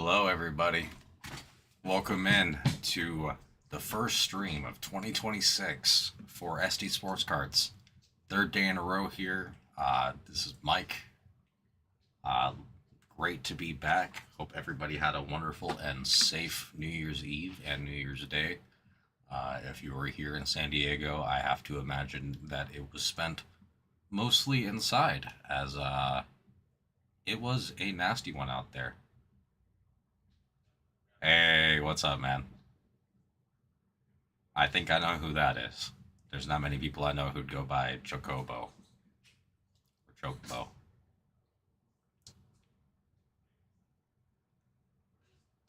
Hello, everybody. Welcome in to the first stream of 2026 for SD Sports Cards. Third day in a row here. This is Mike. Uh, Great to be back. Hope everybody had a wonderful and safe New Year's Eve and New Year's Day. If you were here in San Diego, I have to imagine that it was spent mostly inside, as it was a nasty one out there. Hey, what's up, man? I think I know who that is. There's not many people I know who'd go by Chocobo or Chocobo.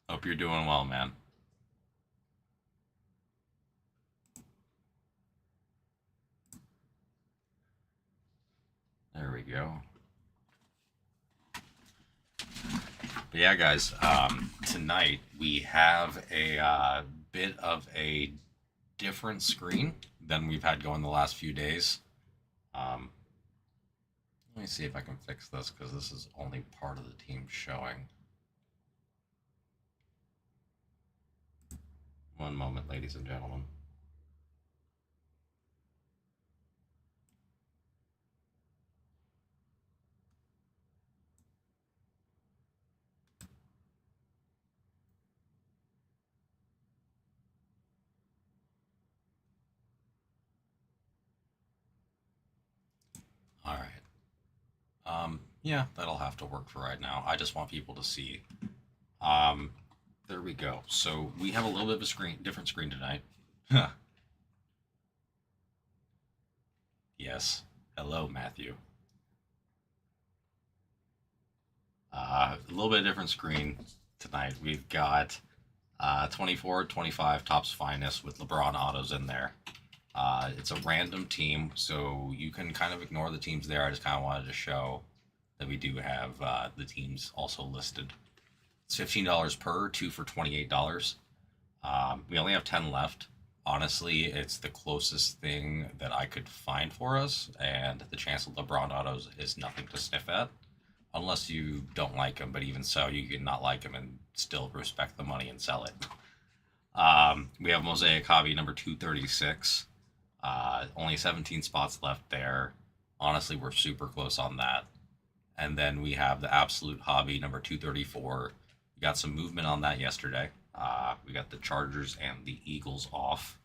Hope you're doing well, man. There we go. But yeah, guys, tonight we have a bit of a different screen than we've had going the last few days. Let me see if I can fix this because this is only part of the team showing. One moment, ladies and gentlemen. All right. Yeah, that'll have to work for right now. I just want people to see. There we go. So we have a little bit of a different screen tonight. Yes. Hello, Matthew. A little bit different screen tonight. We've got 24, 25 Topps Finest with LeBron autos in there. It's a random team, so you can kind of ignore the teams there. I just kind of wanted to show that we do have the teams also listed. It's $15 per, two for $28. We only have 10 left. Honestly, it's the closest thing that I could find for us, and the chance of LeBron autos is nothing to sniff at. Unless you don't like him, but even so, you can not like him and still respect the money and sell it. We have Mosaic Hobby number 236. Only 17 spots left there. Honestly, we're super close on that. And then we have the Absolute Hobby number 234. We got some movement on that yesterday. We got the Chargers and the Eagles off.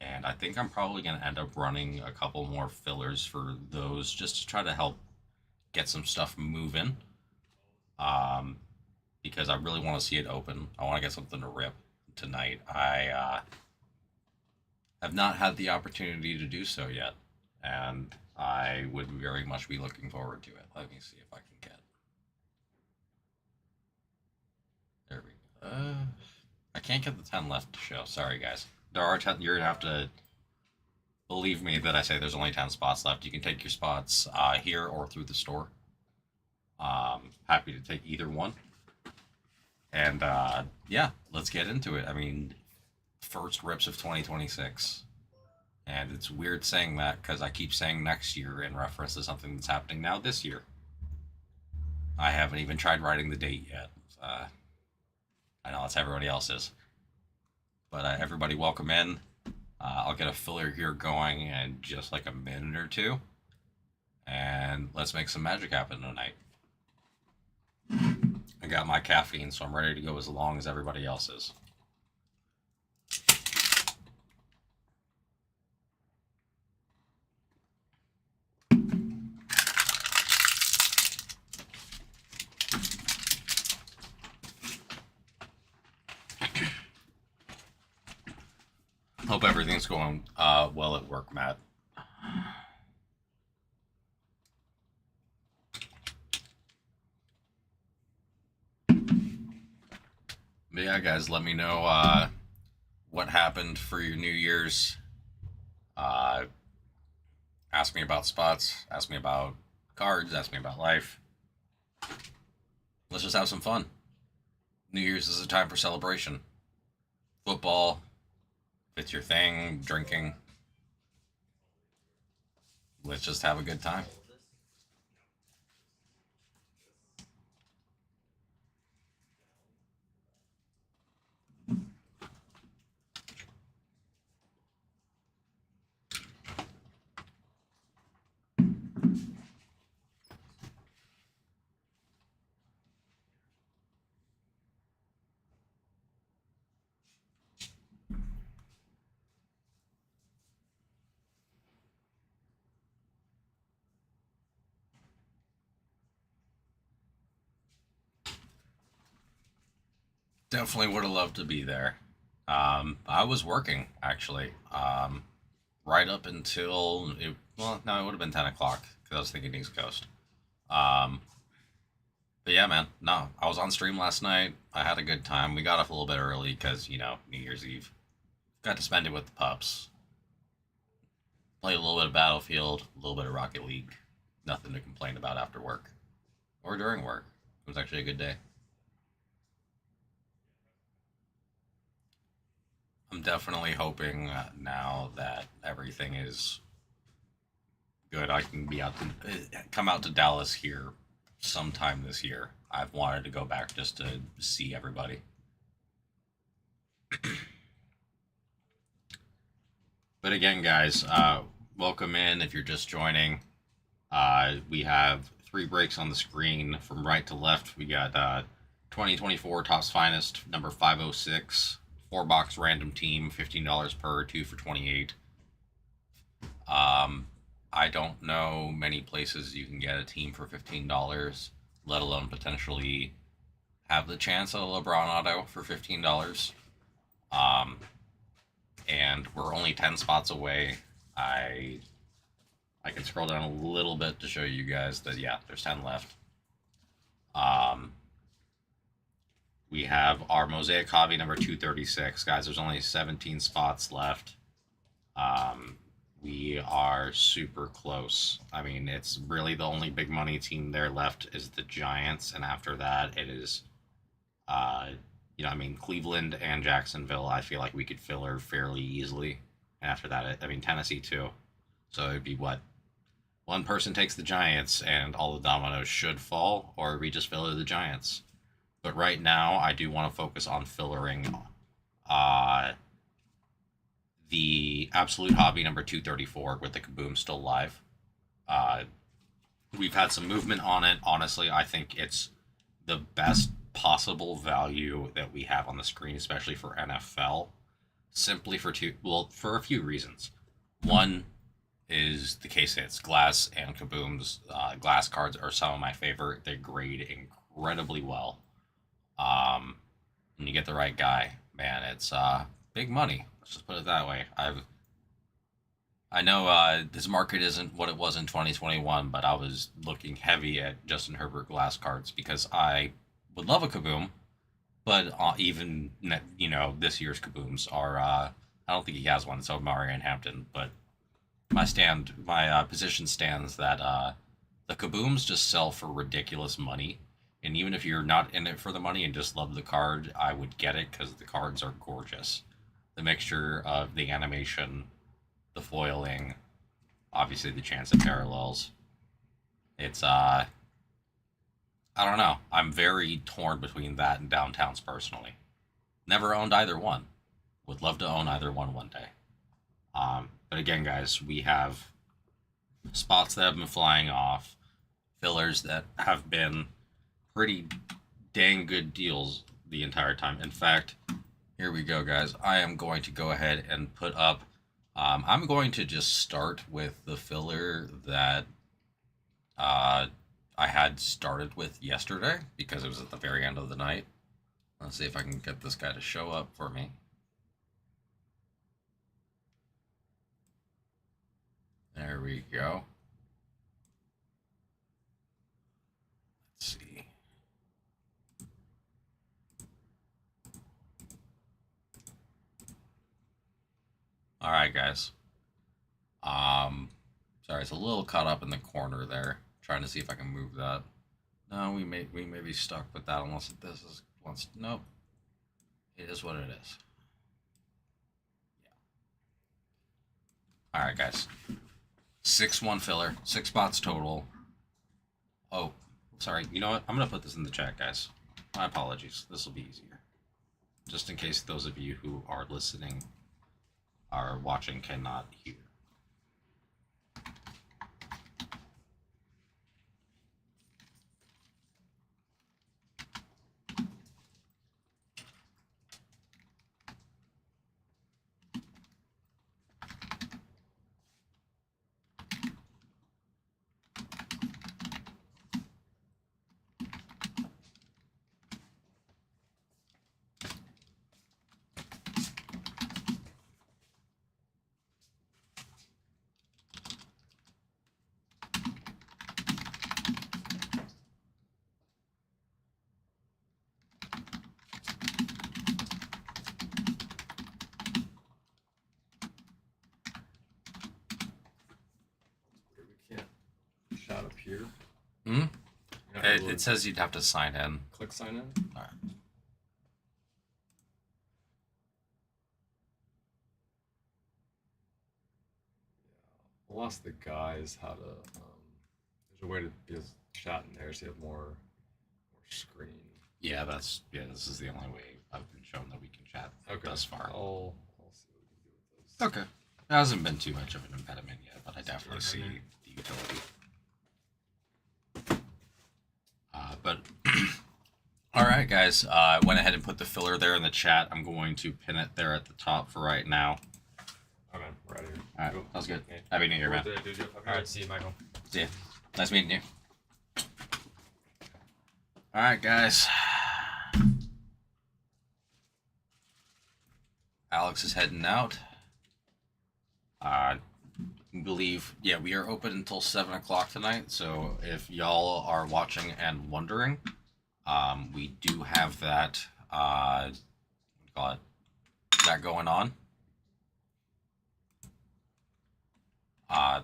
And I think I'm probably going to end up running a couple more fillers for those just to try to help get some stuff moving. Because I really want to see it open. I want to get something to rip tonight. I have not had the opportunity to do so yet, and I would very much be looking forward to it. Let me see if I can get. There we go. I can't get the 10 left to show. Sorry, guys. There are 10. You're gonna have to believe me that I say there's only 10 spots left. You can take your spots here or through the store. Happy to take either one. And yeah, let's get into it. I mean, first rips of 2026. And it's weird saying that because I keep saying next year in reference to something that's happening now this year. I haven't even tried writing the date yet. I know that's how everybody else is. But everybody, welcome in. I'll get a filler here going in just like a minute or two. And let's make some magic happen tonight. I got my caffeine, so I'm ready to go as long as everybody else is. Hope everything's going well at work, Matt. But yeah, guys, let me know what happened for your New Year's. Ask me about spots. Ask me about cards. Ask me about life. Let's just have some fun. New Year's is a time for celebration. Football, if it's your thing, drinking. Let's just have a good time. Definitely would have loved to be there. I was working actually, right up until well, no, it would have been 10 o'clock because I was thinking East Coast. Um, but yeah, man, no, I was on stream last night. I had a good time. We got off a little bit early because New Year's Eve. Got to spend it with the pups. Played a little bit of Battlefield, a little bit of Rocket League. Nothing to complain about after work or during work. It was actually a good day. I'm definitely hoping now that everything is good. I can be out to come out to Dallas here sometime this year. I've wanted to go back just to see everybody. But again, guys, welcome in if you're just joining. We have three breaks on the screen from right to left. We got 2024 Topps Finest number 506, four box random team, $15 per, two for 28. I don't know many places you can get a team for $15, let alone potentially have the chance at a LeBron auto for $15. Um, and we're only 10 spots away. I can scroll down a little bit to show you guys that yeah, there's 10 left. Um, we have our Mosaic Hobby number 236, guys. There's only 17 spots left. We are super close. I mean, it's really the only big money team there left is the Giants, and after that, it is, uh, I mean, Cleveland and Jacksonville. I feel like we could filler fairly easily. And after that, I mean, Tennessee too. So it'd be what, one person takes the Giants, and all the dominoes should fall, or we just filler the Giants. But right now, I do want to focus on fillering uh, the Absolute Hobby number 234 with the Kaboom still live. Uh, we've had some movement on it. Honestly, I think it's the best possible value that we have on the screen, especially for NFL. Simply for a few reasons. One is the case hits. Glass and Kaboom's glass cards are some of my favorite. They grade incredibly well. When you get the right guy, man, it's big money. Let's just put it that way. I know this market isn't what it was in 2021, but I was looking heavy at Justin Herbert glass cards because I would love a Kaboom, but even this year's Kabooms are I don't think he has one. So Marion Hampton, but my position stands that the Kabooms just sell for ridiculous money. And even if you're not in it for the money and just love the card, I would get it because the cards are gorgeous. The mixture of the animation, the foiling, obviously the chance of parallels. It's I don't know. I'm very torn between that and Downtowns personally. Never owned either one. Would love to own either one day. But again, guys, we have spots that have been flying off, fillers that have been pretty dang good deals the entire time. In fact, here we go, guys. I am going to go ahead and put up. I'm going to just start with the filler that I had started with yesterday because it was at the very end of the night. Let's see if I can get this guy to show up for me. There we go. Let's see. All right, guys. Sorry, it's a little caught up in the corner there. Trying to see if I can move that. No, we may be stuck with that unless this is once. Nope. It is what it is. Yeah. All right, guys. 6-1 filler, 6 spots total. Oh, sorry. You know what? I'm gonna put this in the chat, guys. My apologies. This will be easier, just in case those of you who are listening, are watching, cannot hear. here? Hmm? You have to It says you'd have to sign in. click sign in. All right. I'll ask the guys how to. There's a way to be chat in there so you have more screen. Yeah, this is the only way I've been shown that we can chat thus far. I'll see what we can do with those. Okay. It hasn't been too much of an impediment yet, but I definitely see the utility. But all right, guys. I went ahead and put the filler there in the chat. I'm going to pin it there at the top for right now. Oh man, we're out of here. All right, Cool. sounds good. Okay. Happy New Year, man. All right, see you, Michael. See ya. Nice meeting you. All right, guys. Alex is heading out. I believe, yeah, we are open until 7 o'clock tonight. So if y'all are watching and wondering, we do have that, what do you call it, that going on.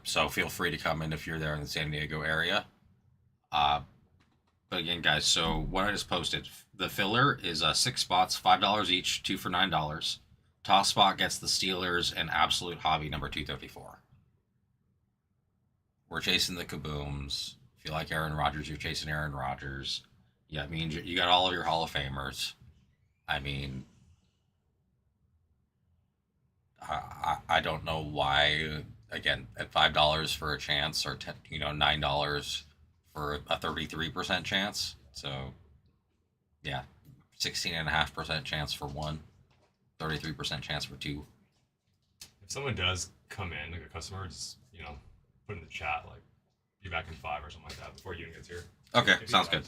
So feel free to come in if you're there in the San Diego area. But again, guys, so what I just posted, the filler is 6 spots, $5 each, 2 for $9. Toss spot gets the Steelers and Absolute Hobby number 234. We're chasing the kabooms. If you like Aaron Rodgers, you're chasing Aaron Rodgers. Yeah, I mean, you got all of your Hall of Famers. I mean, I don't know why. Again, at $5 for a chance, or $9 for a 33% chance. So, yeah, 16.5% chance for one, 33% chance for two. If someone does come in, like a customer, just put in the chat like be back in 5 or something like that before Ewan gets here. Okay, sounds good.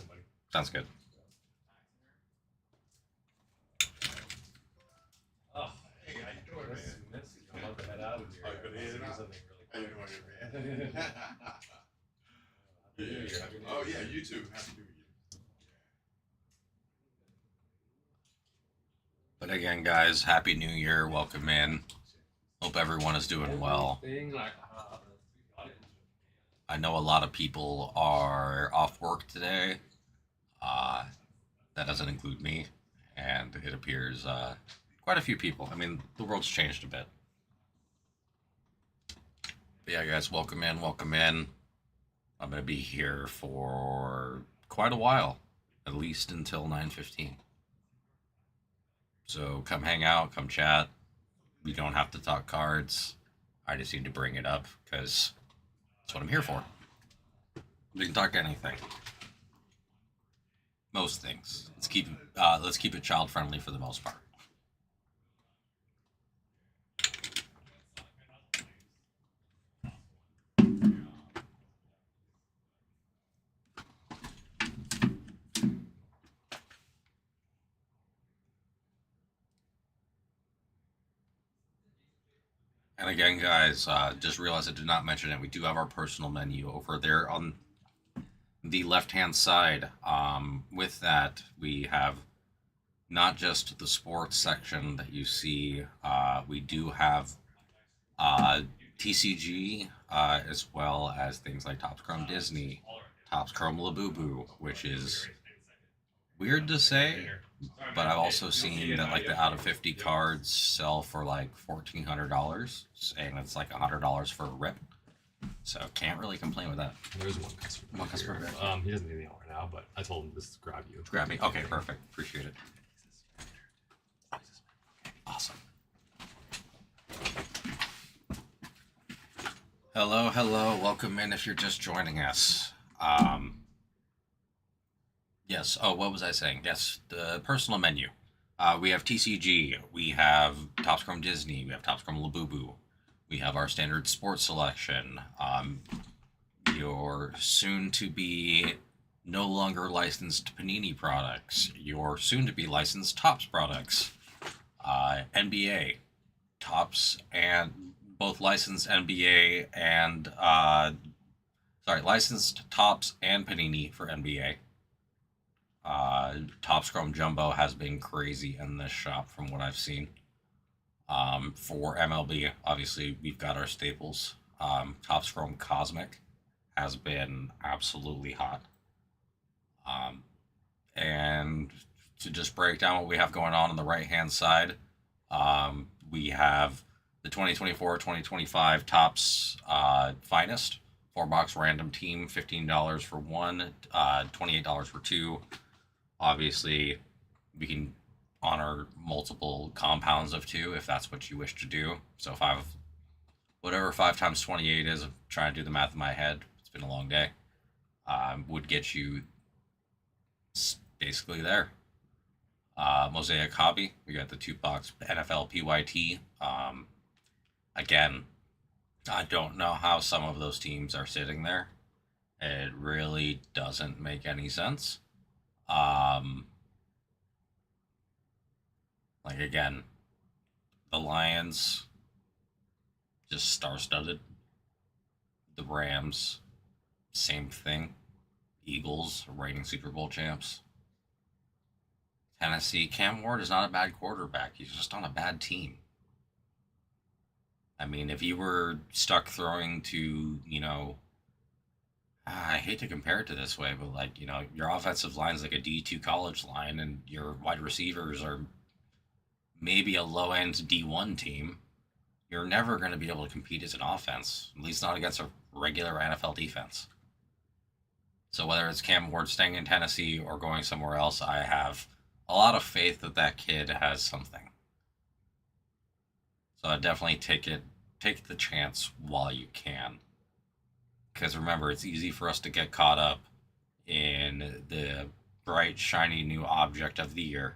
Sounds good. Oh, hey, how you doing, man? I'm about to head out of here. Oh, you gonna head out? Something How you really doing, quick. man? Yeah. Oh yeah, you too. Happy New Year. But again, guys, Happy New Year. Welcome in. Hope everyone is doing well. I know a lot of people are off work today. That doesn't include me. And it appears quite a few people. I mean, the world's changed a bit. But yeah, guys, welcome in. Welcome in. I'm going to be here for quite a while, at least until 9:15. So come hang out, come chat. We don't have to talk cards. I just need to bring it up because that's what I'm here for. We can talk anything. Most things. Let's keep it child friendly for the most part. And again, guys, just realized I did not mention it. We do have our personal menu over there on the left-hand side. With that, we have not just the sports section that you see. We do have TCG, as well as things like Topps Chrome Disney, Topps Chrome Labubu, which is weird to say, but I've also seen that like the out of 50 cards sell for like $1,400, and it's like $100 for a rip. So can't really complain with that. There's one customer. One customer. He doesn't need anything right now, but I told him just to grab you. Grab me. Okay, perfect. Appreciate it. Awesome. Hello, hello. Welcome in if you're just joining us. Yes. Oh, what was I saying? Yes, the personal menu. We have TCG. We have Topps Chrome Disney. We have Topps Chrome Labubu. We have our standard sports selection. Your soon-to-be no longer licensed Panini products. Your soon-to-be licensed Topps products. NBA. Topps and both licensed NBA and licensed Topps and Panini for NBA. Topps Chrome Jumbo has been crazy in this shop from what I've seen. For MLB, obviously we've got our staples. Topps Chrome Cosmic has been absolutely hot. Um, and to just break down what we have going on the right hand side, we have the 2024-2025 Tops Finest 4-box random team, $15 for one, $28 for two. Obviously, we can honor multiple compounds of two if that's what you wish to do. So whatever 5 times 28 is, I'm trying to do the math in my head. It's been a long day. Would get you basically there. Mosaic Hobby, we got the 2-box NFL PYT. Again, I don't know how some of those teams are sitting there. It really doesn't make any sense. Like, again, the Lions, just star-studded. The Rams, same thing. Eagles, reigning Super Bowl champs. Tennessee, Cam Ward is not a bad quarterback. He's just on a bad team. I mean, if you were stuck throwing to, I hate to compare it to this way, but like, your offensive line's like a D2 college line and your wide receivers are maybe a low-end D1 team, you're never going to be able to compete as an offense, at least not against a regular NFL defense. So whether it's Cam Ward staying in Tennessee or going somewhere else, I have a lot of faith that that kid has something. So I definitely take the chance while you can. Because remember, it's easy for us to get caught up in the bright, shiny new object of the year.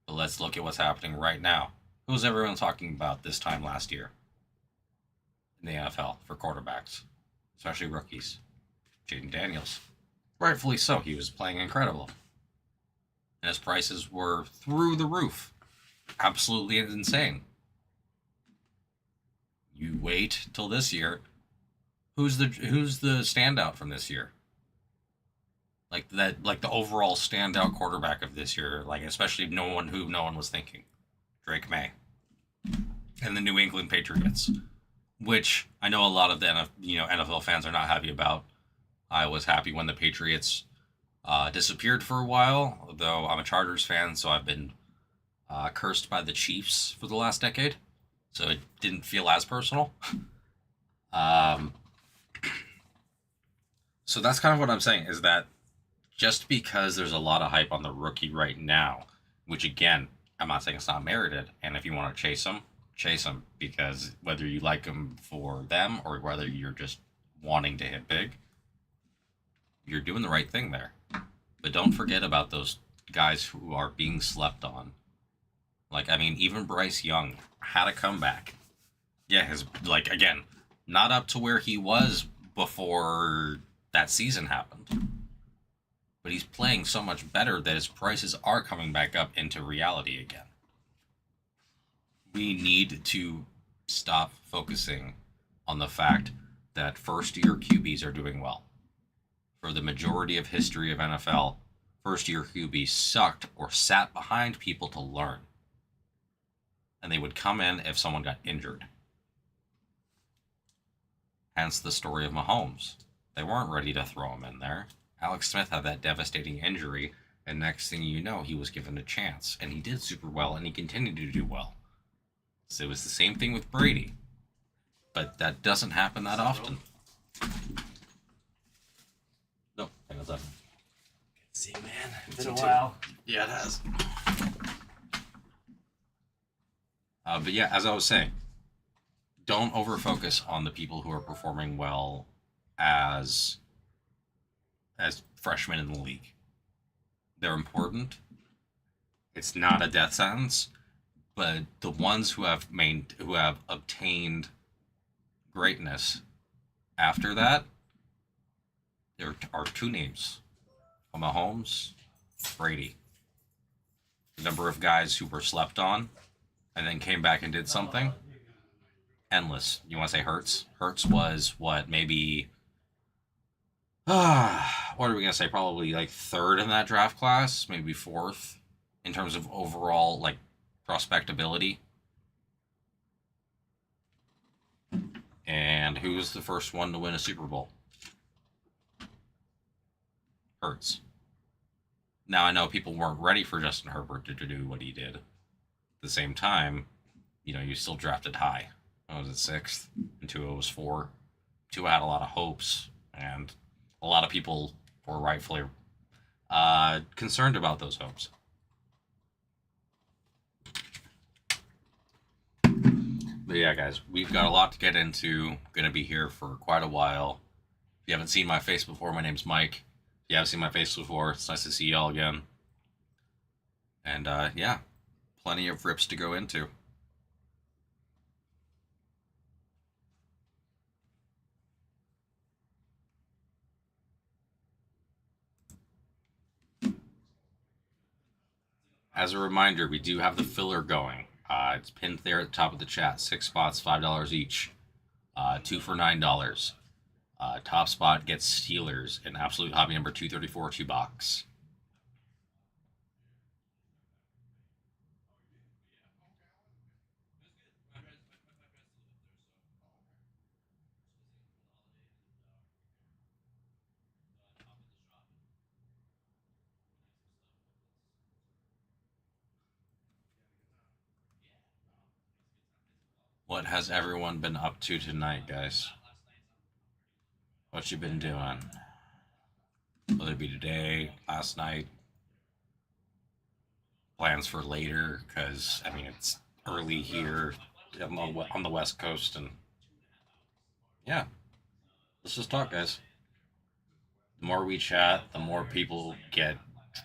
But let's look at what's happening right now. Who's everyone talking about this time last year in the NFL for quarterbacks, especially rookies? Jaden Daniels. Rightfully so. He was playing incredible. And his prices were through the roof. Absolutely insane. You wait till this year. Who's the standout from this year? Like the overall standout quarterback of this year, like especially no one was thinking. Drake May. And the New England Patriots, which I know a lot of the NFL fans are not happy about. I was happy when the Patriots disappeared for a while, though I'm a Chargers fan, so I've been cursed by the Chiefs for the last decade, so it didn't feel as personal. So that's kind of what I'm saying, is that just because there's a lot of hype on the rookie right now, which again, I'm not saying it's not merited, and if you want to chase them, because whether you like them for them or whether you're just wanting to hit big, you're doing the right thing there. But don't forget about those guys who are being slept on. Like, I mean, even Bryce Young had a comeback. Yeah, again, not up to where he was before that season happened. But he's playing so much better that his prices are coming back up into reality again. We need to stop focusing on the fact that first-year QBs are doing well. For the majority of history of NFL, first-year QBs sucked or sat behind people to learn. And they would come in if someone got injured. Hence the story of Mahomes. They weren't ready to throw him in there. Alex Smith had that devastating injury, and next thing you know, he was given a chance. And he did super well, and he continued to do well. So it was the same thing with Brady. But that doesn't happen that often. No, hang on a second. See, man, it's been a while. Yeah, it has. But yeah, as I was saying, don't overfocus on the people who are performing well as freshmen in the league. They're important. It's not a death sentence, but the ones who have obtained greatness after that, there are two names: Mahomes, Brady. The number of guys who were slept on and then came back and did something, endless. You want to say Hurts? Hurts was what, maybe what are we gonna say? Probably like third in that draft class, maybe fourth in terms of overall like prospectability. And who was the first one to win a Super Bowl? Hurts. Now, I know people weren't ready for Justin Herbert to do what he did. At the same time, you still drafted high. I was at 6th, and Tua was 4. Tua had a lot of hopes, and a lot of people were rightfully concerned about those hopes. But yeah, guys, we've got a lot to get into. Going to be here for quite a while. If you haven't seen my face before, my name's Mike. If you haven't seen my face before, it's nice to see y'all again. And yeah, plenty of rips to go into. As a reminder, we do have the filler going. It's pinned there at the top of the chat. 6 spots, $5 each. 2 for $9. Top spot gets Steelers in absolute hobby number 234 2-box. What has everyone been up to tonight, guys? What you been doing? Whether it be today, last night, plans for later, because, it's early here on the West Coast, and yeah, let's just talk, guys. The more we chat, the more people get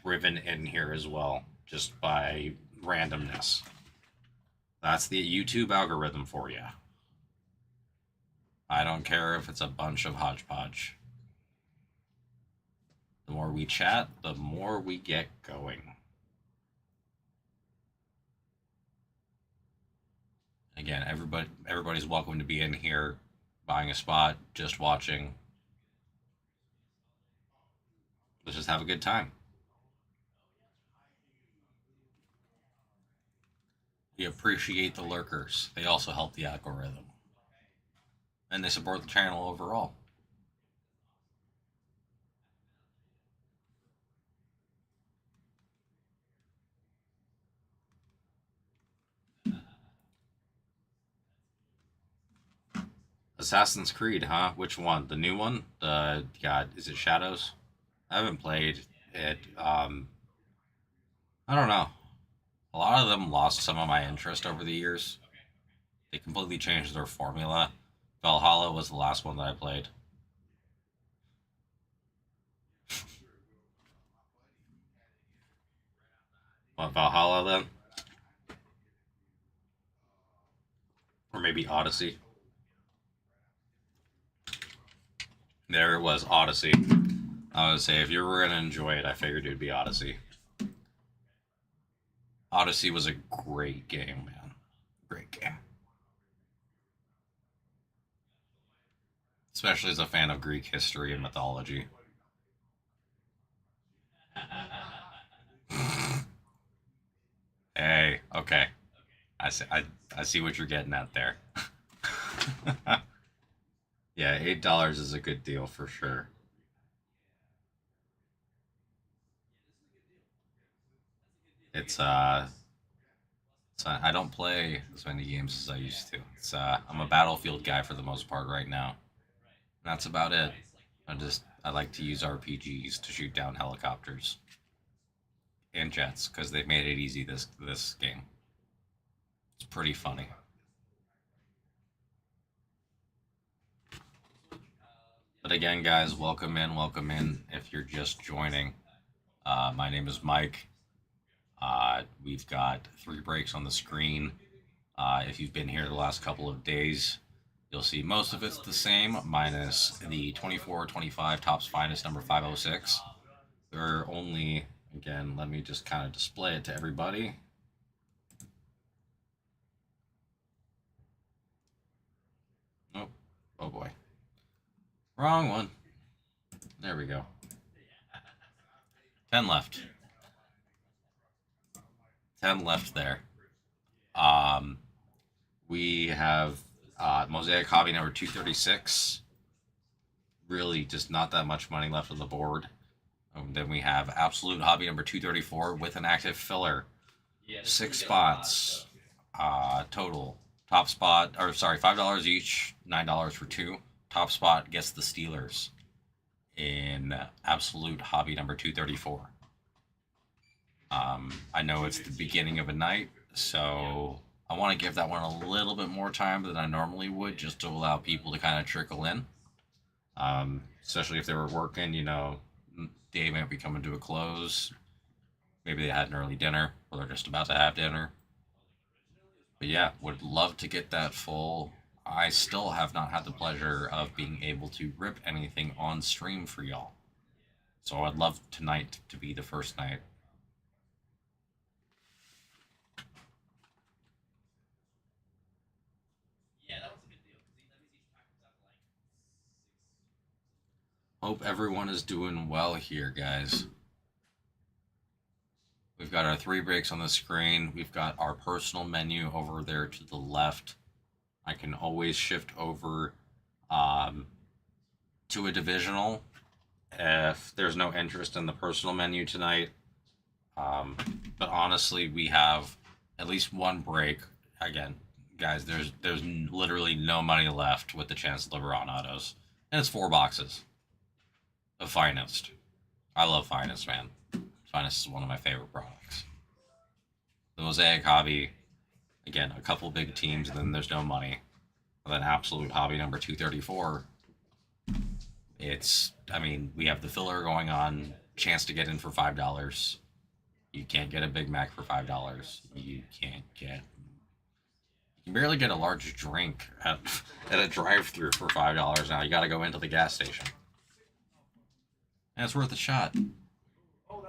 driven in here as well, just by randomness. That's the YouTube algorithm for you. I don't care if it's a bunch of hodgepodge. The more we chat, the more we get going. Again, everybody's welcome to be in here, buying a spot, just watching. Let's just have a good time. We appreciate the lurkers. They also help the algorithm. And they support the channel overall. Assassin's Creed, huh? Which one? The new one? Is it Shadows? I haven't played it. I don't know. A lot of them lost some of my interest over the years. They completely changed their formula. Valhalla was the last one that I played. What, Valhalla then? Or maybe Odyssey? There it was, Odyssey. I would say if you were going to enjoy it, I figured it would be Odyssey. Odyssey was a great game, man. Great game. Especially as a fan of Greek history and mythology. Hey, okay. I see what you're getting at there. Yeah, $8 is a good deal for sure. I don't play as many games as I used to. I'm a Battlefield guy for the most part right now. And that's about it. I like to use RPGs to shoot down helicopters and jets because they've made it easy this game. It's pretty funny. But again, guys, welcome in if you're just joining. My name is Mike. We've got 3 breaks on the screen. If you've been here the last couple of days, you'll see most of it's the same, minus the 24-25 Topps Finest number 506. There are only, again, let me just kind of display it to everybody. Oh boy. Wrong one. There we go. 10 left. 10 left there. We have Mosaic Hobby number 236. Really just not that much money left on the board. Then we have Absolute Hobby number 234 with an active filler. 6 spots total. Top spot, or sorry, $5 each, $9 for 2. Top spot gets the Steelers in Absolute Hobby number 234. I know it's the beginning of a night, so I want to give that one a little bit more time than I normally would, just to allow people to kind of trickle in. Especially if they were working, day might be coming to a close. Maybe they had an early dinner, or they're just about to have dinner. But yeah, would love to get that full. I still have not had the pleasure of being able to rip anything on stream for y'all. So I'd love tonight to be the first night. Hope everyone is doing well here, guys. We've got our 3 breaks on the screen. We've got our personal menu over there to the left. I can always shift over to a divisional if there's no interest in the personal menu tonight. But honestly, we have at least 1 break. Again, guys, there's literally no money left with the Chancellor LeBron autos. And it's 4 boxes of Finest. I love Finest, man. Finest is one of my favorite products. The Mosaic Hobby, again, a couple big teams, and then there's no money. And then Absolute Hobby number 234. We have the filler going on, chance to get in for $5. You can't get a Big Mac for $5. You can barely get a large drink at a drive-thru for $5 now. You got to go into the gas station. And it's worth a shot.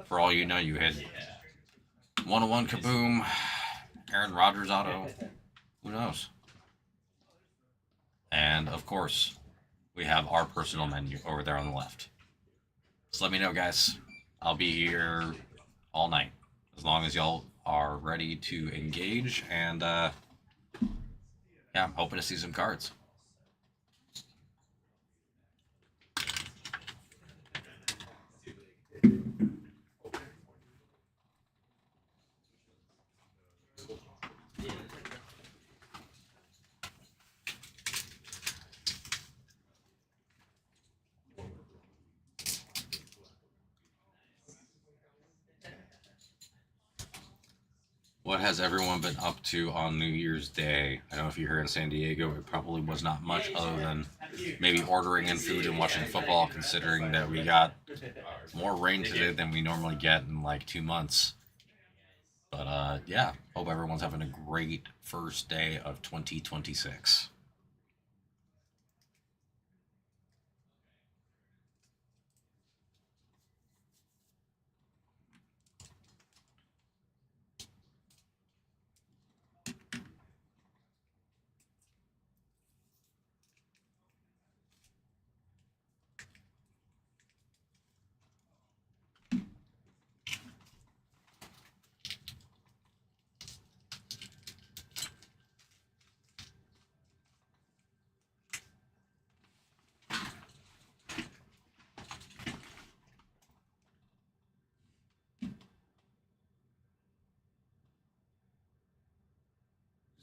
For all you know, you hit 101 Kaboom, Aaron Rodgers auto. Who knows? And of course, we have our personal menu over there on the left. So let me know, guys. I'll be here all night, as long as y'all are ready to engage. And yeah, I'm hoping to see some cards. What has everyone been up to on New Year's Day? I know if you're here in San Diego, it probably was not much other than maybe ordering in food and watching football, considering that we got more rain today than we normally get in like 2 months. But yeah, hope everyone's having a great first day of 2026.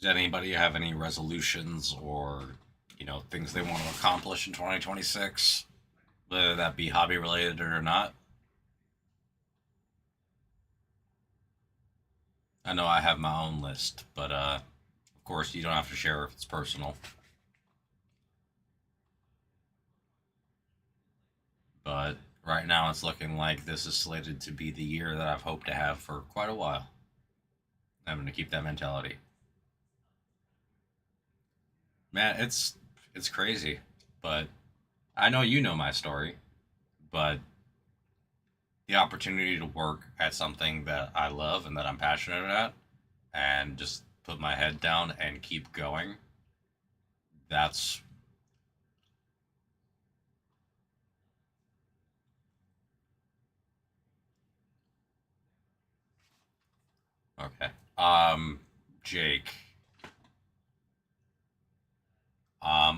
Does anybody have any resolutions or, things they want to accomplish in 2026? Whether that be hobby related or not? I know I have my own list, but of course you don't have to share if it's personal. But right now it's looking like this is slated to be the year that I've hoped to have for quite a while. I'm going to keep that mentality. Man, it's crazy, but I know you know my story, but the opportunity to work at something that I love and that I'm passionate at and just put my head down and keep going, that's okay. Jake,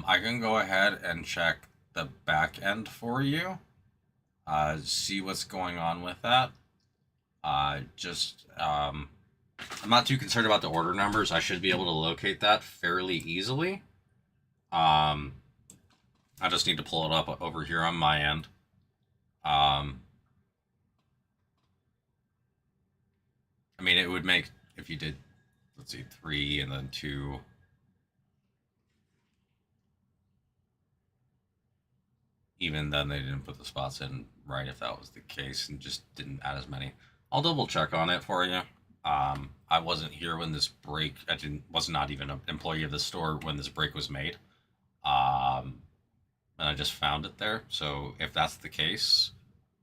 I can go ahead and check the back end for you. see what's going on with that. I'm not too concerned about the order numbers. I should be able to locate that fairly easily. I just need to pull it up over here on my end. I mean, it would make, if you did, let's see, 3 and then 2. Even then, they didn't put the spots in right if that was the case, and just didn't add as many. I'll double check on it for you. I wasn't here when this break. Was not even an employee of the store when this break was made. And I just found it there. So if that's the case,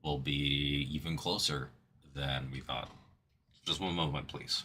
we'll be even closer than we thought. Just one moment, please.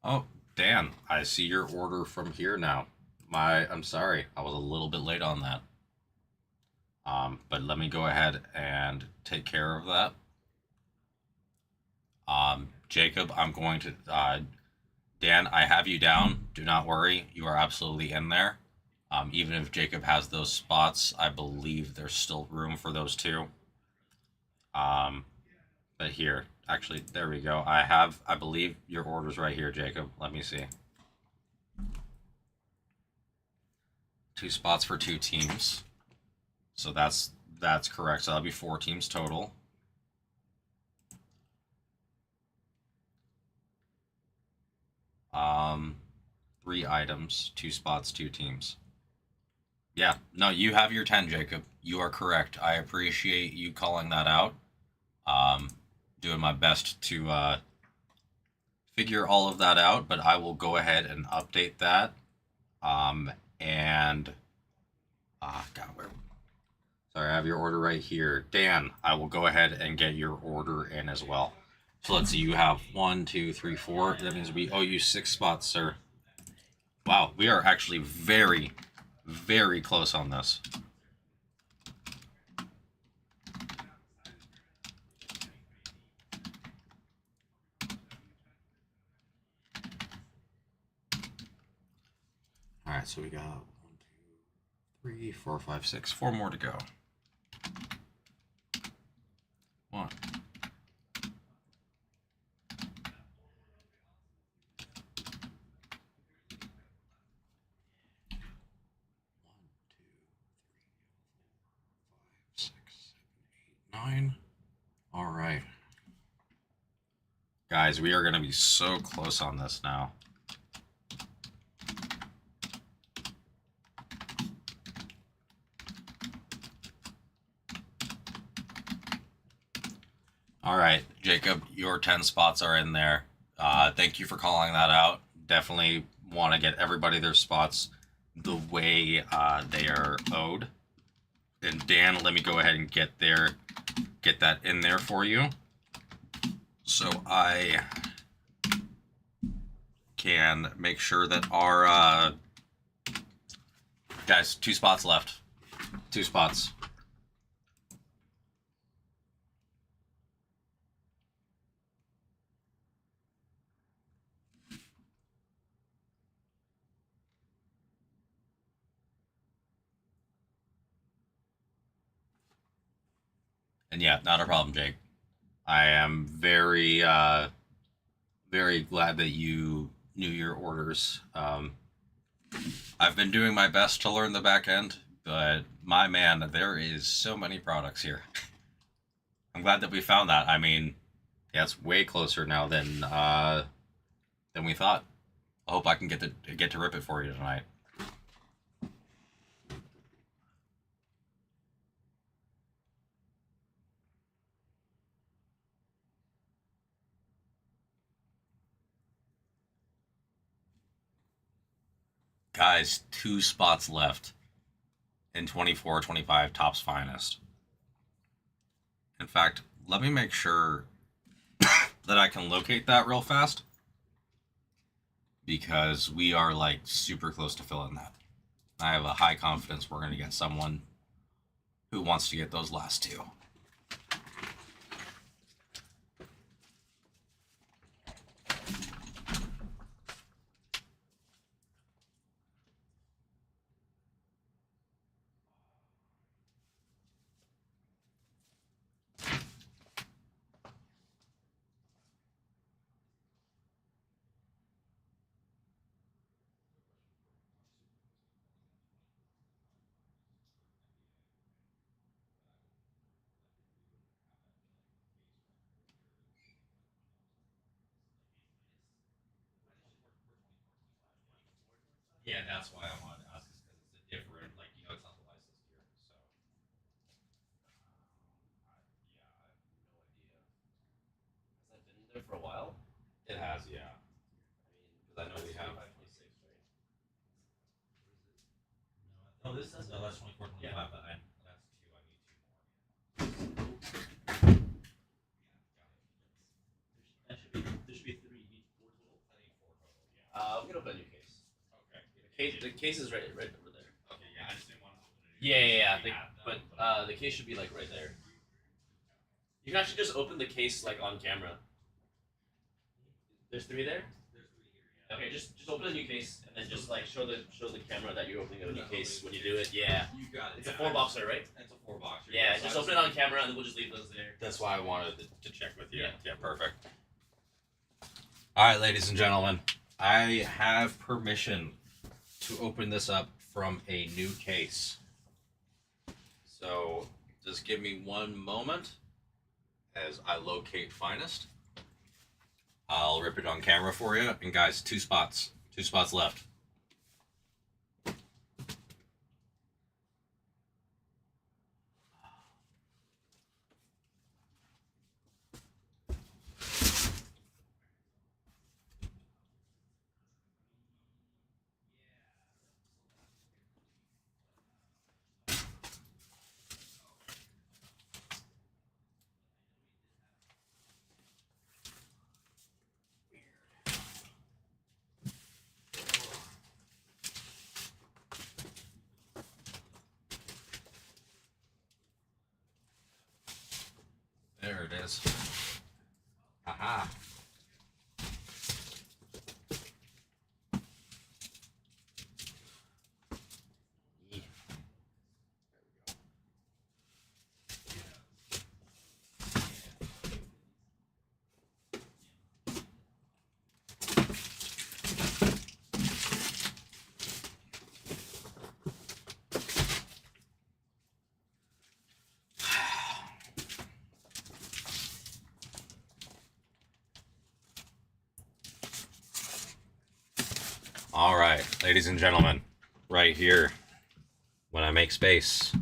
Oh, Dan, I see your order from here now. I'm sorry, I was a little bit late on that. But let me go ahead and take care of that. Jacob, I'm going to, Dan, I have you down. Do not worry. You are absolutely in there. Even if Jacob has those spots, I believe there's still room for those two. But here, actually, there we go. I believe your order's right here, Jacob. Let me see. 2 spots for 2 teams. So that's correct. So that'll be 4 teams total. Um, 3 items, 2 spots, 2 teams. Yeah, no, you have your 10, Jacob. You are correct. I appreciate you calling that out. Doing my best to figure all of that out, but I will go ahead and update that. And God, sorry, I have your order right here. Dan, I will go ahead and get your order in as well. So let's see, you have 1, 2, 3, 4. That means we owe you 6 spots, sir. Wow, we are actually very, very close on this. All right, so we got 1, 2, 3, 4, 5, 6. 4 more to go. 1. 9. All right. Guys, we are going to be so close on this now. All right, Jacob, your 10 spots are in there. Thank you for calling that out. Definitely want to get everybody their spots the way they are owed. And Dan, let me go ahead and get that in there for you. So I can make sure that our guys, 2 spots left. 2 spots. And yeah, not a problem, Jake. I am very, very glad that you knew your orders. I've been doing my best to learn the back end, but my man, there is so many products here. I'm glad that we found that. I mean, yeah, it's way closer now than we thought. I hope I can get to rip it for you tonight. Guys, 2 spots left in 24-25 Topps Finest. In fact, let me make sure that I can locate that real fast, because we are like super close to filling that. I have a high confidence we're going to get someone who wants to get those last 2. Yeah, that's why I wanted to ask, is because it's a different, like, you know, it's not the licensed year, so. Has that been there for a while? It has, yeah. Because I know we have. 26, right? No, this says no, that's 24-25, Yeah. but that's 2. I need 2 more. There should be 3, you need 4 total. I need 4 total, yeah. I'm gonna open a new case. Okay. The case is right over there. Okay, yeah, I just didn't want to open it. Yeah. The case should be like right there. You can actually just open the case like on camera. There's 3 there. There's 3 here, yeah. Okay, just open a new case and then just like show the camera that you're opening a new case when you do it. Yeah. You got it. It's a 4-boxer, right? It's a 4-boxer. Yeah, just open it on camera and then we'll just leave those there. That's why I wanted to check with you. Yeah. Yeah, perfect. All right, ladies and gentlemen, I have permission to open this up from a new case. So just give me one moment as I locate Finest. I'll rip it on camera for you. And guys, 2 spots. 2 spots left. There it is. Aha. All right, ladies and gentlemen, right here, when I make space,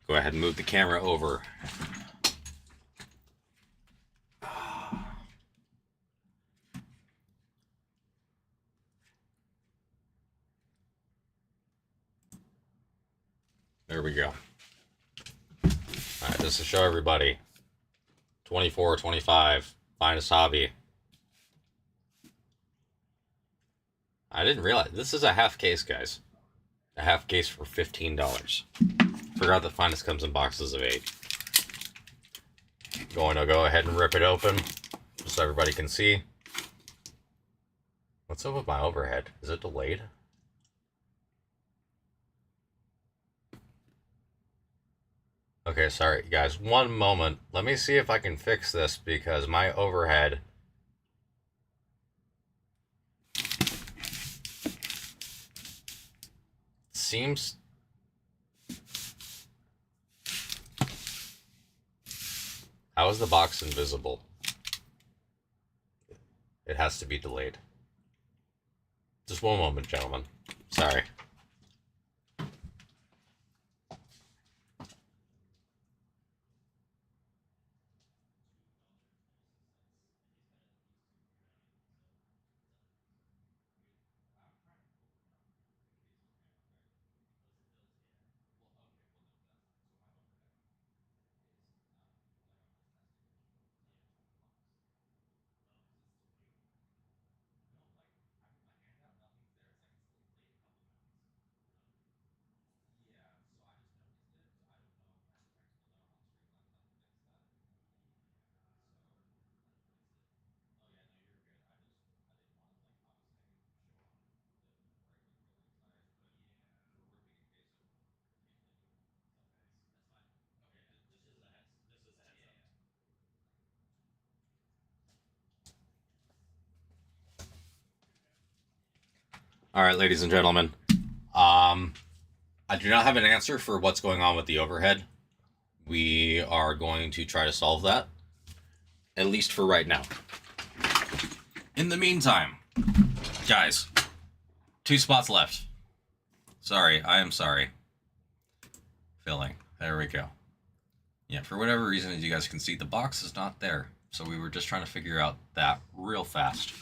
go ahead and move the camera over. There we go. All right, just to show everybody, 24-25, Finest Hobby. I didn't realize, this is a half case, guys. A half case for $15. Forgot that Finest comes in boxes of 8. Going to go ahead and rip it open, just so everybody can see. What's up with my overhead? Is it delayed? Okay, sorry guys, one moment. Let me see if I can fix this, because my overhead seems... How is the box invisible? It has to be delayed. Just one moment, gentlemen. Sorry. All right, ladies and gentlemen. I do not have an answer for what's going on with the overhead. We are going to try to solve that, at least for right now. In the meantime, guys, 2 spots left. Sorry, I am sorry. Filling. There we go. Yeah, for whatever reason, as you guys can see, the box is not there. So we were just trying to figure out that real fast.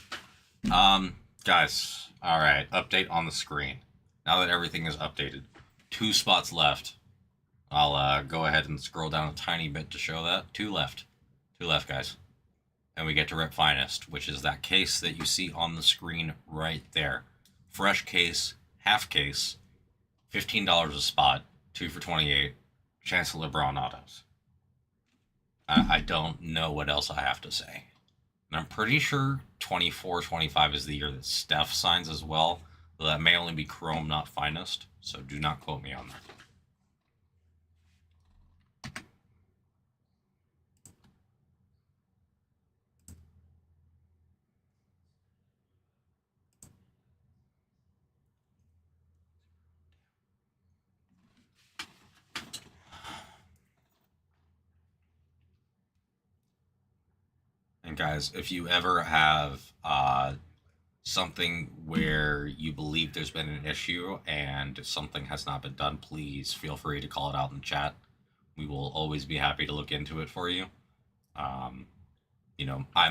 Guys, all right, update on the screen. Now that everything is updated, 2 spots left. I'll go ahead and scroll down a tiny bit to show that. 2 left. 2 left, guys. And we get to Rip Finest, which is that case that you see on the screen right there. Fresh case, half case, $15 a spot, 2 for 28, chance of LeBron autos. I don't know what else I have to say. And I'm pretty sure 24, 25 is the year that Steph signs as well. Though that may only be Chrome, not Finest. So do not quote me on that. And guys, if you ever have something where you believe there's been an issue and something has not been done, please feel free to call it out in the chat. We will always be happy to look into it for you. I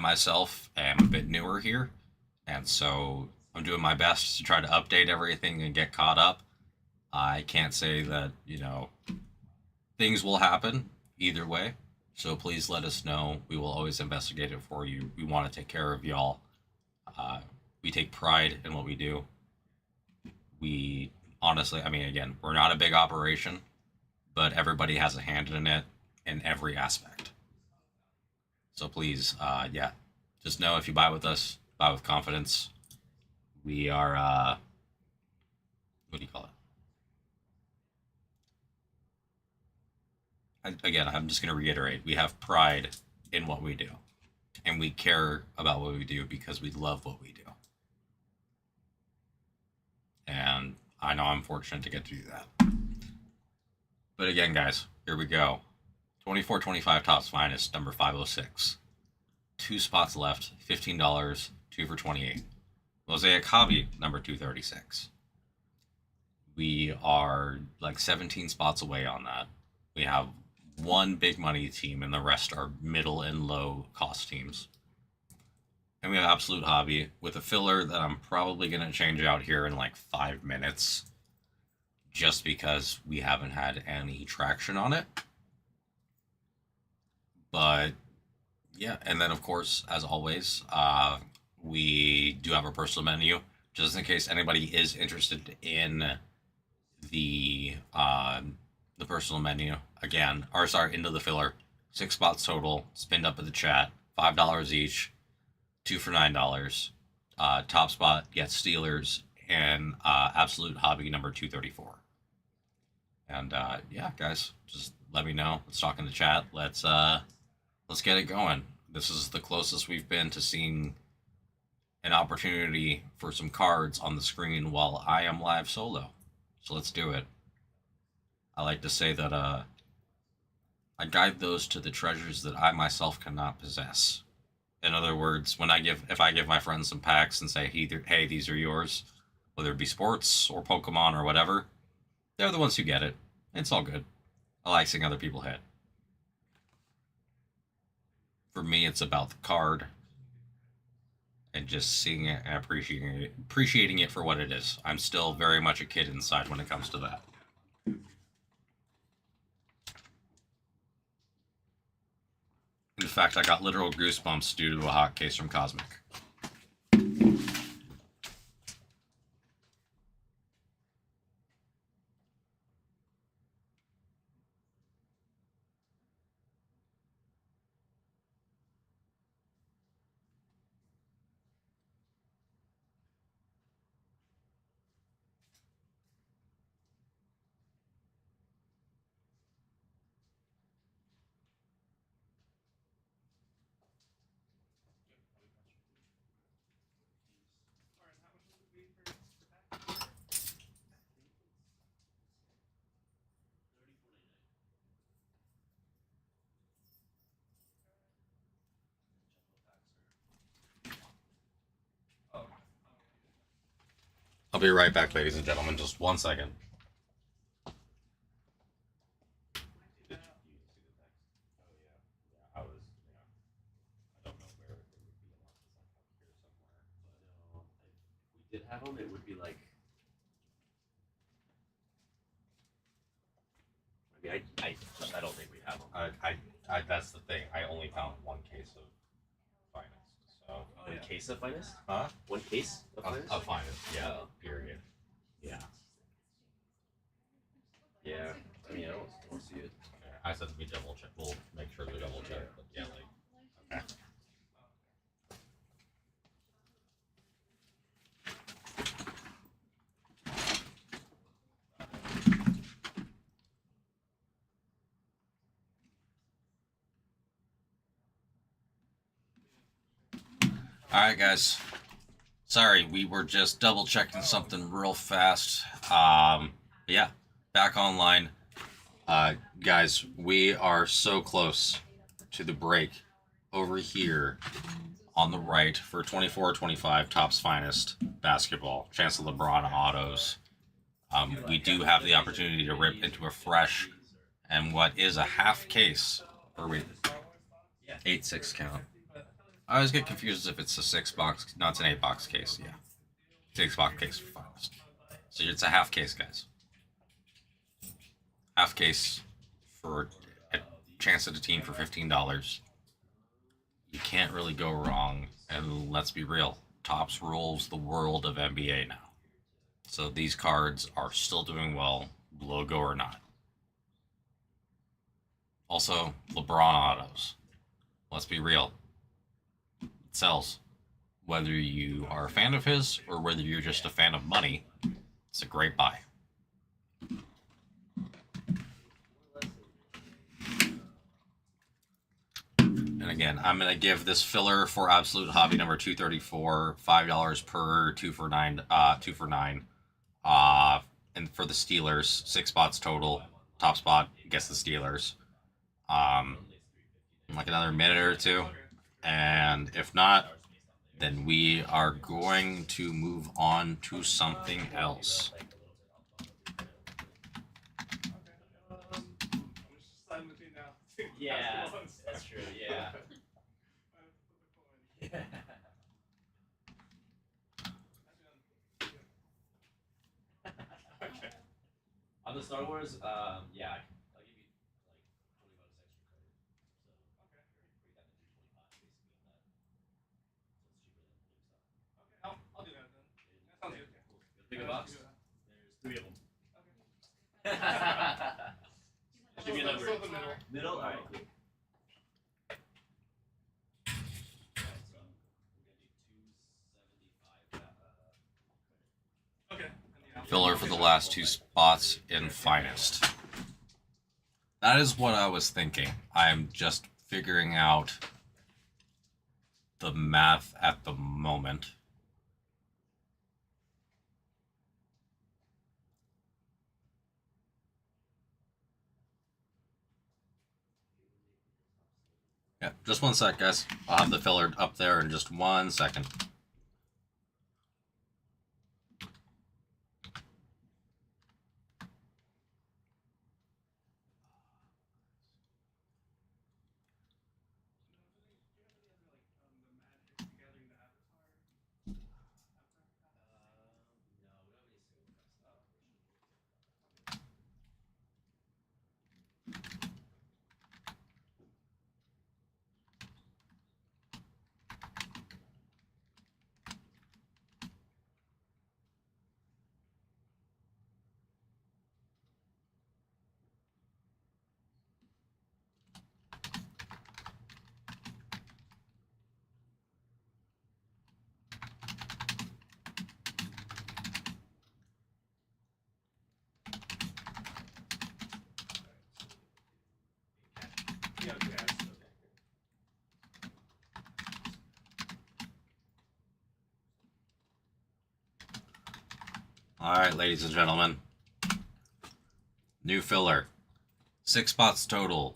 myself am a bit newer here, and so I'm doing my best to try to update everything and get caught up. I can't say that, things will happen either way. So please let us know. We will always investigate it for you. We want to take care of y'all. We take pride in what we do. We honestly, again, we're not a big operation, but everybody has a hand in it in every aspect. So please, just know if you buy with us, buy with confidence. We are, what do you call it? Again, I'm just going to reiterate, we have pride in what we do, and we care about what we do because we love what we do. And I know I'm fortunate to get to do that. But again, guys, here we go. 24-25 Topps Finest, number 506. 2 spots left, $15, 2 for 28. Mosaic Hobby, number 236. We are like 17 spots away on that. We have 1 big money team, and the rest are middle and low cost teams. And we have Absolute Hobby with a filler that I'm probably going to change out here in like 5 minutes, just because we haven't had any traction on it. But yeah, and then of course, as always, we do have a personal menu, just in case anybody is interested in the personal menu. Again, into the filler. 6 spots total, spinned up in the chat, $5 each, 2 for $9. Top spot gets Steelers and Absolute Hobby number 234. And yeah, guys, just let me know. Let's talk in the chat. Let's get it going. This is the closest we've been to seeing an opportunity for some cards on the screen while I am live solo. So let's do it. I like to say that I guide those to the treasures that I myself cannot possess. In other words, if I give my friends some packs and say, hey, these are yours, whether it be sports or Pokemon or whatever, they're the ones who get it. It's all good. I like seeing other people hit. For me, it's about the card and just seeing it and appreciating it for what it is. I'm still very much a kid inside when it comes to that. In fact, I got literal goosebumps due to a hot case from Cosmic. I'll be right back, ladies and gentlemen. Just 1 second. Did have them, it would be like. I mean, I don't think we have them. I that's the thing. I only found 1 case of finest. So One case of finest? huh? 1 case of finest? Of finest. Yeah. Oh. Period. Yeah. Yeah. I mean, I don't see it. Okay. I said we double check. We'll make sure to double check. But yeah, like. Okay. Alright, guys. Sorry, we were just double checking something real fast. Yeah, back online. Guys, we are so close to the break over here on the right for 24-25 Topps Finest Basketball. Chance of LeBron autos. We do have the opportunity to rip into a fresh and what is a half case. Or wait, 8-6 count. I always get confused if it's a 6-box. No, it's an 8-box case. Yeah, 6-box case for finest. So it's a half case, guys. Half case for a chance at a team for $15. You can't really go wrong. And let's be real, Topps rules the world of NBA now. So these cards are still doing well, logo or not. Also, LeBron autos. Let's be real. Sells. Whether you are a fan of his or whether you're just a fan of money, it's a great buy. And again, I'm going to give this filler for Absolute Hobby number 234, $5 per 2 for 9, 2 for 9. And for the Steelers, 6 spots total. Top spot gets the Steelers. Like another minute or two. And if not, then we are going to move on to something else. Yeah, that's true. Yeah. On the Star Wars, yeah, I'll give you like $20 extra credit. So, I'll do that then. That sounds good. Big a box? There's 3 of them. Okay. Give me a number. So the middle. Middle? Alright, cool. Okay. Filler for the last 2 spots in finest. That is what I was thinking. I'm just figuring out the math at the moment. Yeah, just 1 sec, guys. I'll have the filler up there in just 1 second. All right, ladies and gentlemen. New filler. 6 spots total.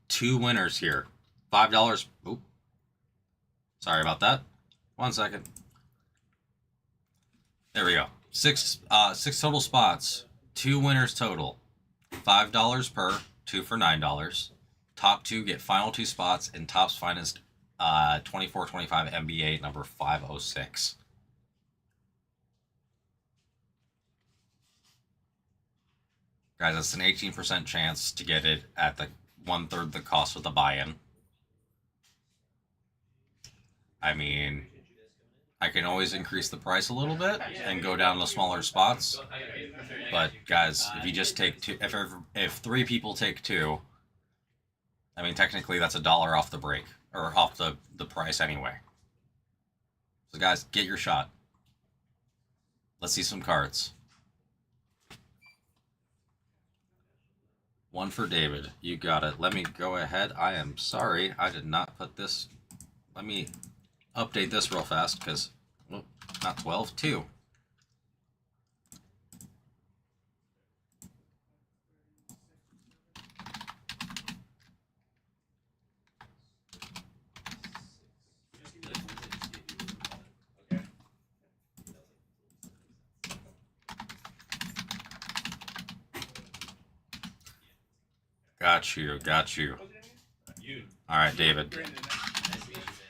2 winners here. $5. Oop. Sorry about that. 1 second. There we go. Six total spots. 2 winners total. $5 per. 2 for $9. Top 2 get final 2 spots in Topps Finest 24-25 NBA number 506. Guys, that's an 18% chance to get it at the 1/3 the cost of the buy-in. I mean, I can always increase the price a little bit and go down to smaller spots. But guys, if you just take two, if 3 people take 2, I mean technically that's $1 off the break or off the price anyway. So guys, get your shot. Let's see some cards. 1 for David. You got it. Let me go ahead. I am sorry. I did not put this. Let me update this real fast because, well, not 12, 2. Got you. Got you. All right, David.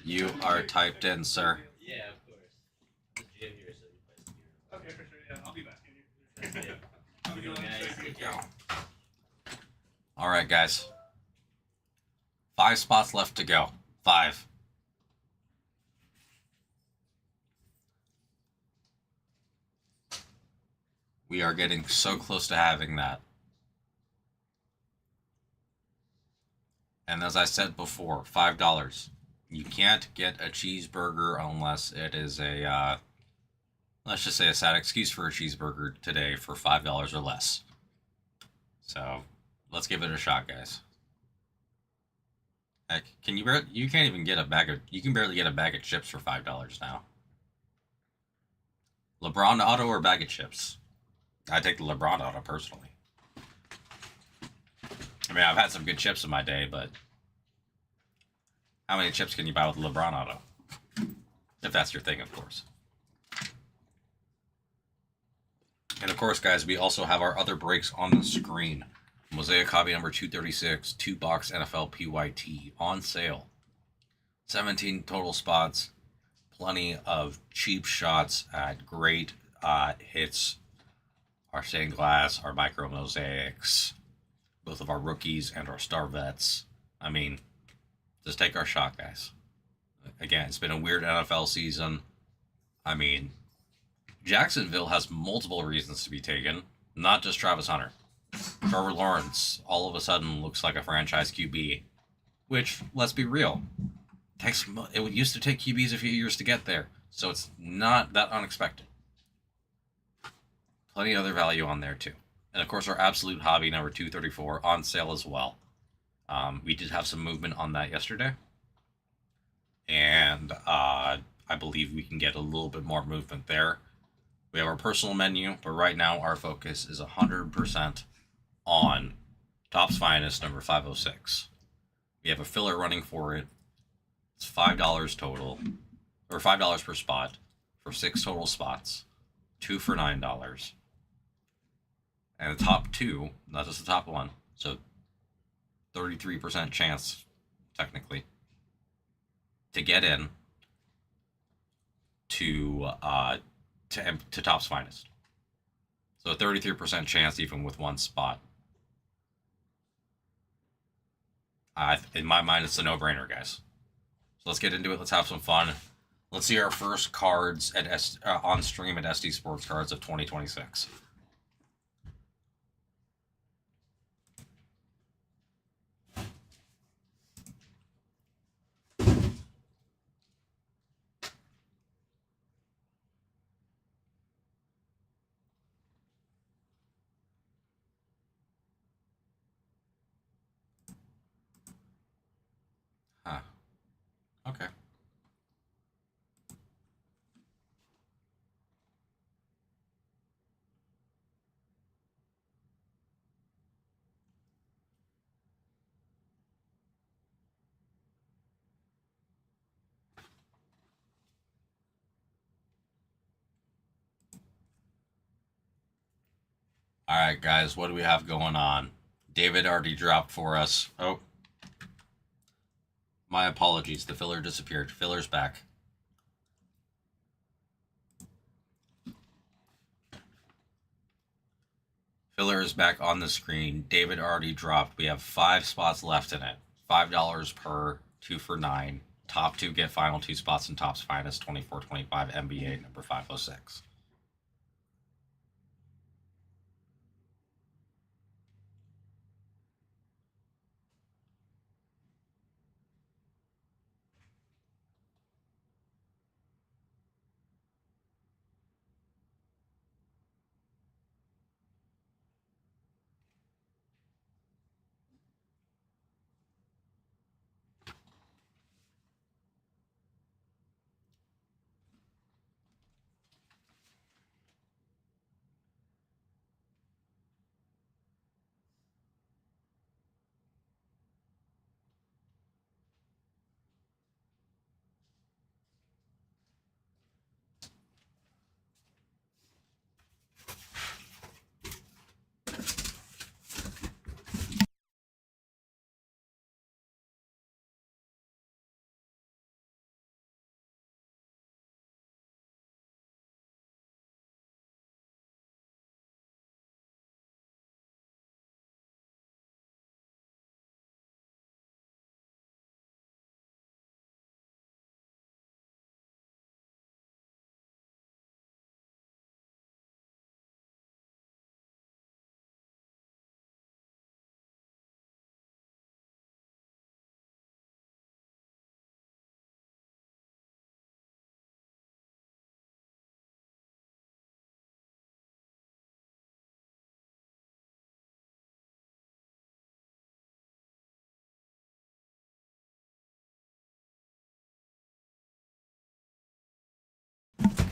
You are typed in, sir. Yeah, of course. The gym here, so you play some Okay, for sure. Yeah, I'll be back. Yeah. I'll be going straight. Go. All right, guys. 5 spots left to go. 5. We are getting so close to having that. And as I said before, $5. You can't get a cheeseburger unless it is a, let's just say a sad excuse for a cheeseburger today for $5 or less. So let's give it a shot, guys. Heck, you can't even get you can barely get a bag of chips for $5 now. LeBron auto or bag of chips? I take the LeBron auto personally. I mean, I've had some good chips in my day, but how many chips can you buy with a LeBron auto? If that's your thing, of course. And of course, guys, we also have our other breaks on the screen. Mosaic Hobby number 236, 2-box NFL PYT on sale. 17 total spots. Plenty of cheap shots at great hits. Our stained glass, our micro mosaics, both of our rookies and our star vets. I mean, just take our shot, guys. Again, it's been a weird NFL season. I mean, Jacksonville has multiple reasons to be taken, not just Travis Hunter. Trevor Lawrence all of a sudden looks like a franchise QB, which, let's be real, it used to take QBs a few years to get there, so it's not that unexpected. Plenty of other value on there, too. And, of course, our Absolute Hobby number 234 on sale as well. We did have some movement on that yesterday. And I believe we can get a little bit more movement there. We have our personal menu, but right now our focus is 100% on Topps Finest number 506. We have a filler running for it. It's $5 total, or $5 per spot for 6 total spots. 2 for $9. And the top 2, not just the top 1, so 33% chance, technically, to get in to Topps Finest. So a 33% chance even with 1 spot. In my mind, it's a no-brainer, guys. So let's get into it. Let's have some fun. Let's see our first cards at on stream at SD Sports Cards of 2026. Huh. Okay. All right, guys, what do we have going on? David already dropped for us. Oh, my apologies. The filler disappeared. Filler's back. Filler is back on the screen. David already dropped. We have 5 spots left in it. $5 per, 2 for 9. Top 2 get final 2 spots in Topps Finest 24-25 NBA number 506.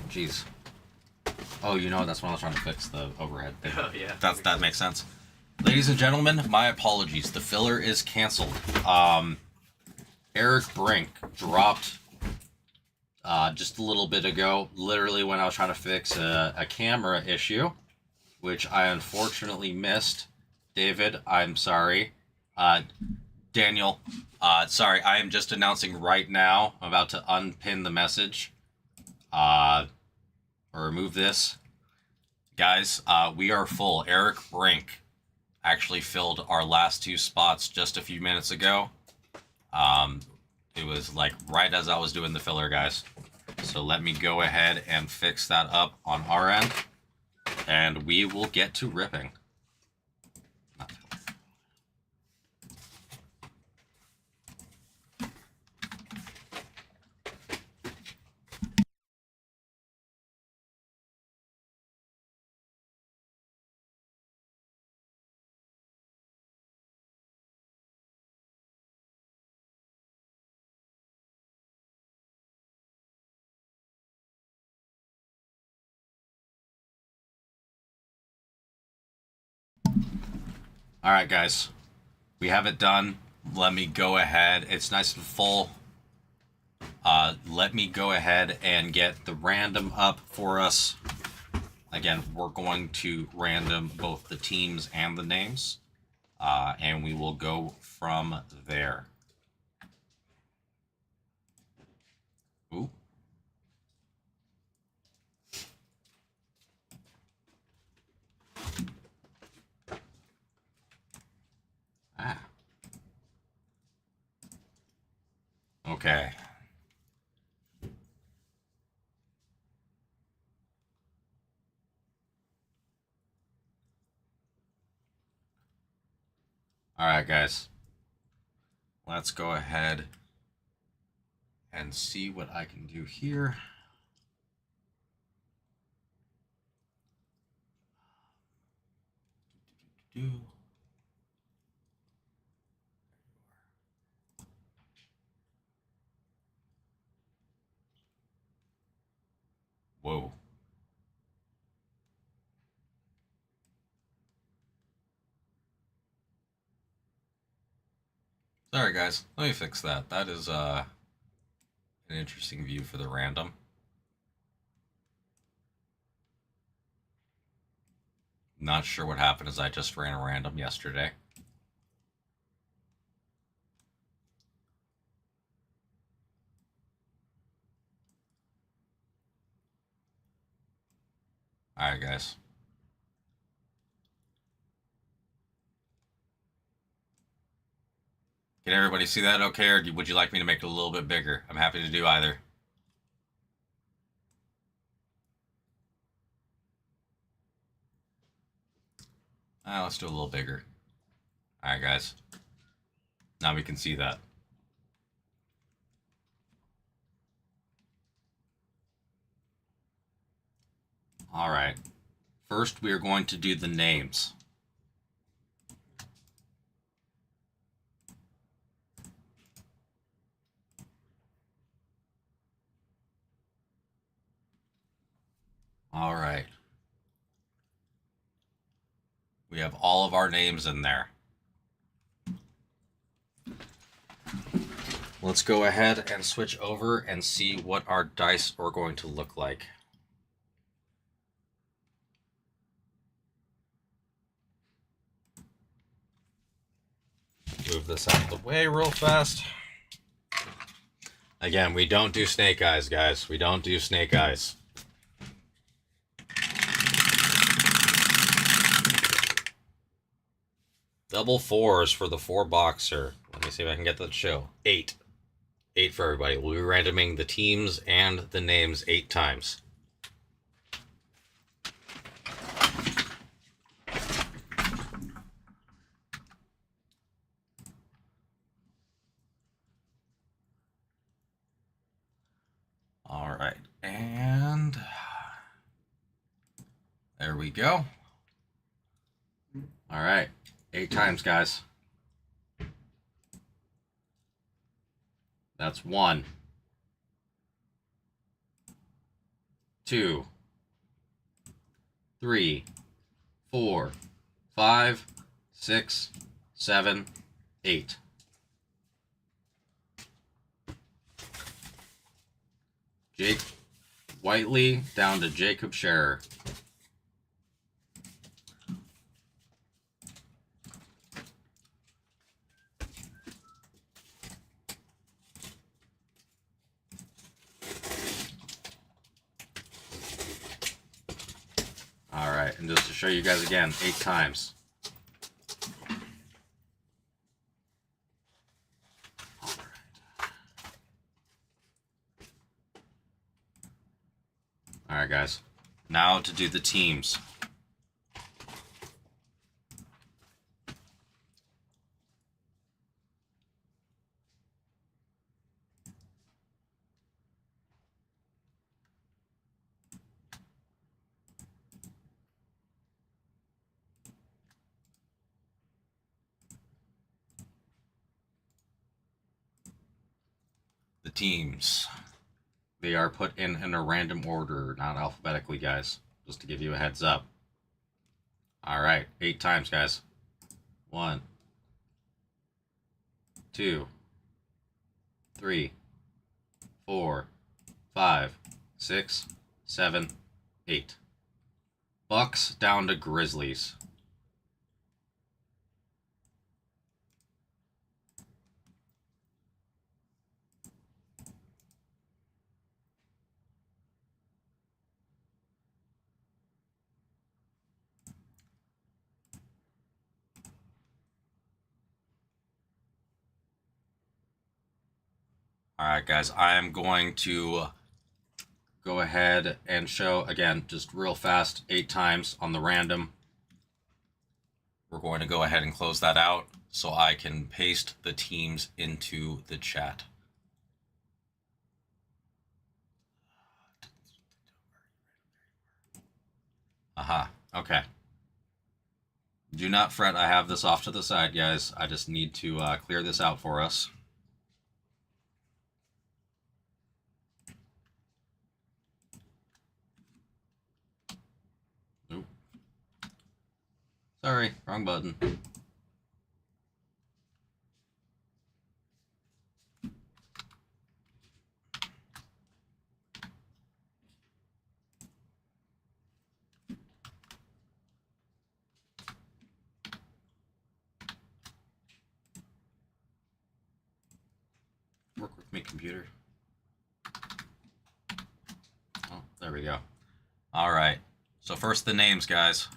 Jeez. Oh, you know, that's when I was trying to fix the overhead thing. Oh, yeah. That makes sense. Ladies and gentlemen, my apologies. The filler is canceled. Eric Brink dropped just a little bit ago, literally when I was trying to fix a camera issue, which I unfortunately missed. David, I'm sorry. Daniel, sorry, I am just announcing right now. I'm about to unpin the message. Or remove this. Guys, we are full. Eric Brink actually filled our last 2 spots just a few minutes ago. It was like right as I was doing the filler, guys. So let me go ahead and fix that up on our end, and we will get to ripping. All right, guys, we have it done. Let me go ahead. It's nice and full. Let me go ahead and get the random up for us. Again, we're going to random both the teams and the names, and we will go from there. Ooh. Ah. Okay. All right, guys. Let's go ahead and see what I can do here. Whoa. Sorry, guys. Let me fix that. That is an interesting view for the random. Not sure what happened as I just ran a random yesterday. Alright, guys. Can everybody see that okay, or would you like me to make it a little bit bigger? I'm happy to do either. Let's do a little bigger. Alright, guys. Now we can see that. Alright. First, we are going to do the names. Alright. We have all of our names in there. Let's go ahead and switch over and see what our dice are going to look like. Move this out of the way real fast. Again, we don't do snake eyes, guys. We don't do snake eyes. Double fours for the 4-boxer. Let me see if I can get that to show. 8. 8 for everybody. We'll be randoming the teams and the names 8 times. All right, and there we go. All right, 8 times, guys. That's 1, 2, 3, 4, 5, 6, 7, 8. Jake Whiteley down to Jacob Scherer. All right, and just to show you guys again, 8 times. All right, guys. Now to do the teams. The teams. They are put in a random order, not alphabetically, guys. Just to give you a heads up. All right, 8 times, guys. 1, 2, 3, 4, 5, 6, 7, 8. Bucks down to Grizzlies. All right, guys, I am going to go ahead and show, again, just real fast, 8 times on the random. We're going to go ahead and close that out so I can paste the teams into the chat. Aha, okay. Do not fret, I have this off to the side, guys. I just need to clear this out for us. Oop. Sorry, wrong button. with me, computer. Oh, there we go. All right. So first the names, guys.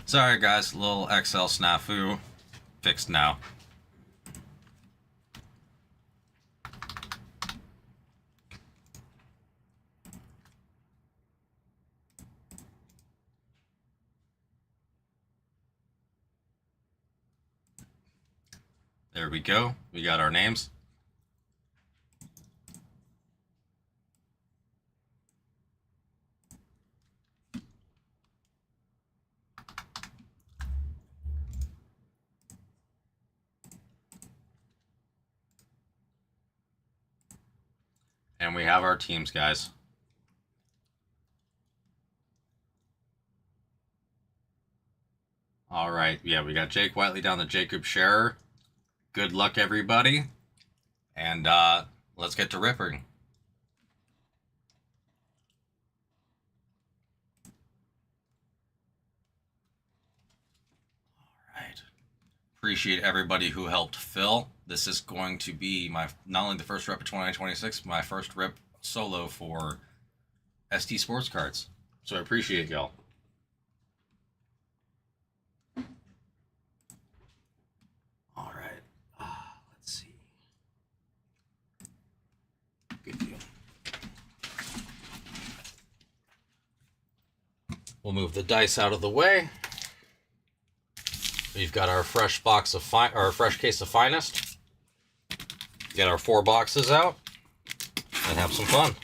Sorry, guys. A little Excel snafu. Fixed now. There we go. We got our names. And we have our teams, guys. All right. Yeah, we got Jake Whiteley down to Jacob Scherer. Good luck, everybody. And let's get to ripping. All right. Appreciate everybody who helped fill. This is going to be my not only the first rip of 2026, my first rip solo for ST Sports Cards. So I appreciate y'all. All right. Let's see. Good deal. We'll move the dice out of the way. We've got our fresh box of our fresh case of finest. Get our 4 boxes out and have some fun.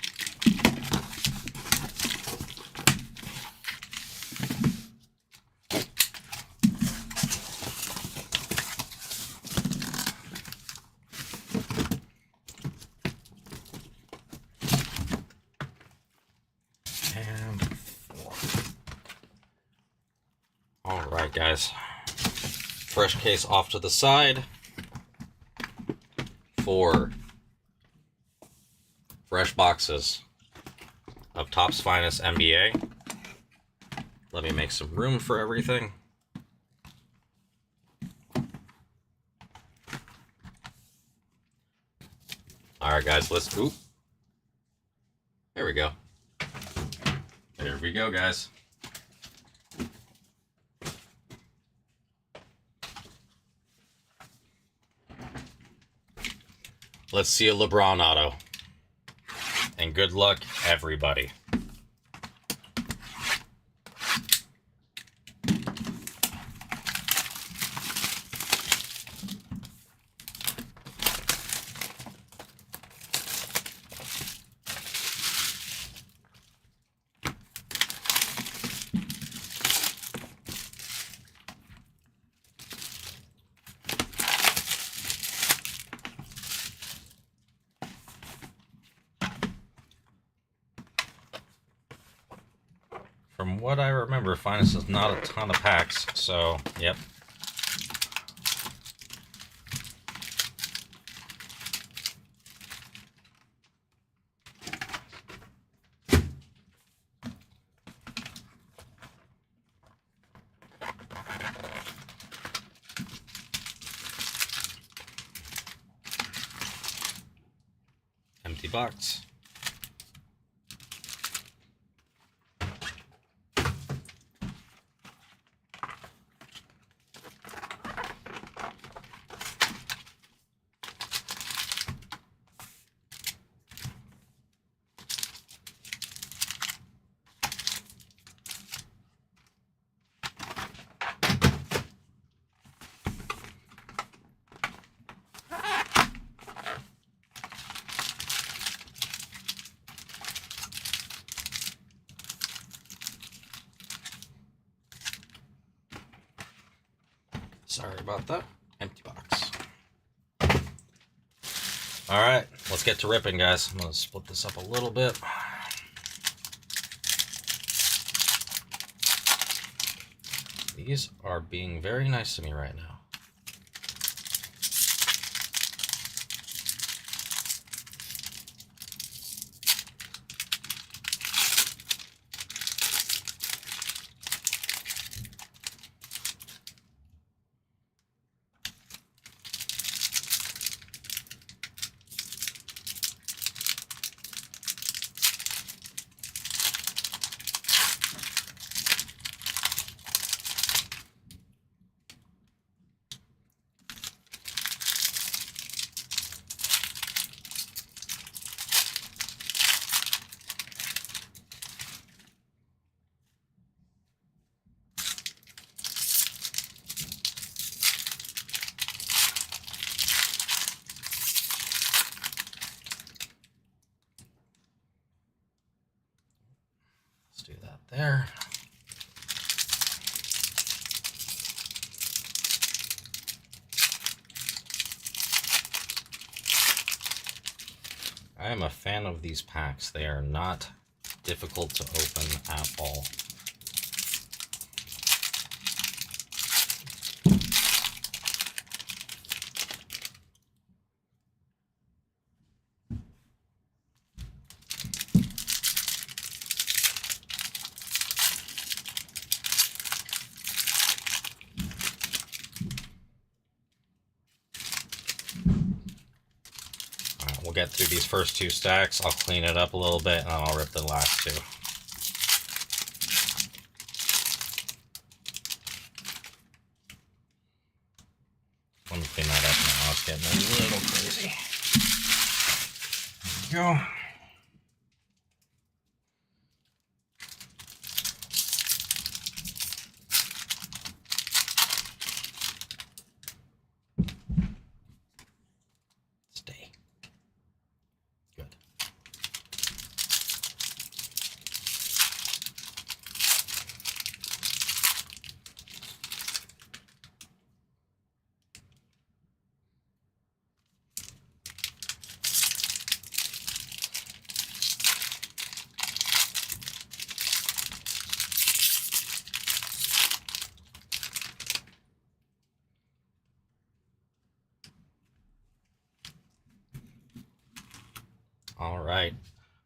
And 4. All right, guys. Fresh case off to the side for fresh boxes of Topps Finest NBA. Let me make some room for everything. All right, guys, let's oop. There we go. There we go, guys. Let's see a LeBron auto. And good luck, everybody. From what I remember, Finest is not a ton of packs, so, yep. Empty box. Sorry about that. Empty box. All right, let's get to ripping, guys. I'm gonna split this up a little bit. These are being very nice to me right now. Let's do that there. I am a fan of these packs. They are not difficult to open at all. We'll get through these first two stacks. I'll clean it up a little bit and I'll rip the last two. Let me clean that up now. It's getting a little crazy. There we go. Stay. Good. All right,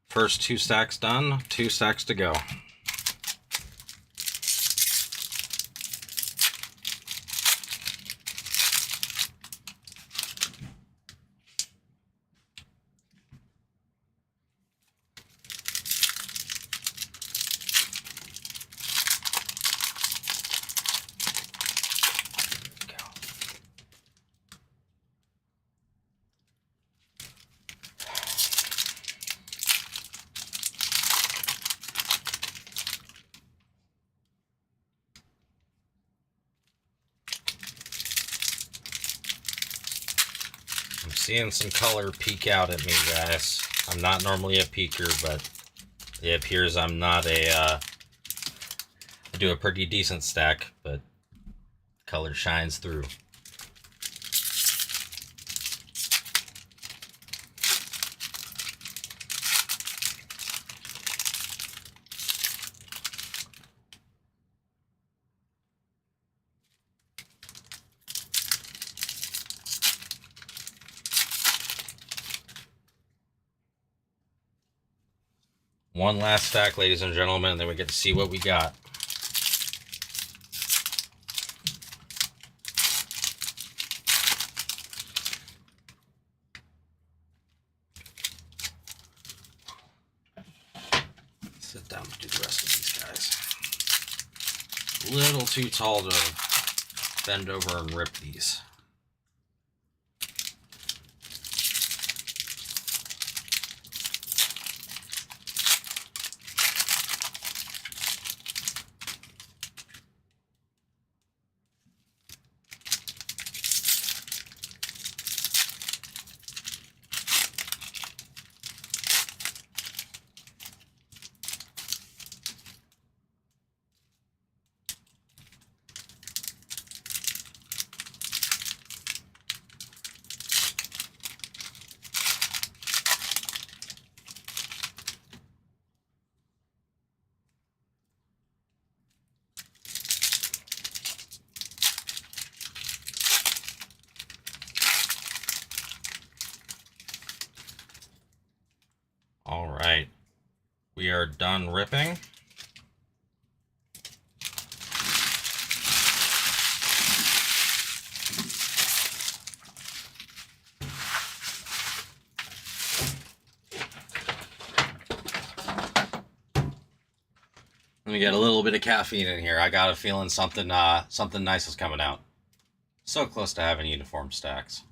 first two stacks done, two stacks to go. I'm seeing some color peek out at me, guys. I'm not normally a peeker, but it appears I'm not a, I do a pretty decent stack, but color shines through. One last stack, ladies and gentlemen, and then we get to see what we got. Sit down and do the rest of these guys. A little too tall to bend over and rip these. All right. We are done ripping. Let me get a little bit of caffeine in here. I got a feeling something nice is coming out. So close to having uniform stacks.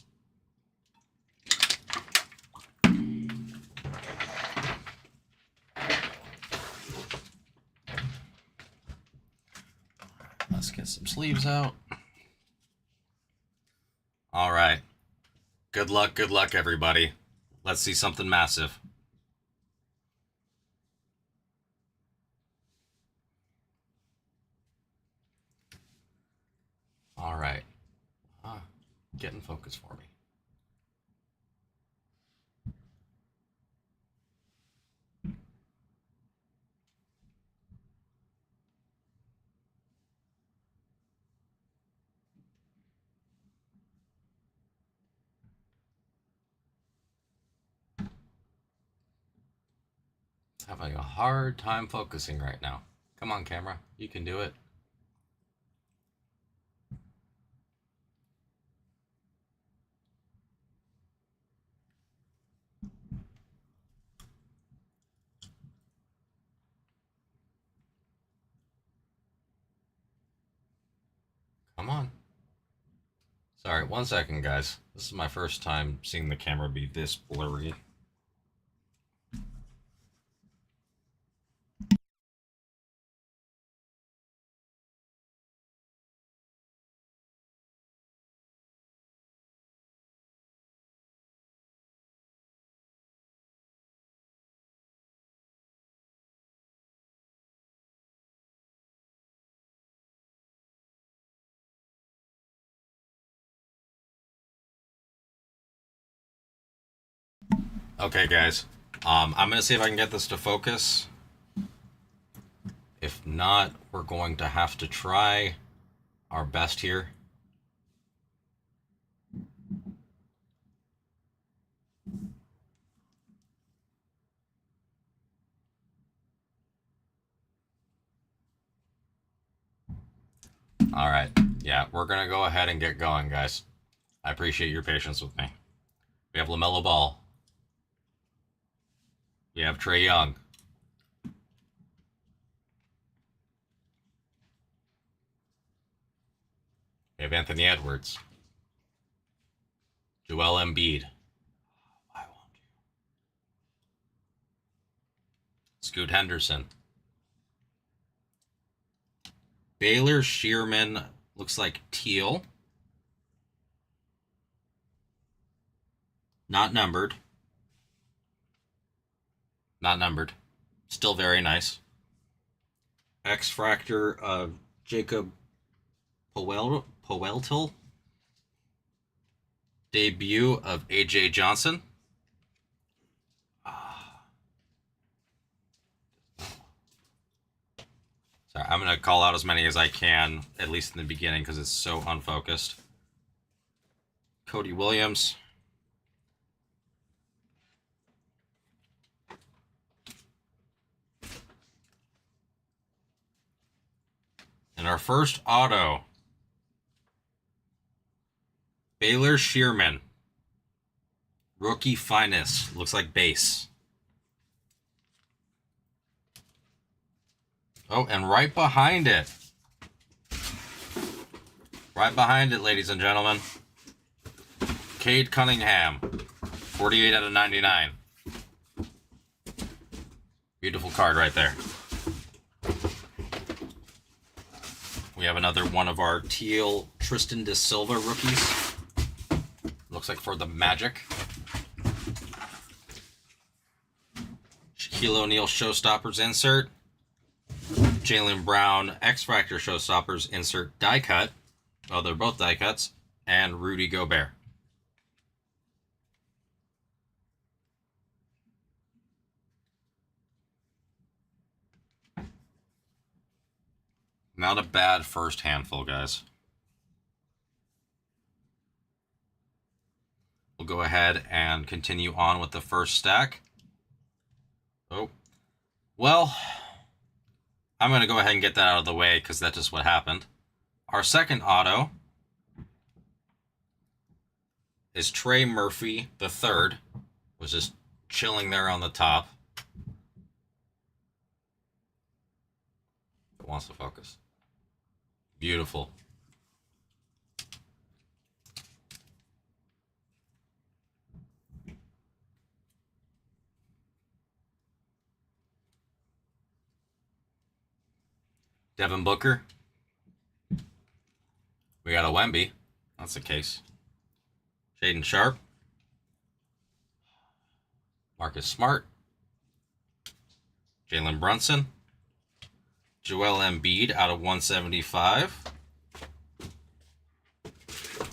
Let's get some sleeves out. All right. Good luck, everybody. Let's see something massive. All right. Get in focus for me. Having a hard time focusing right now. Come on, camera. You can do it. Come on. Sorry, 1 second, guys. This is my first time seeing the camera be this blurry. Okay, guys. I'm going to see if I can get this to focus. If not, we're going to have to try our best here. All right. Yeah, we're going to go ahead and get going, guys. I appreciate your patience with me. We have LaMelo Ball. We have Trae Young. We have Anthony Edwards. Joel Embiid. Why won't you? Scoot Henderson. Baylor Shearman looks like teal. Not numbered. Not numbered. Still very nice. X Fractor of Jacob Poweltel. Debut of AJ Johnson. Sorry, I'm going to call out as many as I can, at least in the beginning, because it's so unfocused. Cody Williams. And our first auto, Baylor Shearman. Rookie finest. Looks like base. Oh, and right behind it. Right behind it, ladies and gentlemen. Cade Cunningham. 48 out of 99. Beautiful card right there. We have another one of our teal Tristan De Silva rookies. Looks like for the Magic. Shaquille O'Neal Showstoppers insert. Jaylen Brown X Factor Showstoppers insert die cut. Oh, they're both die cuts. And Rudy Gobert. Not a bad first handful, guys. We'll go ahead and continue on with the first stack. Oh, well, I'm going to go ahead and get that out of the way because that's just what happened. Our second auto is Trey Murphy the third, was just chilling there on the top. It wants to focus. Beautiful. Devin Booker. We got a Wemby. That's the case. Shaden Sharp. Marcus Smart. Jalen Brunson. Joel Embiid out of 175.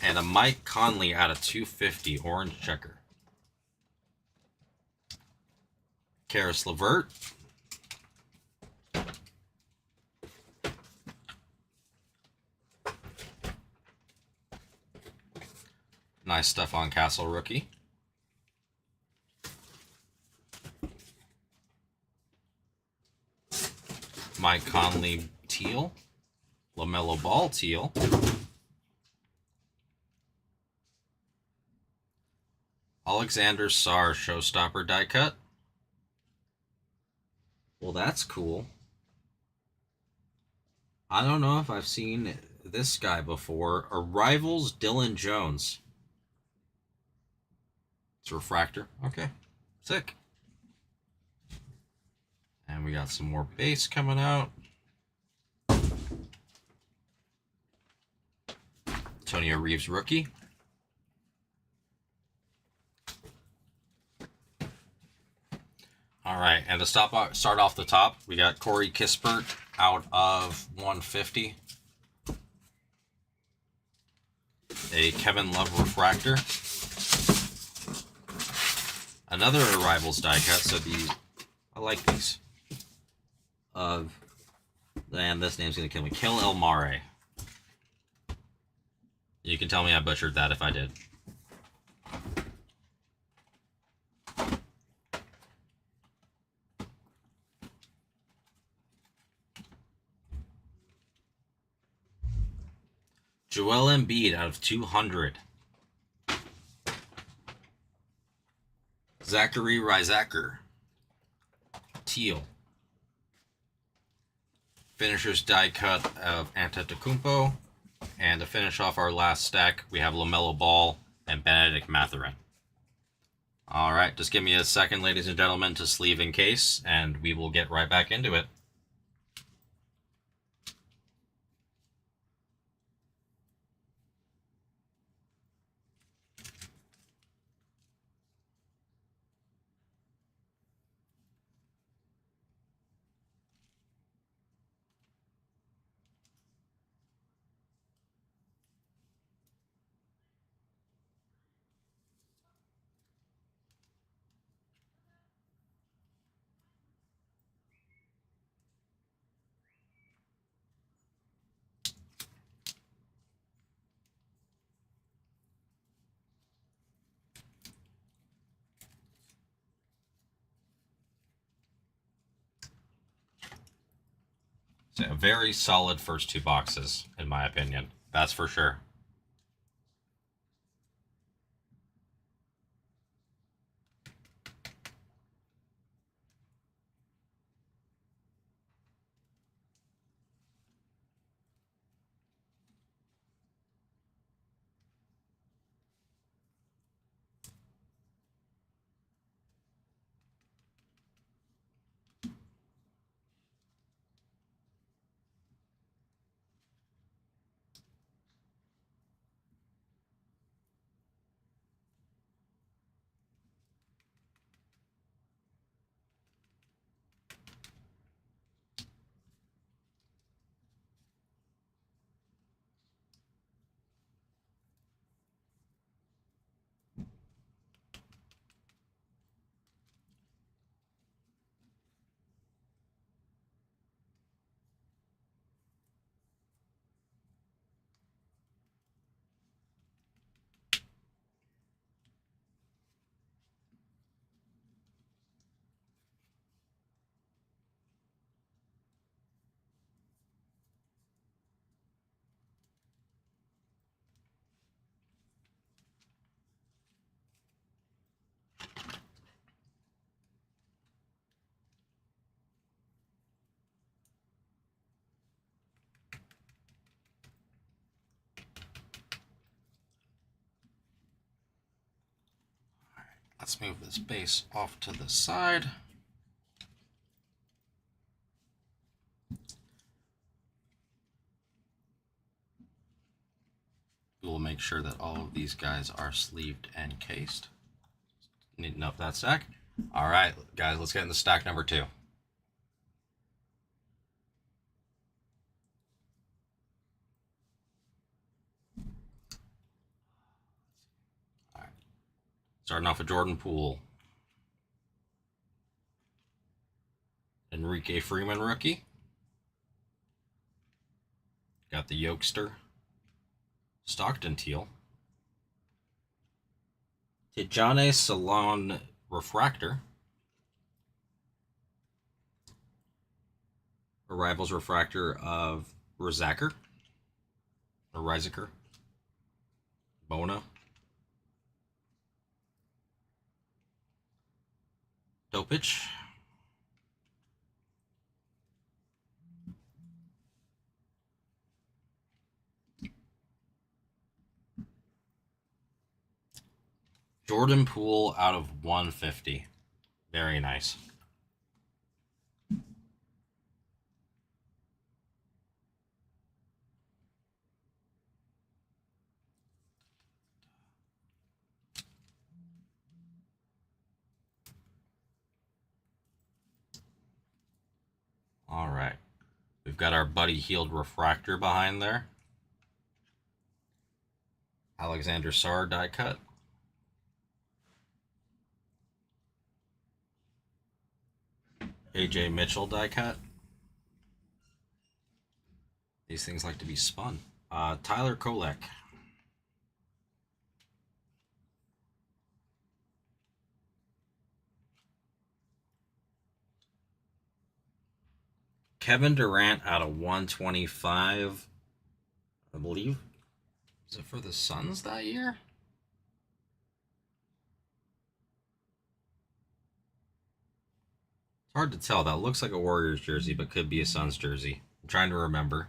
And a Mike Conley out of 250, orange checker. Karis LeVert. Nice stuff on Castle rookie. Mike Conley teal. LaMelo Ball teal. Alexander Sarr showstopper die cut. Well, that's cool. I don't know if I've seen this guy before. Arrivals Dylan Jones. It's a refractor. Okay. Sick. And we got some more base coming out. Antonio Reeves rookie. All right, and to start off the top, we got Corey Kispert out of 150. A Kevin Love refractor. Another Arrivals die cut, so these, I like these. And this name's going to kill me. Kill El Mare. You can tell me I butchered that if I did. Joel Embiid out of 200. Zachary Rizacker. Teal. Finisher's die cut of Antetokounmpo. And to finish off our last stack, we have LaMelo Ball and Benedict Mathurin. All right, just give me a second, ladies and gentlemen, to sleeve in case, and we will get right back into it. So a very solid first two boxes, in my opinion. That's for sure. Let's move this base off to the side. We'll make sure that all of these guys are sleeved and cased. Neaten up that stack. All right, guys, let's get into stack number 2. All right. Starting off with Jordan Poole. Enrique Freeman rookie. Got the Yokester. Stockton teal. Tijane Salon refractor. Arrivals refractor of Rizaker. Or Rizaker. Bona. Dopich. Jordan Poole out of 150. Very nice. All right. We've got our Buddy Healed refractor behind there. Alexander Sarr die cut. AJ Mitchell die cut. These things like to be spun. Tyler Kolek. Kevin Durant out of 125, I believe. Is it for the Suns that year? Hard to tell. That looks like a Warriors jersey, but could be a Suns jersey. I'm trying to remember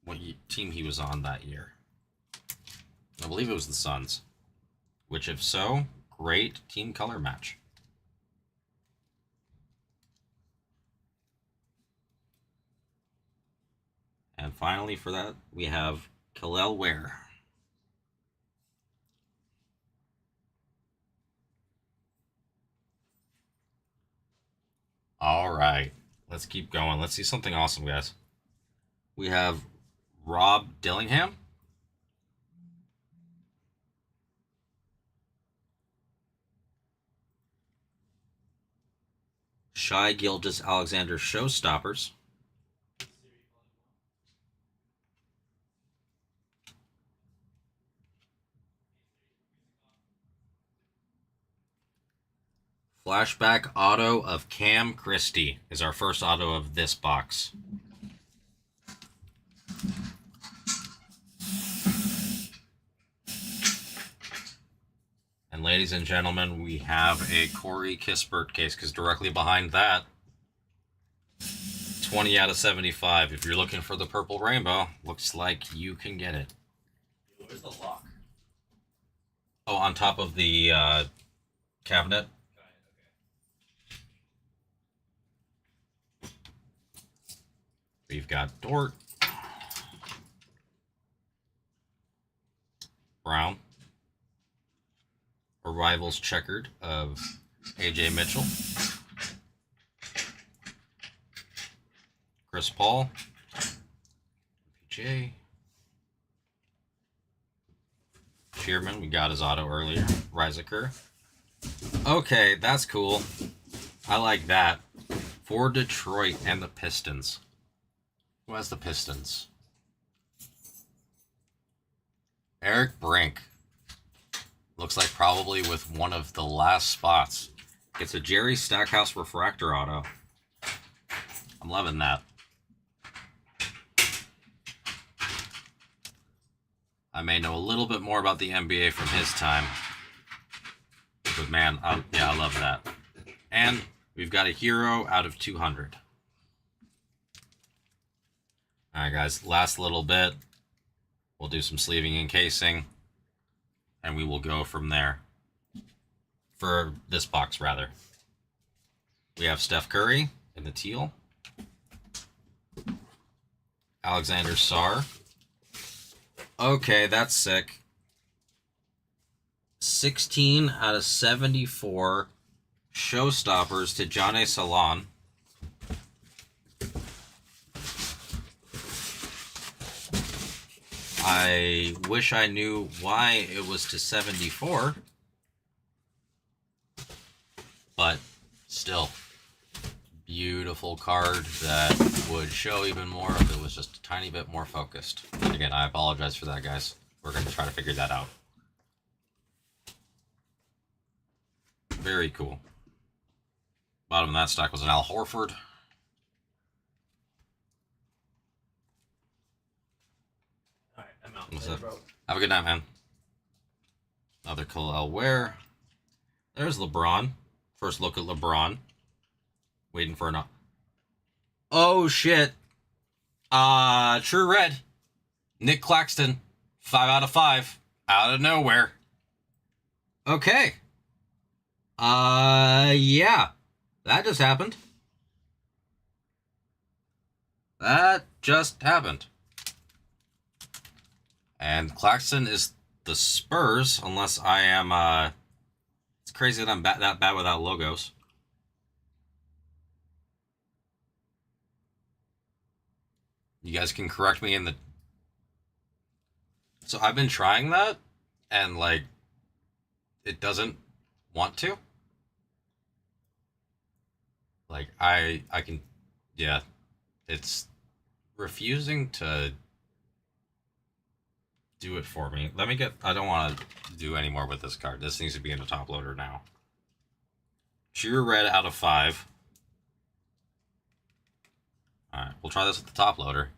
what team he was on that year. I believe it was the Suns. Which, if so, great team color match. And finally, for that, we have Kel'el Ware. All right, let's keep going. Let's see something awesome, guys. We have Rob Dillingham. Shai Gilgeous-Alexander Showstoppers. Flashback auto of Cam Christie is our first auto of this box. And ladies and gentlemen, we have a Corey Kispert case, because directly behind that, 20 out of 75. If you're looking for the purple rainbow, looks like you can get it. Where's the lock? Oh, on top of the cabinet. We've got Dort, Brown, Arrivals checkered of AJ Mitchell, Chris Paul, PJ, Shearman, we got his auto earlier, Rizaker. Okay, that's cool. I like that. For Detroit and the Pistons. Who has the Pistons? Eric Brink. Looks like probably with one of the last spots. Gets a Jerry Stackhouse refractor auto. I'm loving that. I may know a little bit more about the NBA from his time. But man, yeah, I love that. And we've got a hero out of 200. Alright guys, last little bit. We'll do some sleeving and casing. And we will go from there. for this box, rather. We have Steph Curry in the teal. Alexander Sarr. Okay, that's sick. 16 out of 74 showstoppers to Johnny Salon. I wish I knew why it was to 74. But still, beautiful card that would show even more if it was just a tiny bit more focused. And again, I apologize for that, guys. We're going to try to figure that out. Very cool. Bottom of that stack was an Al Horford. Alright, I'm out. What's Later, up? bro. Have a good night, man. Another Khalil Ware. There's LeBron. First look at LeBron. Waiting for an... Oh, shit. True red. Nick Claxton. 5 out of 5. Out of nowhere. Okay. Yeah. That just happened. That just happened. And Claxton is the Spurs, unless I am, it's crazy that I'm that bad without logos. You guys can correct me in the... So I've been trying that, and, like, it doesn't want to. Like, I can... Yeah. It's refusing to do it for me. Let me get... I don't want to do any more with this card. This needs to be in the top loader now. True red out of 5. Alright, we'll try this with the top loader.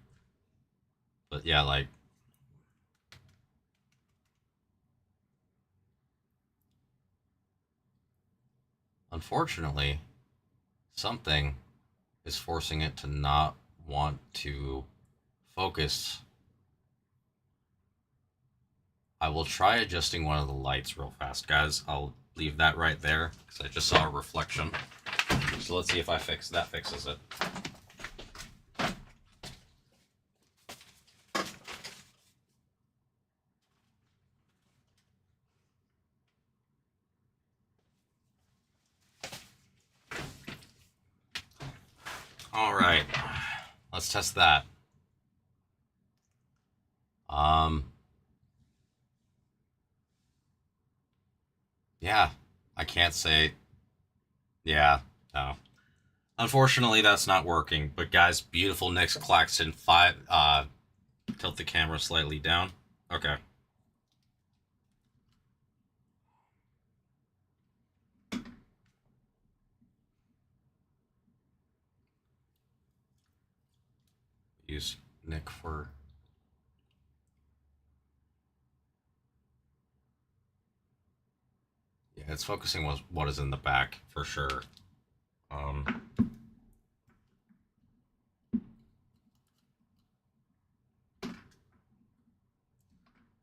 But yeah, like... Unfortunately, something is forcing it to not want to focus. I will try adjusting one of the lights real fast, guys. I'll leave that right there because I just saw a reflection. So let's see if that fixes it. All right, let's test that. Yeah, I can't say. Yeah, no. Unfortunately, that's not working. But guys, beautiful Nick Claxton 5. Tilt the camera slightly down. Okay. Use Nick for... Yeah, it's focusing on what is in the back for sure.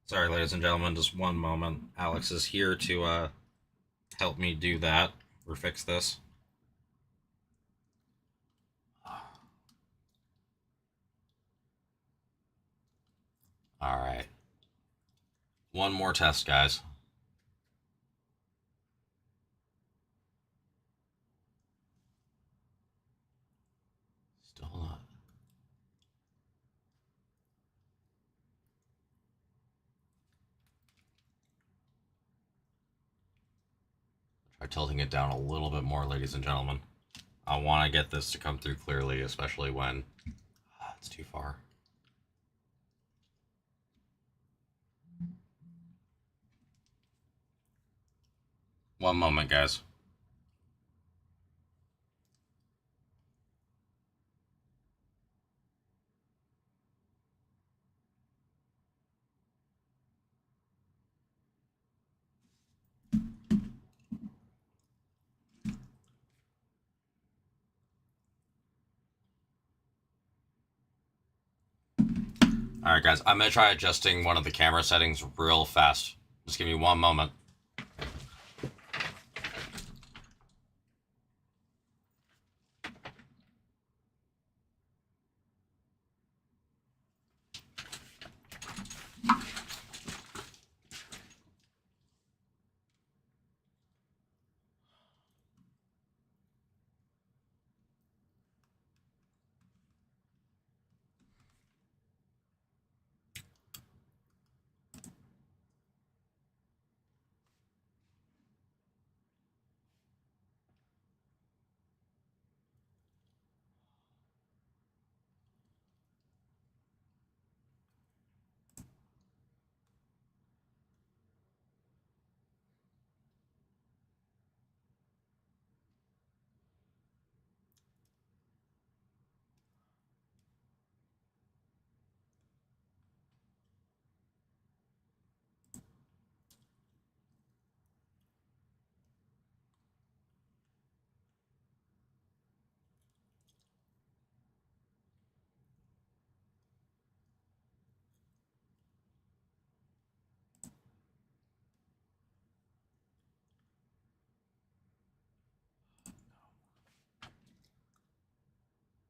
Sorry, ladies and gentlemen, just one moment. Alex is here to help me do that or fix this. All right. One more test, guys. Still not. Try tilting it down a little bit more, ladies and gentlemen. I want to get this to come through clearly, especially when it's too far. One moment, guys. All right, guys. I'm going to try adjusting one of the camera settings real fast. Just give me one moment.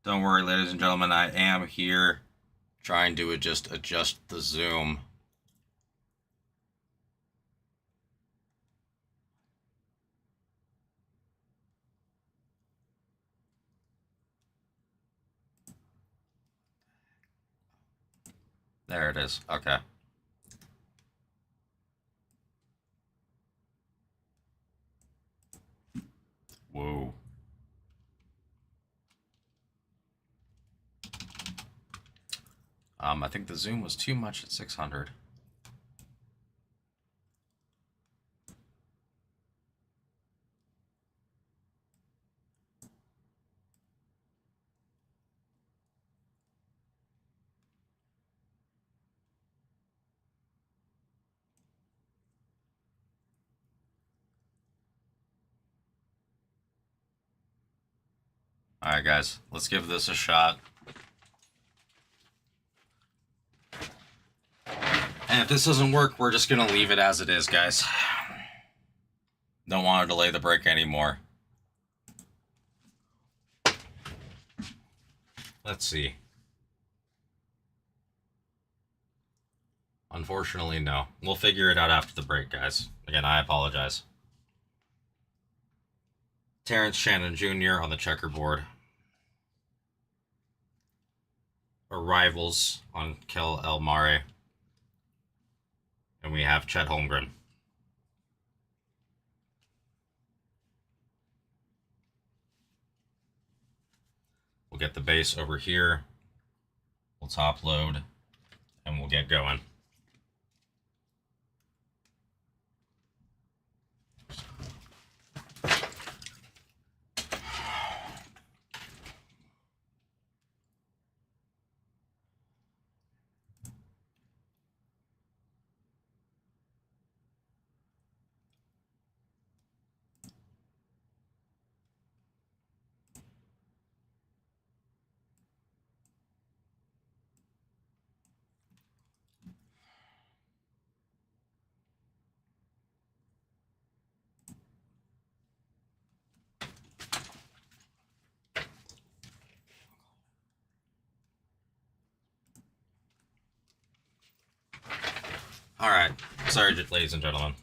Don't worry, ladies and gentlemen, I am here trying to just adjust the zoom. There it is. Okay. Whoa. I think the zoom was too much at 600. Alright guys, let's give this a shot. And if this doesn't work, we're just gonna leave it as it is, guys. Don't want to delay the break anymore. Let's see. Unfortunately, no. We'll figure it out after the break, guys. Again, I apologize. Terrence Shannon Jr. on the checkerboard. Arrivals on Kel El Mare. And we have Chet Holmgren. We'll get the base over here. We'll top load. And we'll get going. Alright, sorry, ladies and gentlemen.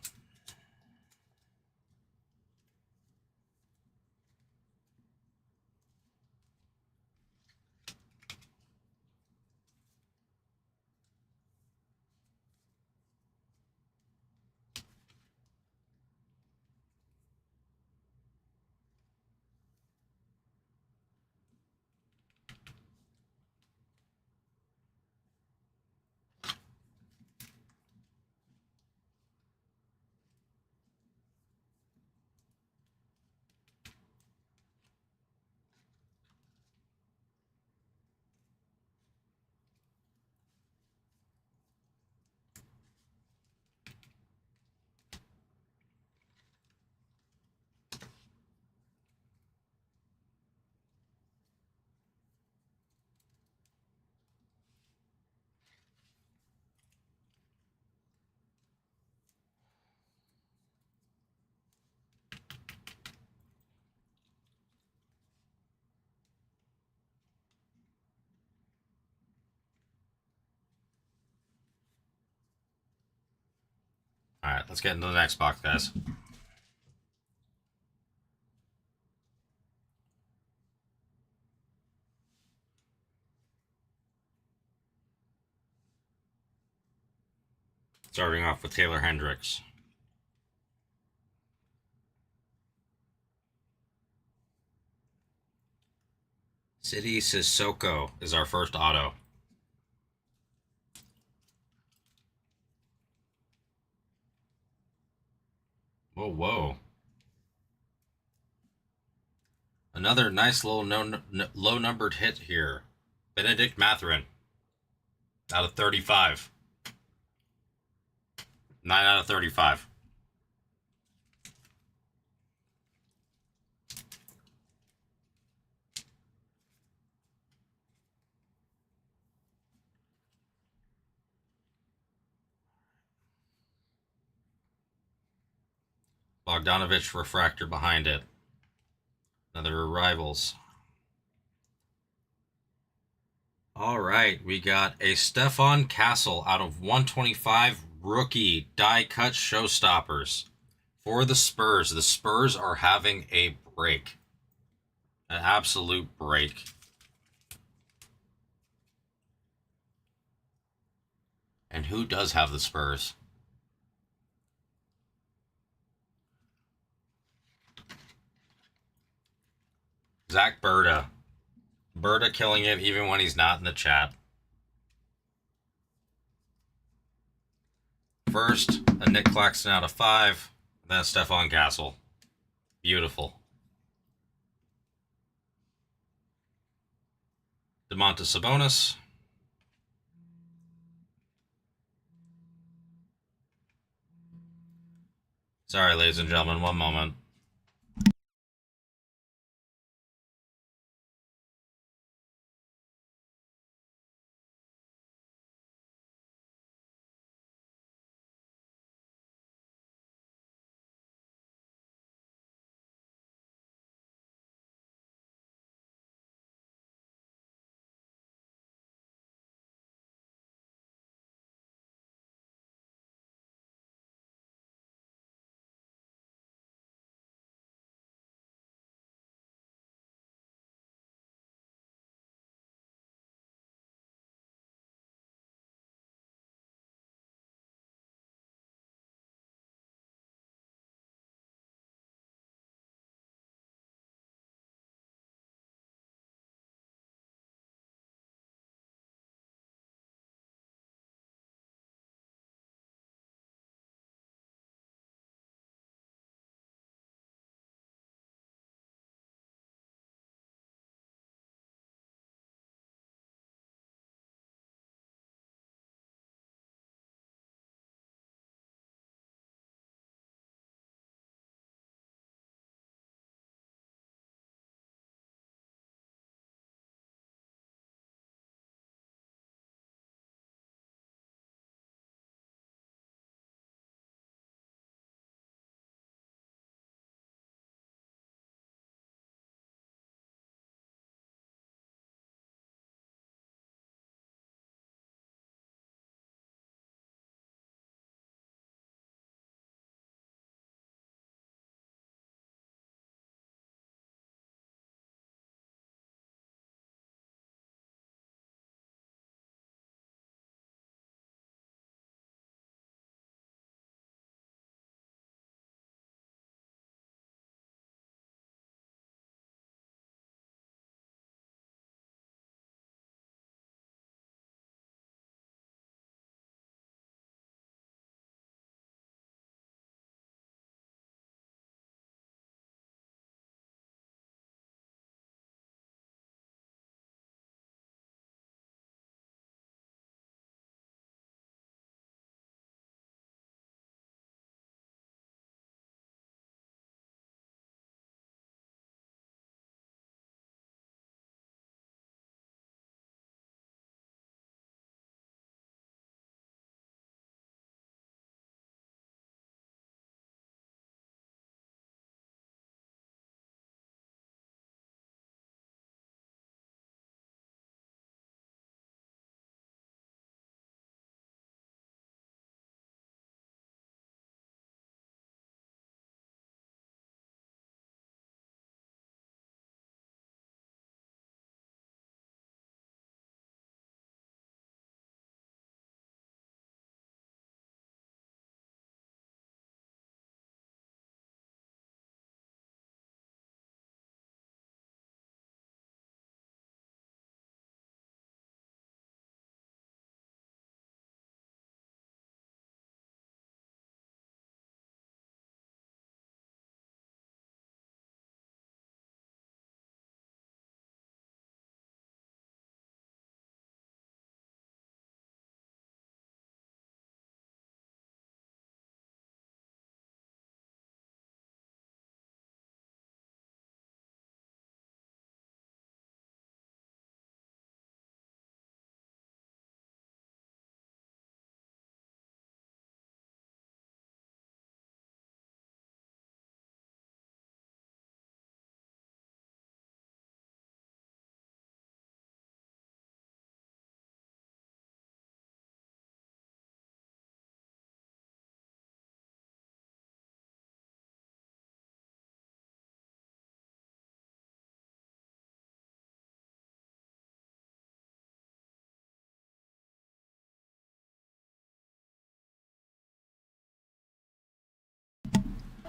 Alright, let's get into the next box, guys. Starting off with Taylor Hendricks. City Sissoko is our first auto. Whoa, whoa. Another nice little low-numbered hit here. Benedict Mathurin. Out of 35. 9 out of 35. Bogdanovich refractor behind it. Another Rivals. All right, we got a Stefan Castle out of 125 rookie die cut showstoppers for the Spurs. The Spurs are having a break, an absolute break. And who does have the Spurs? Zach Berta. Berta killing it even when he's not in the chat. First, a Nick Claxton out of 5, then a Stefan Castle. Beautiful. DeMontis Sabonis. Sorry, ladies and gentlemen, one moment.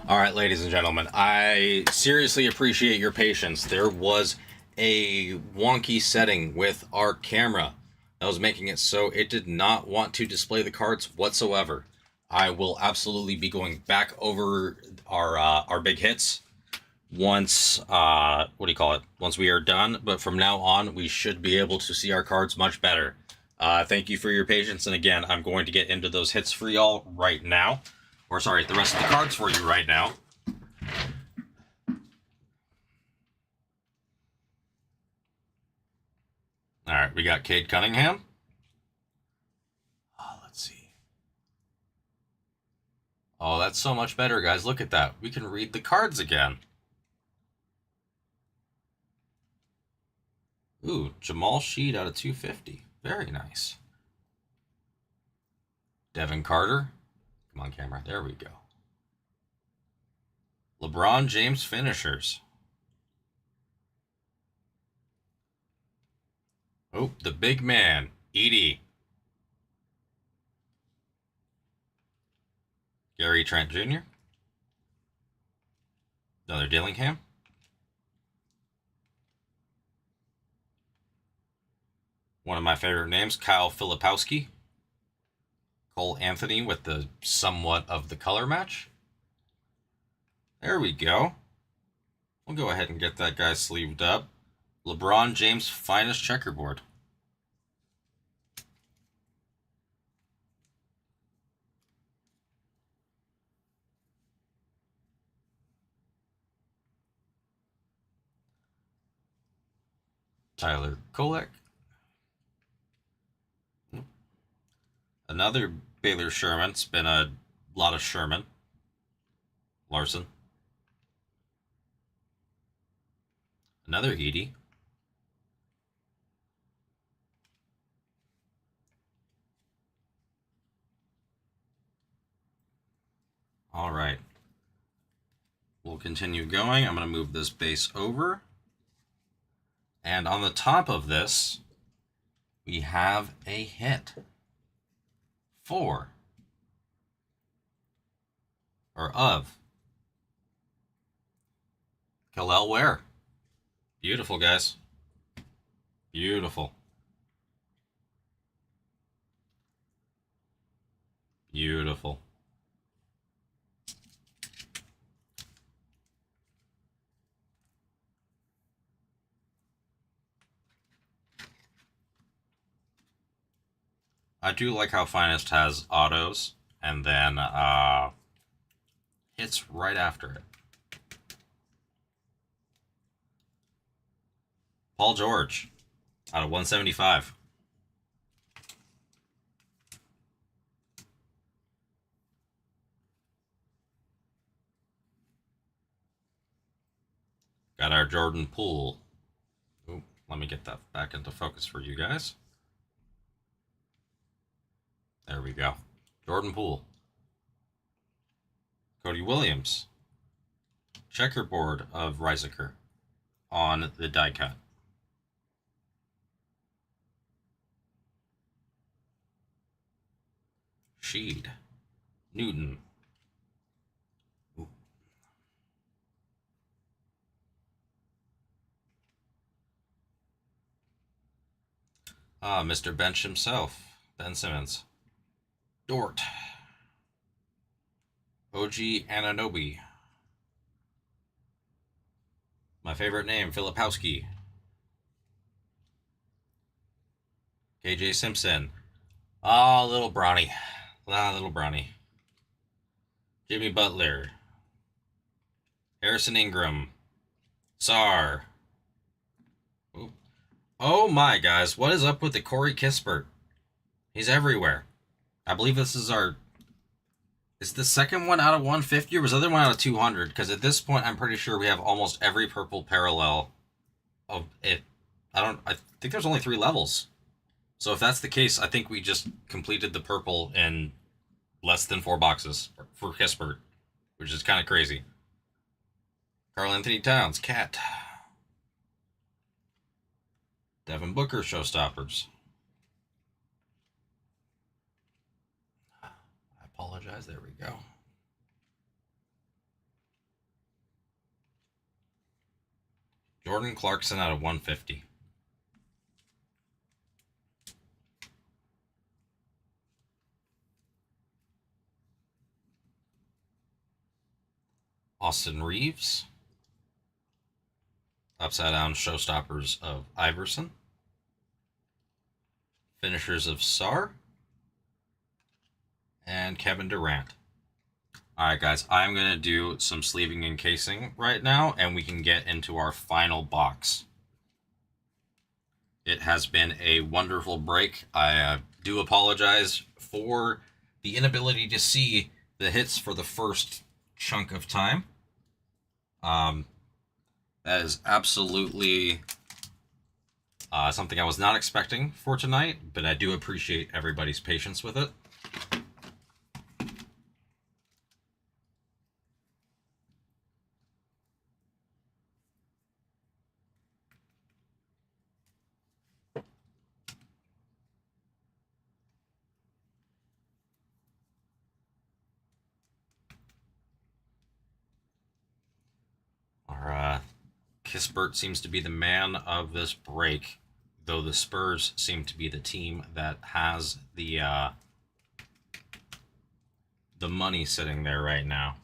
All right, ladies and gentlemen, I seriously appreciate your patience. There was a wonky setting with our camera that was making it so it did not want to display the cards whatsoever. I will absolutely be going back over our big hits once what do you call it? Once we are done. But from now on, we should be able to see our cards much better. Thank you for your patience, and again, I'm going to get into those hits for y'all right now. Or sorry, the rest of the cards for you right now. All right, we got Cade Cunningham. Let's see. Oh, that's so much better, guys. Look at that. We can read the cards again. Ooh, Jamal Sheed out of 250. Very nice. Devin Carter. Come on, camera. There we go. LeBron James finishers. Oh, the big man, Edie. Gary Trent Jr. Another Dillingham. One of my favorite names, Kyle Filipowski. Cole Anthony with the somewhat of the color match. There we go. We'll go ahead and get that guy sleeved up. LeBron James' finest checkerboard. Tyler Kolek. Another Baylor Sherman. It's been a lot of Sherman. Larson. Another Edie. All right. We'll continue going. I'm going to move this base over. And on the top of this, we have a hit. 4. Or of. Kalel Ware. Beautiful, guys. Beautiful. Beautiful. I do like how Finest has autos and then hits right after it. Paul George out of 175. Got our Jordan Poole. Ooh, let me get that back into focus for you guys. There we go. Jordan Poole. Cody Williams. Checkerboard of Reiseker on the die cut. Sheed. Newton. Ooh. Mr. Bench himself. Ben Simmons. Dort. OG Ananobi. My favorite name, Filipowski. KJ Simpson. Little Bronny. Little Bronny. Jimmy Butler. Harrison Ingram. Sar. Ooh. Oh my, guys. What is up with the Corey Kispert? He's everywhere. I believe this is our... Is the second one out of 150 or was the other one out of 200? Because at this point, I'm pretty sure we have almost every purple parallel of it. I think there's only 3 levels. So if that's the case, I think we just completed the purple in less than 4 boxes for Kispert, which is kind of crazy. Karl Anthony Towns, Cat. Devin Booker, Showstoppers. I apologize. There we go. Jordan Clarkson out of 150. Austin Reeves. Upside down showstoppers of Iverson. Finishers of Sarr. And Kevin Durant. Alright guys, I'm going to do some sleeving and casing right now, and we can get into our final box. It has been a wonderful break. I do apologize for the inability to see the hits for the first chunk of time. That is absolutely something I was not expecting for tonight, but I do appreciate everybody's patience with it. Kispert seems to be the man of this break, though the Spurs seem to be the team that has the money sitting there right now.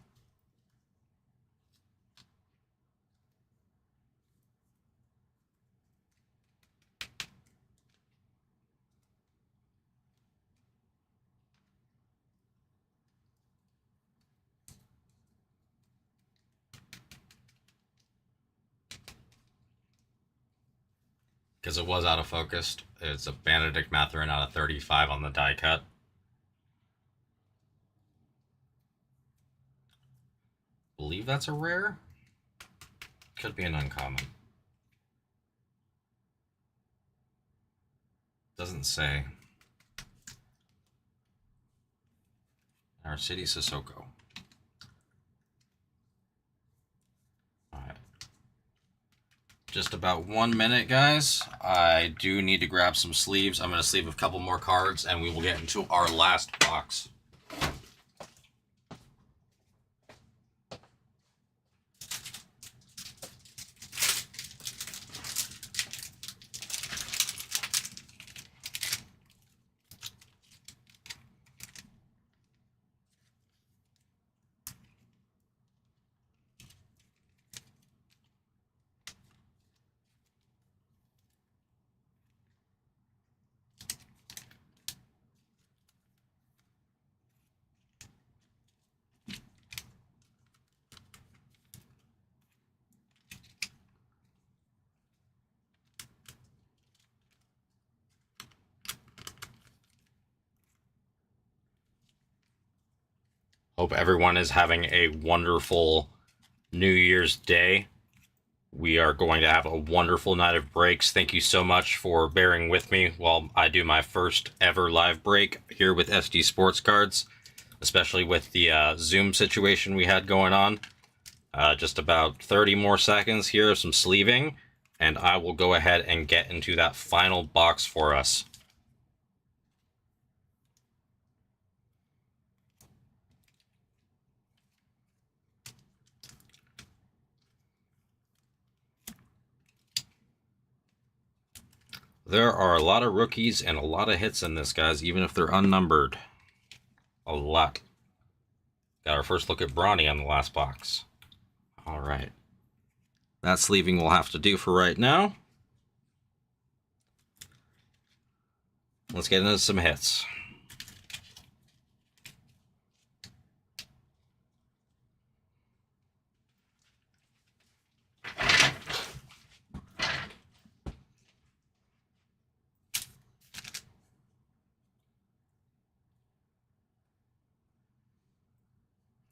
Because it was out of focus. It's a Benedict Mathurin out of 35 on the die cut. Believe that's a rare. Could be an uncommon. Doesn't say. Our City Sissoko. Just about 1 minute, guys. I do need to grab some sleeves. I'm going to sleeve a couple more cards, and we will get into our last box. Hope everyone is having a wonderful New Year's Day. We are going to have a wonderful night of breaks. Thank you so much for bearing with me while I do my first ever live break here with SD Sports Cards, especially with the Zoom situation we had going on. Just about 30 more seconds here of some sleeving, and I will go ahead and get into that final box for us. There are a lot of rookies and a lot of hits in this, guys, even if they're unnumbered. A lot. Got our first look at Bronny on the last box. All right. That sleeving will have to do for right now. Let's get into some hits.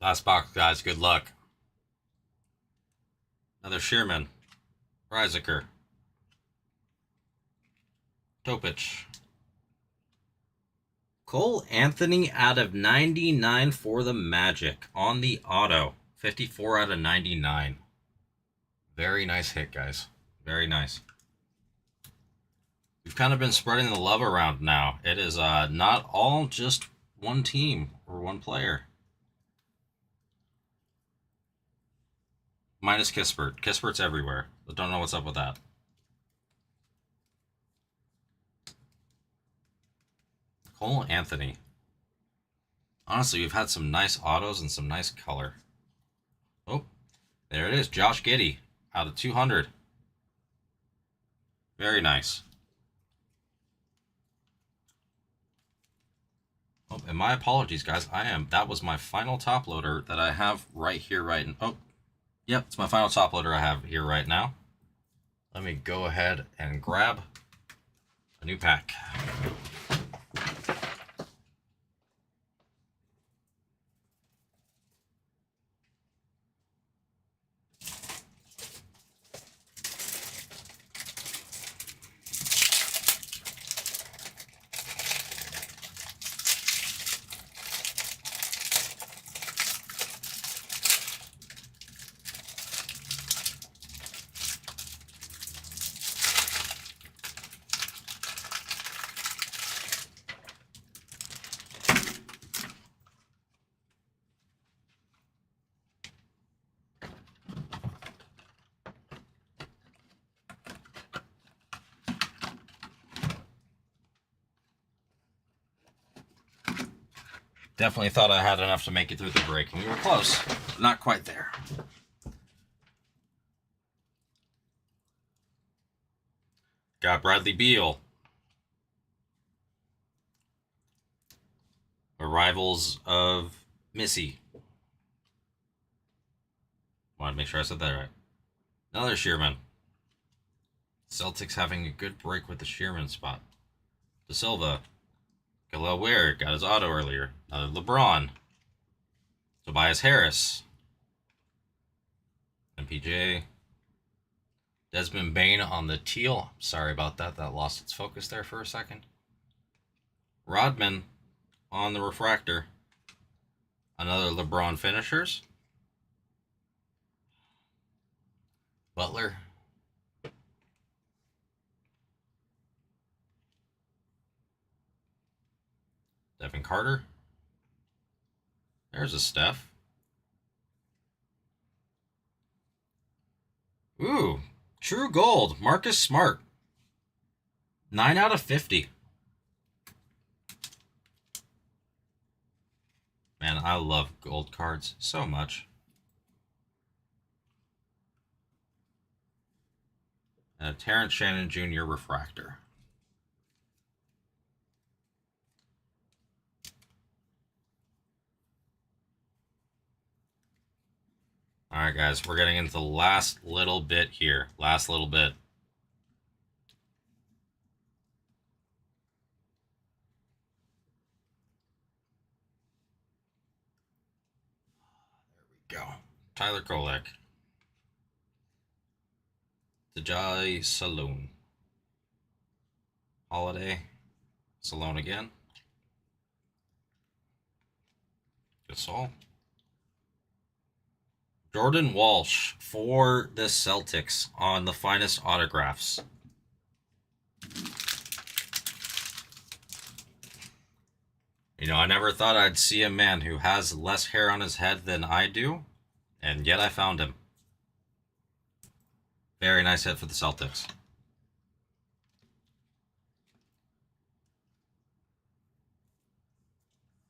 Last box, guys. Good luck. Another Shearman. Reisecker. Topic. Cole Anthony out of 99 for the Magic on the auto. 54 out of 99. Very nice hit, guys. Very nice. We've kind of been spreading the love around now. It is not all just one team or one player. minus Kispert. Kispert's everywhere. I don't know what's up with that. Cole Anthony. Honestly, we've had some nice autos and some nice color. Oh, there it is. Josh Giddey out of 200. Very nice. Oh, and my apologies, guys. That was my final top loader that I have right here, right now. Oh, yep, it's my final top loader I have here right now. Let me go ahead and grab a new pack. Definitely thought I had enough to make it through the break, and we were close. Not quite there. Got Bradley Beal. Arrivals of Missy. Want to make sure I said that right. Another Shearman. Celtics having a good break with the Shearman spot. De Silva. Galel Ware got his auto earlier. Another LeBron. Tobias Harris. MPJ. Desmond Bain on the teal. Sorry about that. That lost its focus there for a second. Rodman on the refractor. Another LeBron finishers. Butler. Devin Carter. There's a Steph. Ooh, true gold. Marcus Smart. 9 out of 50. Man, I love gold cards so much. And a Terrence Shannon Jr. refractor. All right, guys, we're getting into the last little bit here. Last little bit. There we go. Tyler Kolek. Tajai Saloon. Holiday. Salone again. Gasol. Jordan Walsh for the Celtics on the finest autographs. You know, I never thought I'd see a man who has less hair on his head than I do, and yet I found him. Very nice hit for the Celtics.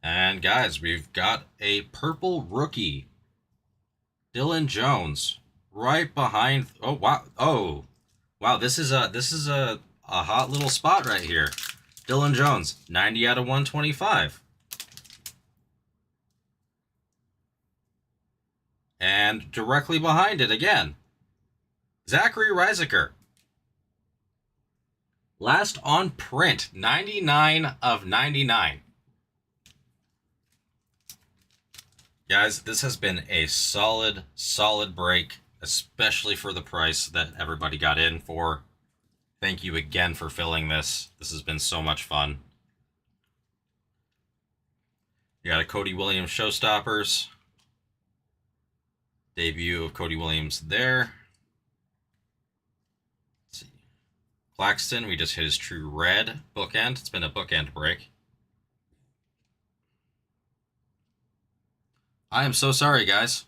And guys, we've got a purple rookie. Dylan Jones, right behind. Oh wow! Oh wow! This is a hot little spot right here. Dylan Jones, 90 out of 125. And directly behind it again, Zachary Reisecker. Last on print, 99 of 99. Guys, this has been a solid break, especially for the price that everybody got in for. Thank you again for filling this. This has been so much fun. You got a Cody Williams Showstoppers. Debut of Cody Williams there. Let's see. Claxton, we just hit his true red bookend. It's been a bookend break. I am so sorry, guys.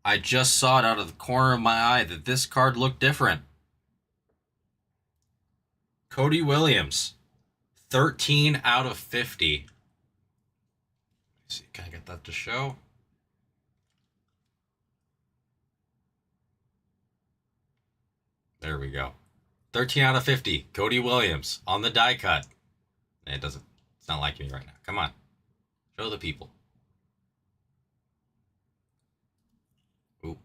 I just saw it out of the corner of my eye that this card looked different. Cody Williams, 13 out of 50. Let's see, can I get that to show? There we go. 13 out of 50. Cody Williams on the die cut. It's not liking me right now. Come on. Show the people. Ooh.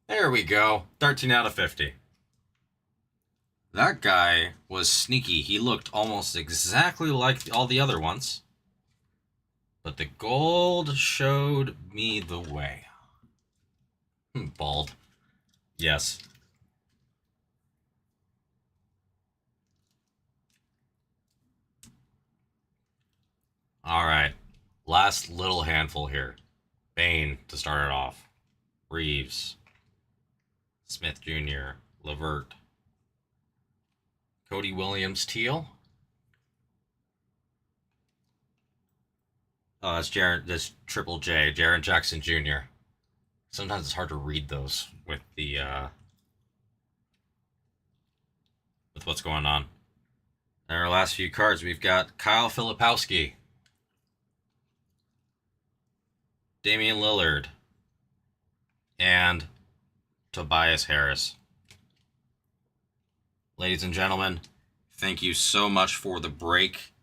There we go. 13 out of 50. That guy was sneaky. He looked almost exactly like all the other ones. But the gold showed me the way. Bald. Yes. All right. Last little handful here. Bane to start it off. Reeves. Smith Jr. Levert. Cody Williams Teal. Oh, that's Triple J. Jaren Jackson Jr. Sometimes it's hard to read those with the with what's going on. And our last few cards, we've got Kyle Filipowski, Damian Lillard, and Tobias Harris. Ladies and gentlemen, thank you so much for the break.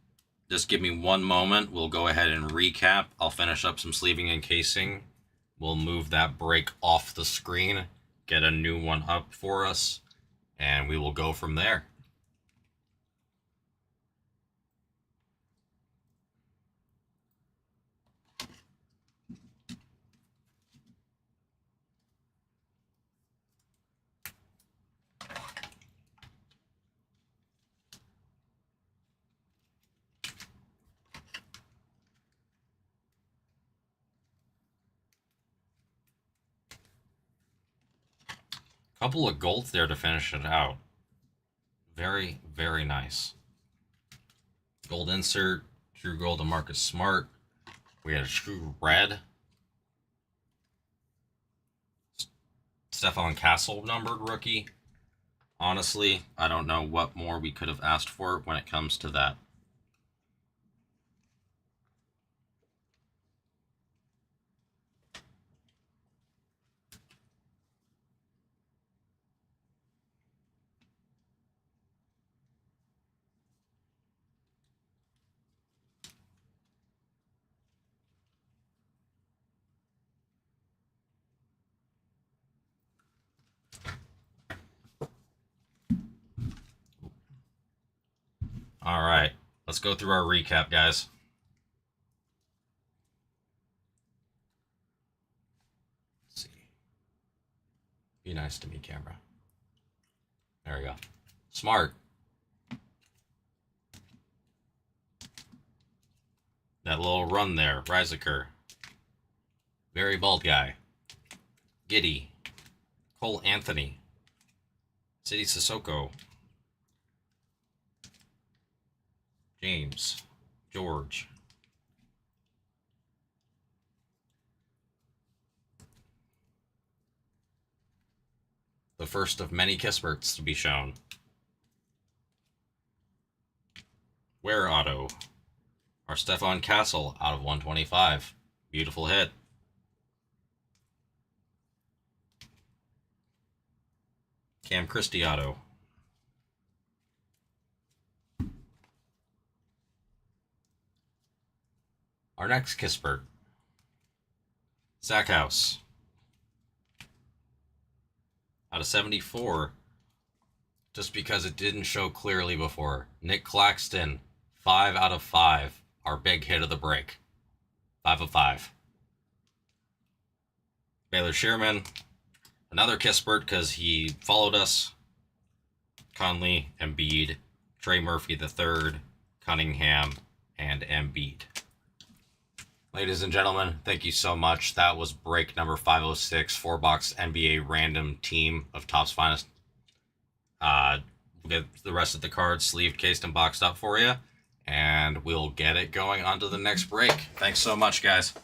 Just give me one moment. We'll go ahead and recap. I'll finish up some sleeving and casing. We'll move that break off the screen, get a new one up for us, and we will go from there. Couple of golds there to finish it out. Very, very nice. Gold insert, true gold to Marcus Smart. We had a true red. Stephon Castle numbered rookie. Honestly, I don't know what more we could have asked for when it comes to that. All right, let's go through our recap, guys. Let's see. Be nice to me, camera. There we go. Smart. That little run there, Riziker. Very bald guy. Giddy. Cole Anthony. City Sissoko. James. George. The first of many Kisperts to be shown. Where auto? Our Stephon Castle out of 125. Beautiful hit. Cam Christie auto. Our next Kispert. Zach House. Out of 74. Just because it didn't show clearly before. Nick Claxton. 5 out of 5. Our big hit of the break. 5 of 5. Baylor Shearman. Another Kispert because he followed us. Conley, Embiid, Trey Murphy III, Cunningham, and Embiid. Ladies and gentlemen, thank you so much. That was break number 506, 4-box NBA random team of Topps Finest. We'll get the rest of the cards sleeved, cased, and boxed up for you, and we'll get it going on to the next break. Thanks so much, guys.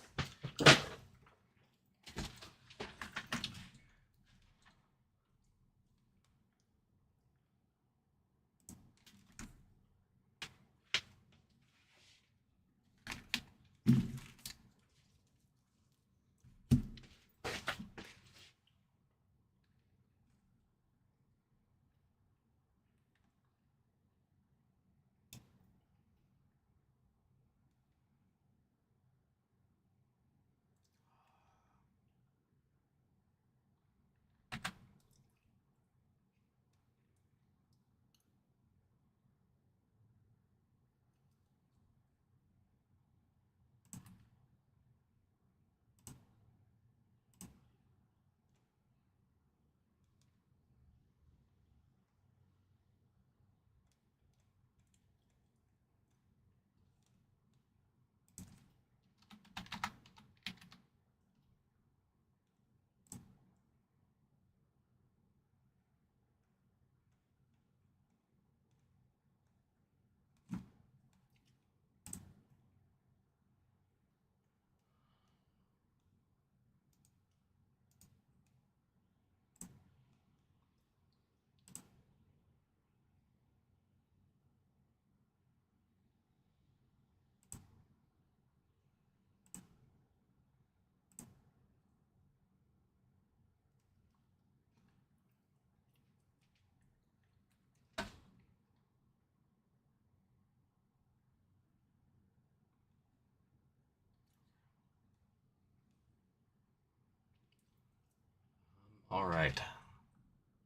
All right.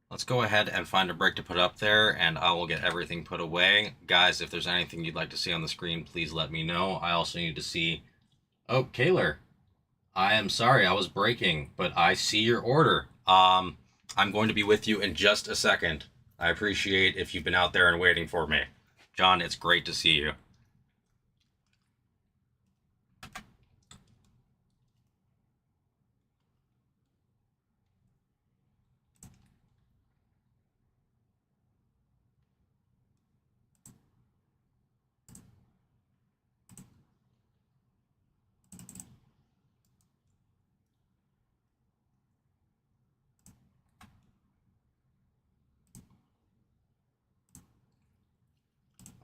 Let's go ahead and find a brake to put up there, and I will get everything put away. Guys, if there's anything you'd like to see on the screen, please let me know. I also need to see... Oh, Kaler. I am sorry, I was braking, but I see your order. I'm going to be with you in just a second. I appreciate if you've been out there and waiting for me. John, it's great to see you.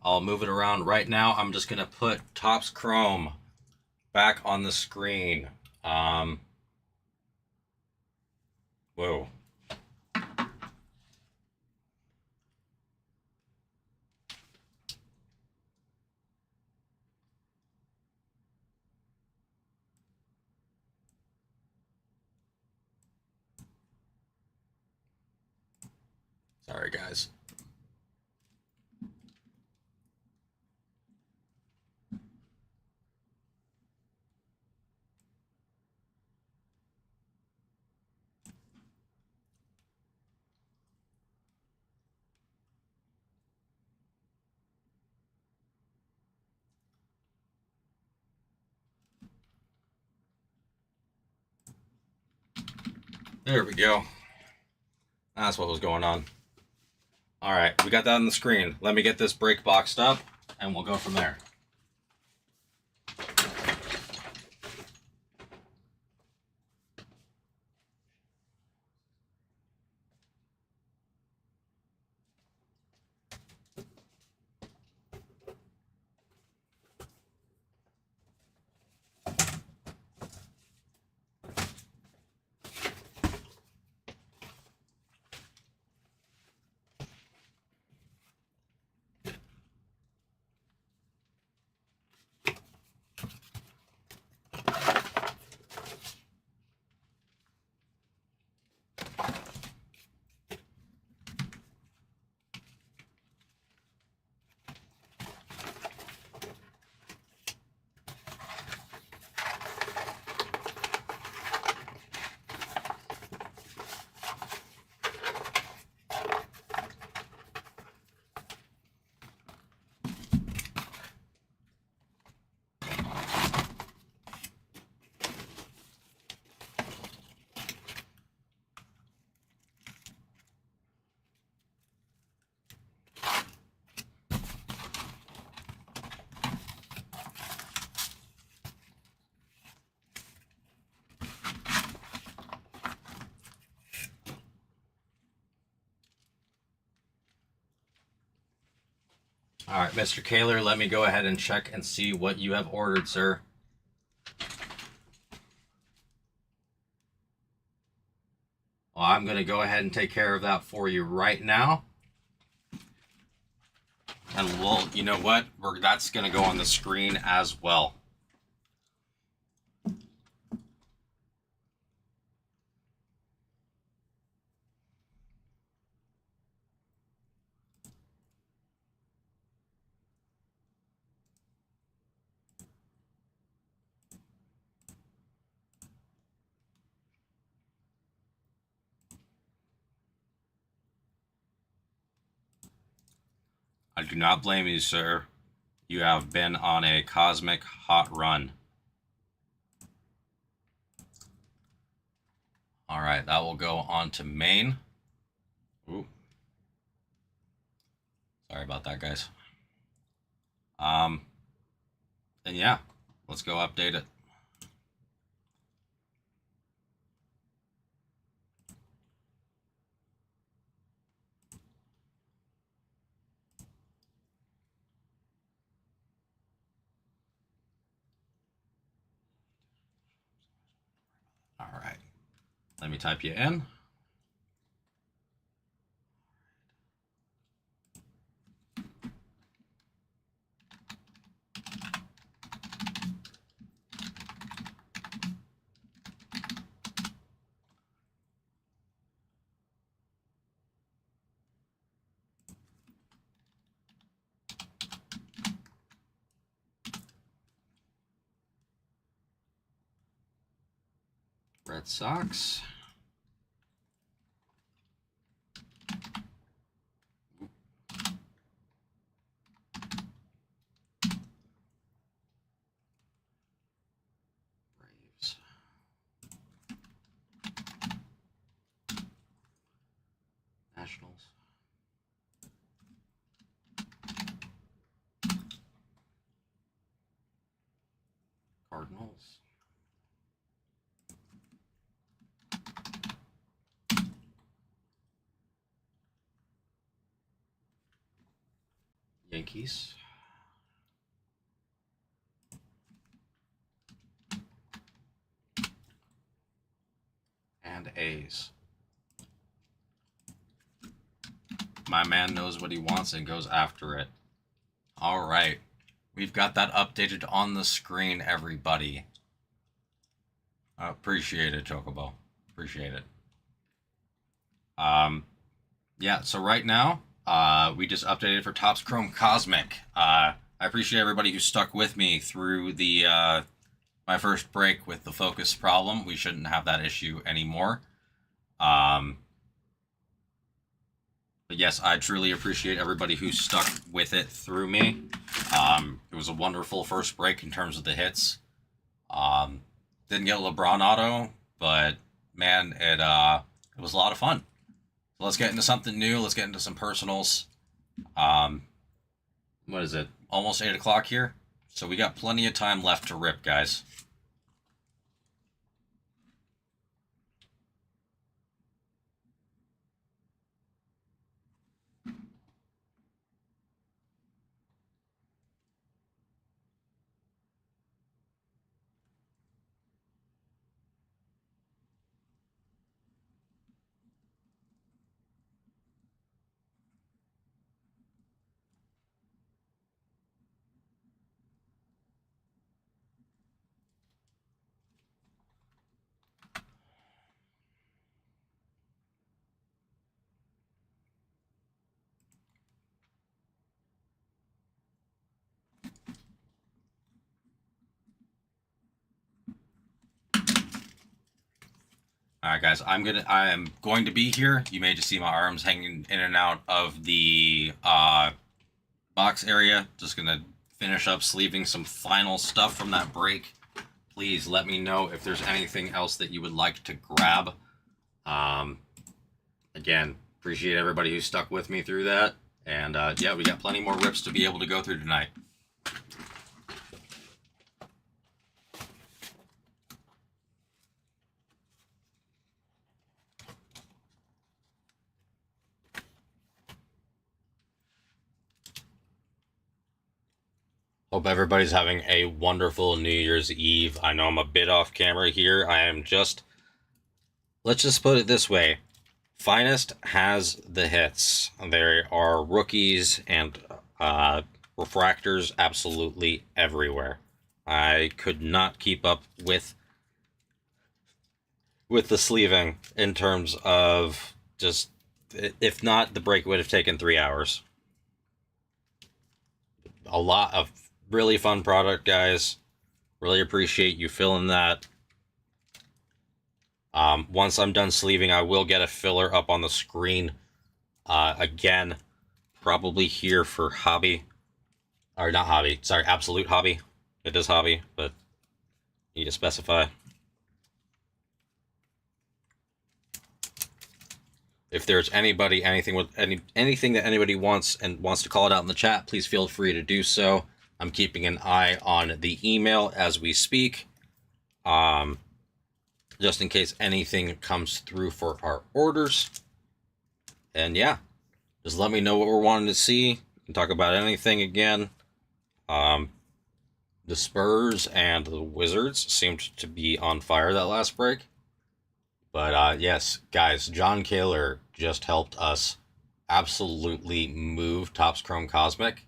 I'll move it around right now. I'm just going to put Topps Chrome back on the screen. Whoa. Sorry, guys. There we go. That's what was going on. All right, we got that on the screen. Let me get this brake boxed up, and we'll go from there. All right, Mr. Kaler, let me go ahead and check and see what you have ordered, sir. Well, I'm going to go ahead and take care of that for you right now. And we'll, you know what? That's going to go on the screen as well. I do not blame you, sir. You have been on a cosmic hot run. All right, that will go on to main. Ooh. Sorry about that, guys. Then yeah, let's go update it. All right, let me type you in. Red Sox. Braves. Nationals. Cardinals. Yankees. And A's. My man knows what he wants and goes after it. All right. We've got that updated on the screen, everybody. Appreciate it, Chocobo. Appreciate it. Yeah, so right now, we just updated for Topps Chrome Cosmic. I appreciate everybody who stuck with me through the my first break with the focus problem. We shouldn't have that issue anymore. But yes, I truly appreciate everybody who stuck with it through me. It was a wonderful first break in terms of the hits. Didn't get a LeBron auto, but man, it was a lot of fun. So let's get into something new. Let's get into some personals. What is it? Almost 8 o'clock here. So we got plenty of time left to rip, guys. All right, guys, I am going to be here. You may just see my arms hanging in and out of the box area. Just gonna finish up sleeving some final stuff from that break. Please let me know if there's anything else that you would like to grab. Again, appreciate everybody who stuck with me through that. And yeah, we got plenty more rips to be able to go through tonight. Hope everybody's having a wonderful New Year's Eve. I know I'm a bit off camera here. I am just, let's just put it this way. Finest has the hits. There are rookies and refractors absolutely everywhere. I could not keep up with the sleeving in terms of just, if not, the break would have taken 3 hours. A lot of really fun product, guys. Really appreciate you filling that. Once I'm done sleeving, I will get a filler up on the screen. Again, probably here for hobby. Or not hobby, sorry, absolute hobby. It is hobby, but need to specify. If there's anybody, anything that anybody wants and wants to call it out in the chat, please feel free to do so. I'm keeping an eye on the email as we speak, just in case anything comes through for our orders. And yeah, just let me know what we're wanting to see. We can talk about anything again. The Spurs and the Wizards seemed to be on fire that last break. But yes, guys, John Kaler just helped us absolutely move Topps Chrome Cosmic.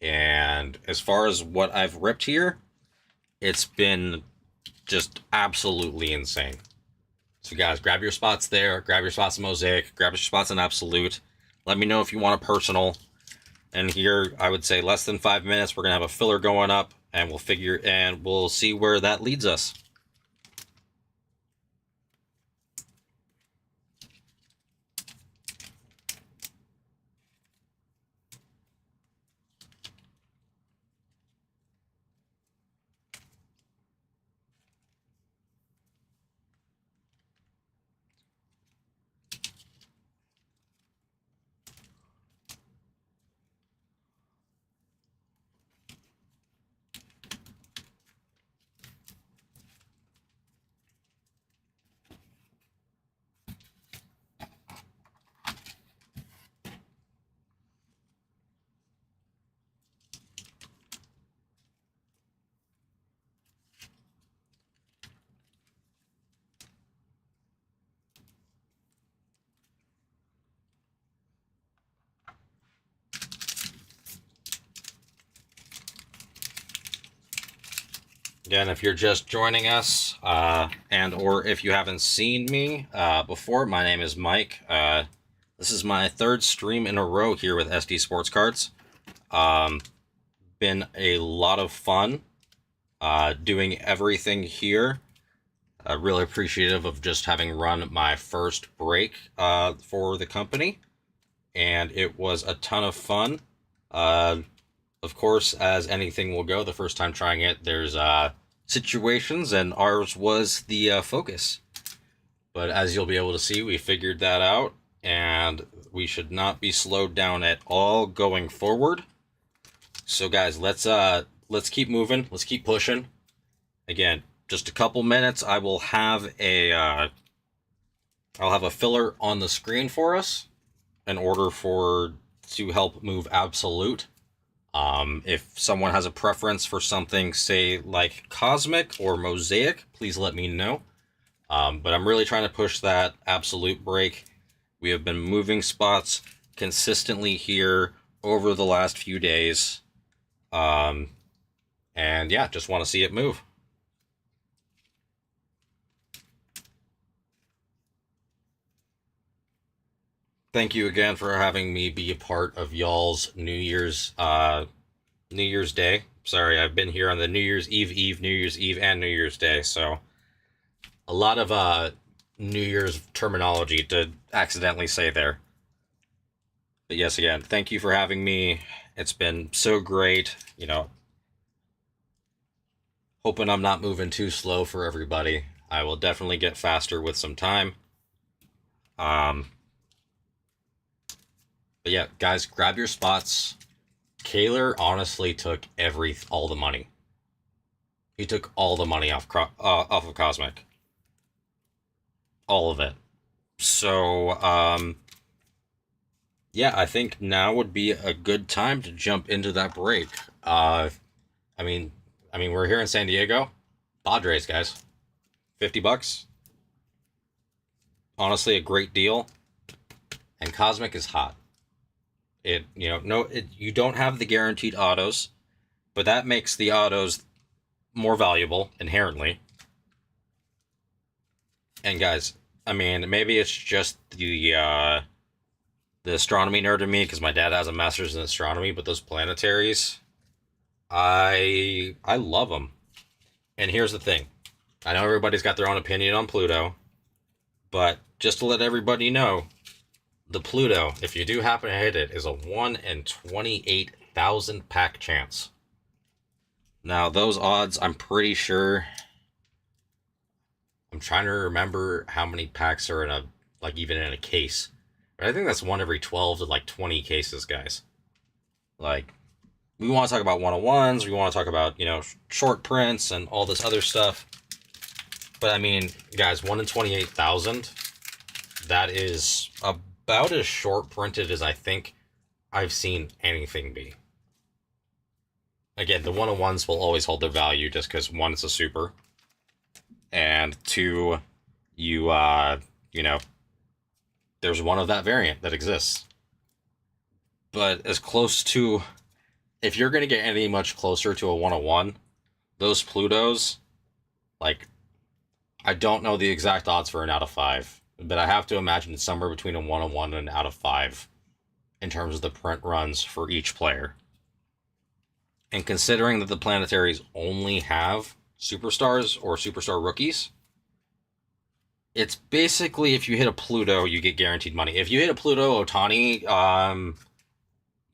And as far as what I've ripped here, it's been just absolutely insane. So guys, grab your spots there, grab your spots in Mosaic, grab your spots in Absolute. Let me know if you want a personal. And here, I would say less than 5 minutes, we're going to have a filler going up, and we'll see where that leads us. Again, if you're just joining us, and or if you haven't seen me before, my name is Mike. This is my third stream in a row here with SD Sports Cards. Been a lot of fun doing everything here. Really appreciative of just having run my first break for the company, and it was a ton of fun. Of course, as anything will go, the first time trying it, there's situations, and ours was the focus. But as you'll be able to see, we figured that out, and we should not be slowed down at all going forward. So guys, let's keep moving. Let's keep pushing. Again, just a couple minutes, I will have I'll have a filler on the screen for us in order to help move Absolute. If someone has a preference for something, say, like Cosmic or Mosaic, please let me know. But I'm really trying to push that Absolute break. We have been moving spots consistently here over the last few days. And yeah, just want to see it move. Thank you again for having me be a part of y'all's New Year's Day. Sorry, I've been here on the New Year's Eve, New Year's Eve, and New Year's Day, so a lot of New Year's terminology to accidentally say there. But yes, again, thank you for having me. It's been so great, you know. Hoping I'm not moving too slow for everybody. I will definitely get faster with some time. But yeah, guys, grab your spots. Kaler honestly took all the money. He took all the money off of Cosmic. All of it. So, yeah, I think now would be a good time to jump into that break. I mean, we're here in San Diego. Padres, guys. $50. Honestly, a great deal. And Cosmic is hot. You don't have the guaranteed autos, but that makes the autos more valuable inherently. And guys, I mean, maybe it's just the astronomy nerd in me, because my dad has a master's in astronomy, but those planetaries, I love them. And here's the thing. I know everybody's got their own opinion on Pluto, but just to let everybody know, the Pluto, if you do happen to hit it, is a 1 in 28,000 pack chance. Now, those odds, I'm pretty sure... I'm trying to remember how many packs are even in a case. But I think that's 1 every 12 to, 20 cases, guys. We want to talk about 101s, we want to talk about, short prints and all this other stuff. But, I mean, guys, 1 in 28,000, that is about as short printed as I think I've seen anything be. Again, the 101s will always hold their value just because, 1, it's a super, and 2, there's one of that variant that exists. But as close to, if you're going to get any much closer to a 101, those Plutos, I don't know the exact odds for an out of 5, but I have to imagine it's somewhere between a 101 and an out of 5 in terms of the print runs for each player. And considering that the planetaries only have superstars or superstar rookies, it's basically, if you hit a Pluto, you get guaranteed money. If you hit a Pluto Ohtani,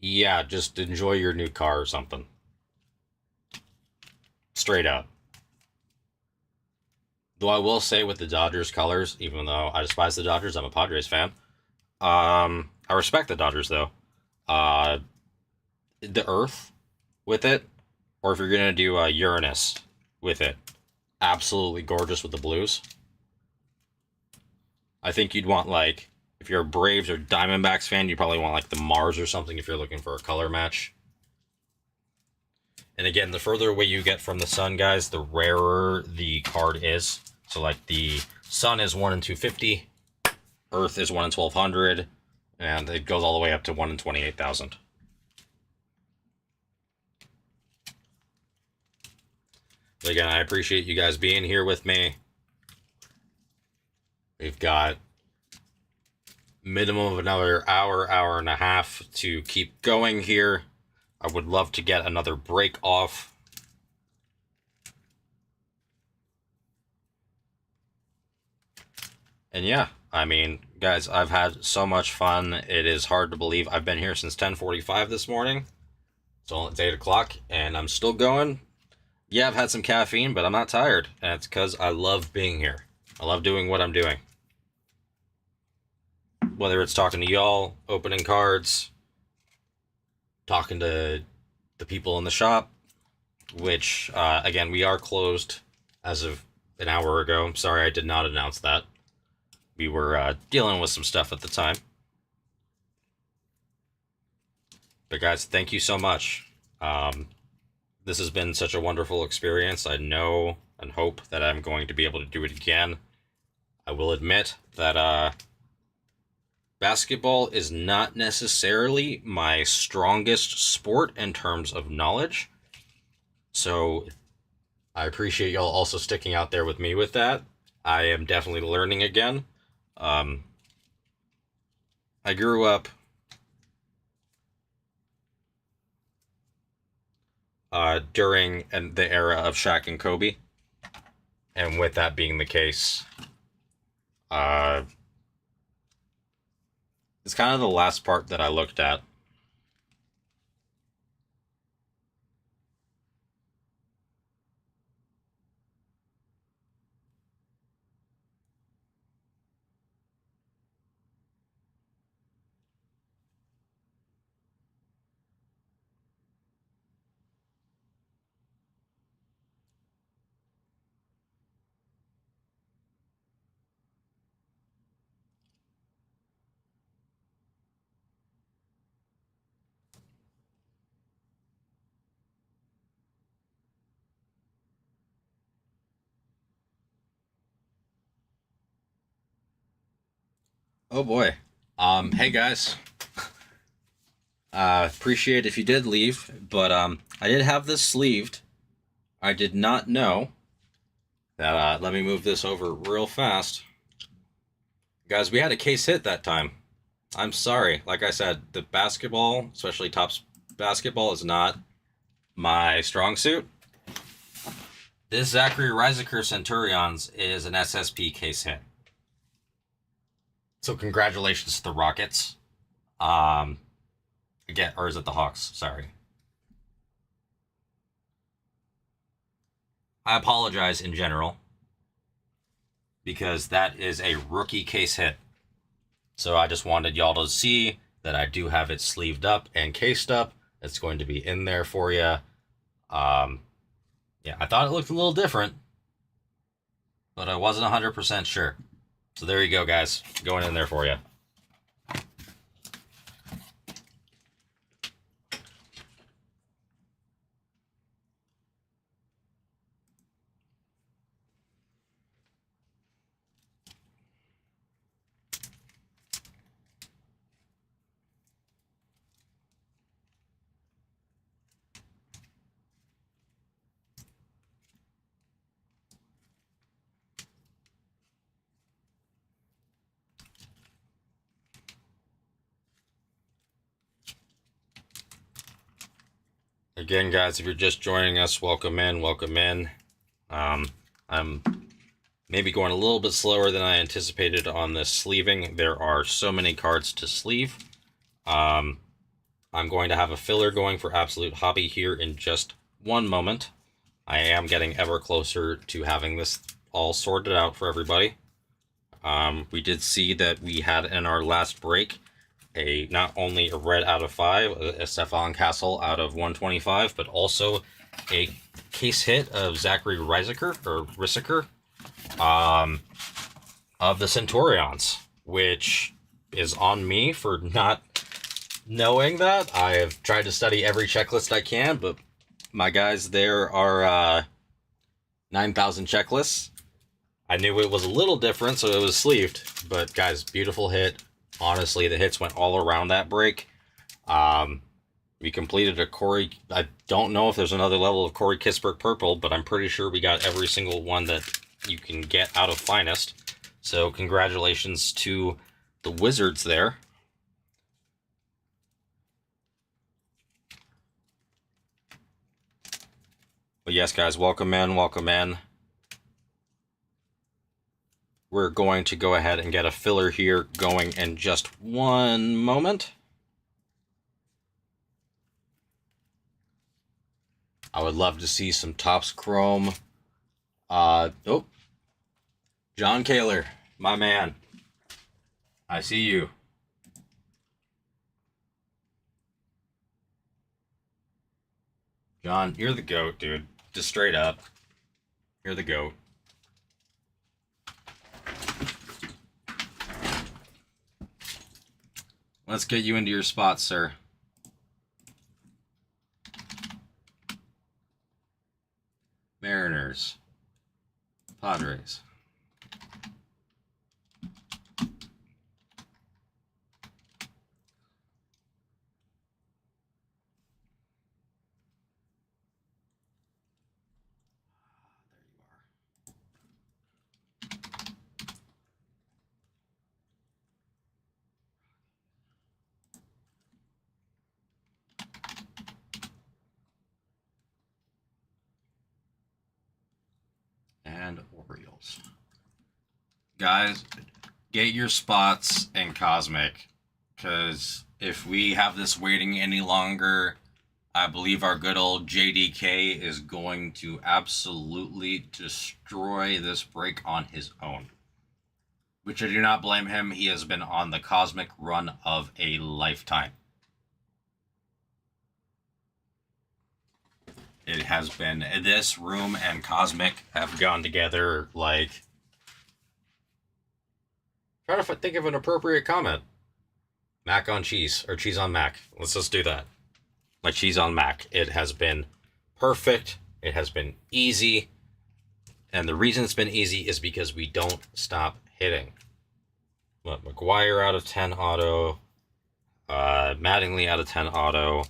yeah, just enjoy your new car or something. Straight up. Though I will say, with the Dodgers colors, even though I despise the Dodgers, I'm a Padres fan. I respect the Dodgers, though. The Earth with it, or if you're going to do Uranus with it, absolutely gorgeous with the blues. I think you'd want, if you're a Braves or Diamondbacks fan, you probably want, the Mars or something if you're looking for a color match. And again, the further away you get from the sun, guys, the rarer the card is. So, the sun is 1 in 250, Earth is 1 in 1200, and it goes all the way up to 1 in 28,000. But again, I appreciate you guys being here with me. We've got minimum of another hour, hour and a half to keep going here. I would love to get another break off. And yeah, I mean, guys, I've had so much fun. It is hard to believe I've been here since 10:45 this morning. It's 8 o'clock, and I'm still going. Yeah, I've had some caffeine, but I'm not tired. And it's because I love being here. I love doing what I'm doing. Whether it's talking to y'all, opening cards, talking to the people in the shop, which, again, we are closed as of an hour ago. I'm sorry I did not announce that. We were dealing with some stuff at the time. But guys, thank you so much. This has been such a wonderful experience. I know and hope that I'm going to be able to do it again. I will admit that basketball is not necessarily my strongest sport in terms of knowledge. So I appreciate y'all also sticking out there with me with that. I am definitely learning again. I grew up during the era of Shaq and Kobe. And with that being the case, it's kind of the last part that I looked at. Oh boy. Hey guys. Appreciate if you did leave, but I did have this sleeved. I did not know that. Let me move this over real fast. Guys, we had a case hit that time. I'm sorry. Like I said, the basketball, especially Topps basketball, is not my strong suit. This Zachary Reiseker Centurions is an SSP case hit. So congratulations to the Rockets. Again, or is it the Hawks? Sorry. I apologize in general, because that is a rookie case hit. So I just wanted y'all to see that I do have it sleeved up and cased up. It's going to be in there for you. Yeah, I thought it looked a little different, but I wasn't 100% sure. So there you go, guys. Going in there for you. Again, guys, if you're just joining us, welcome in, welcome in. I'm maybe going a little bit slower than I anticipated on this sleeving. There are so many cards to sleeve. I'm going to have a filler going for Absolute Hobby here in just one moment. I am getting ever closer to having this all sorted out for everybody. We did see that we had in our last break not only a red out of 5, a Stefan Castle out of 125, but also a case hit of Zachary Reiseker, or Rissiker, of the Centurions, which is on me for not knowing that. I have tried to study every checklist I can, but my guys, there are 9,000 checklists. I knew it was a little different, so it was sleeved, but guys, beautiful hit. Honestly, the hits went all around that break. We completed a Corey. I don't know if there's another level of Corey Kisberg Purple, but I'm pretty sure we got every single one that you can get out of Finest. So congratulations to the Wizards there. But yes, guys, welcome in, welcome in. We're going to go ahead and get a filler here going in just one moment. I would love to see some Topps Chrome. Oh, John Kaler, my man. I see you. John, you're the GOAT, dude. Just straight up. You're the GOAT. Let's get you into your spot, sir. Mariners. Padres. And Orioles. Guys, get your spots in Cosmic, because if we have this waiting any longer, I believe our good old JDK is going to absolutely destroy this break on his own. Which I do not blame him. He has been on the Cosmic run of a lifetime. It has been, this room and Cosmic have gone together like... Try to think of an appropriate comment. Mac on cheese, or cheese on Mac. Let's just do that. Like cheese on Mac. It has been perfect. It has been easy. And the reason it's been easy is because we don't stop hitting. What, McGuire out of 10 auto. Mattingly out of 10 auto.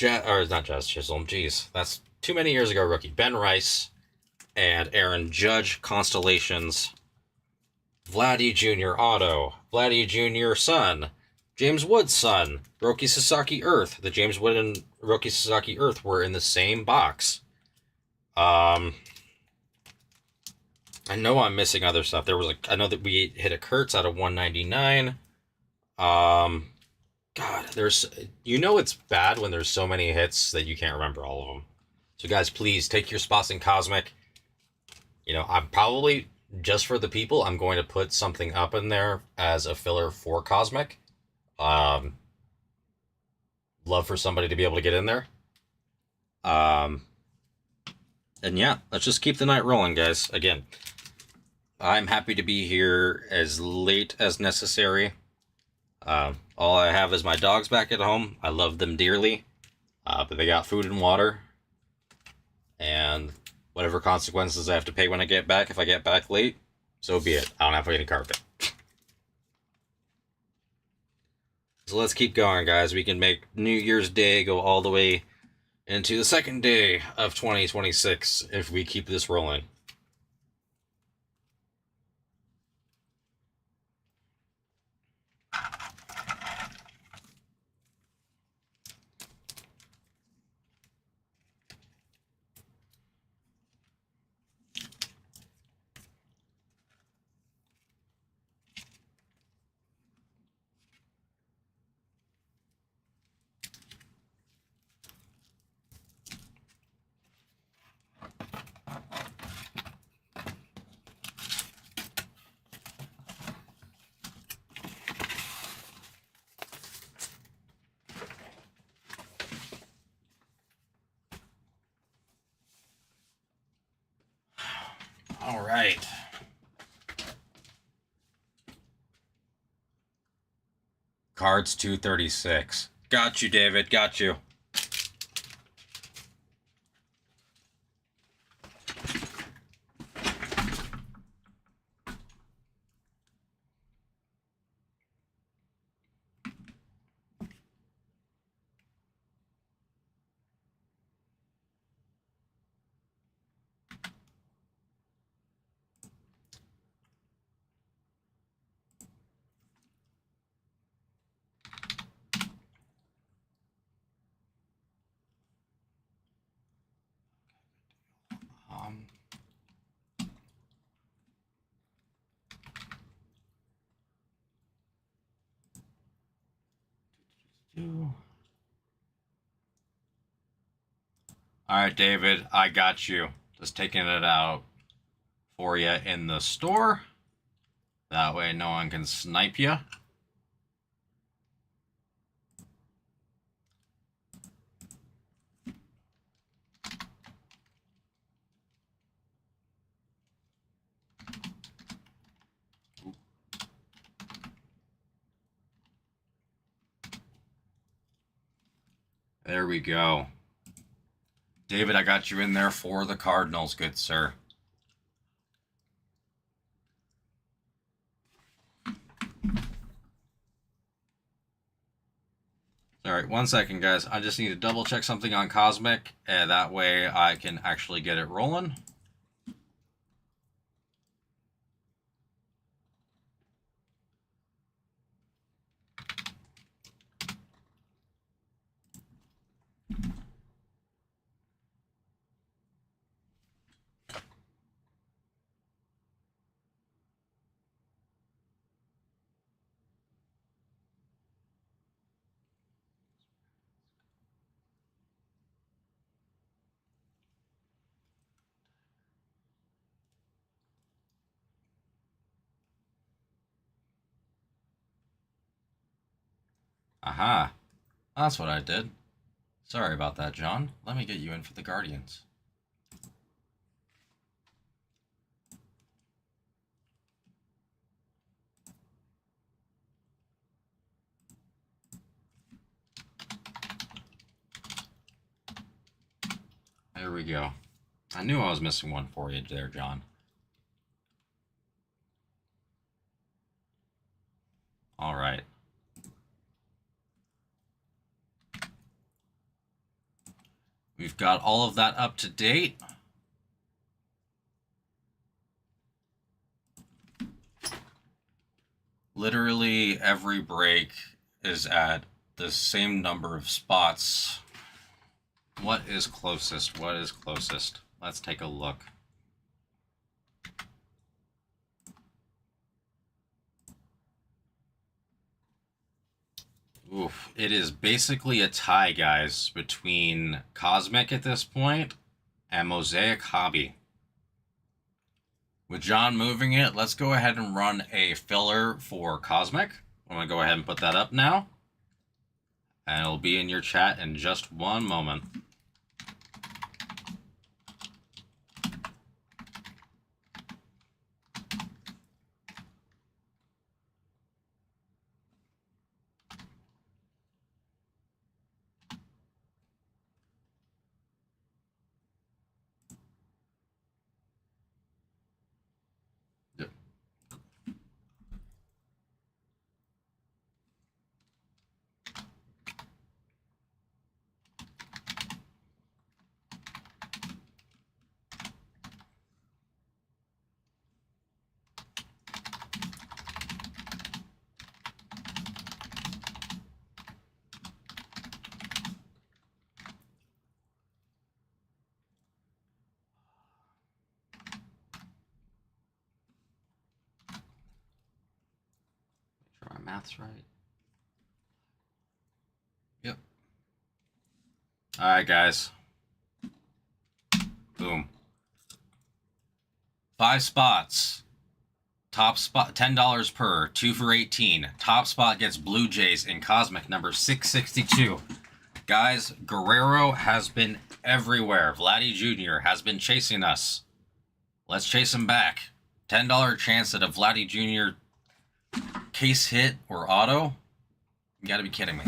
Not Jazz Chisholm. Jeez, that's too many years ago rookie. Ben Rice and Aaron Judge Constellations. Vladdy Jr. auto. Vladdy Jr. son. James Wood's son. Roki Sasaki Earth. The James Wood and Roki Sasaki Earth were in the same box. I know I'm missing other stuff. There was I know that we hit a Kurtz out of 199. God, it's bad when there's so many hits that you can't remember all of them. So guys, please take your spots in Cosmic. I'm probably, just for the people, I'm going to put something up in there as a filler for Cosmic. Love for somebody to be able to get in there. And yeah, let's just keep the night rolling, guys. Again, I'm happy to be here as late as necessary. All I have is my dogs back at home. I love them dearly. But they got food and water. And whatever consequences I have to pay when I get back, if I get back late, so be it. I don't have any carpet. So let's keep going, guys. We can make New Year's Day go all the way into the second day of 2026 if we keep this rolling. All right. Cards 236. Got you, David. Got you. All right, David, I got you. Just taking it out for you in the store. That way no one can snipe you. There we go. David, I got you in there for the Cardinals, good sir. All right, 1 second, guys. I just need to double check something on Cosmic, and that way I can actually get it rolling. Aha. That's what I did. Sorry about that, John. Let me get you in for the Guardians. There we go. I knew I was missing one for you there, John. All right. We've got all of that up to date. Literally every break is at the same number of spots. What is closest? What is closest? Let's take a look. Oof, it is basically a tie, guys, between Cosmic at this point and Mosaic Hobby. With John moving it, let's go ahead and run a filler for Cosmic. I'm going to go ahead and put that up now. And it'll be in your chat in just 1 moment. My math's right. Yep. All right, guys. Boom. 5 spots. Top spot, $10 per, 2 for 18. Top spot gets Blue Jays in Cosmic number 662. Guys, Guerrero has been everywhere. Vladdy Jr. has been chasing us. Let's chase him back. $10 chance at a Vladdy Jr. case hit or auto? You gotta be kidding me.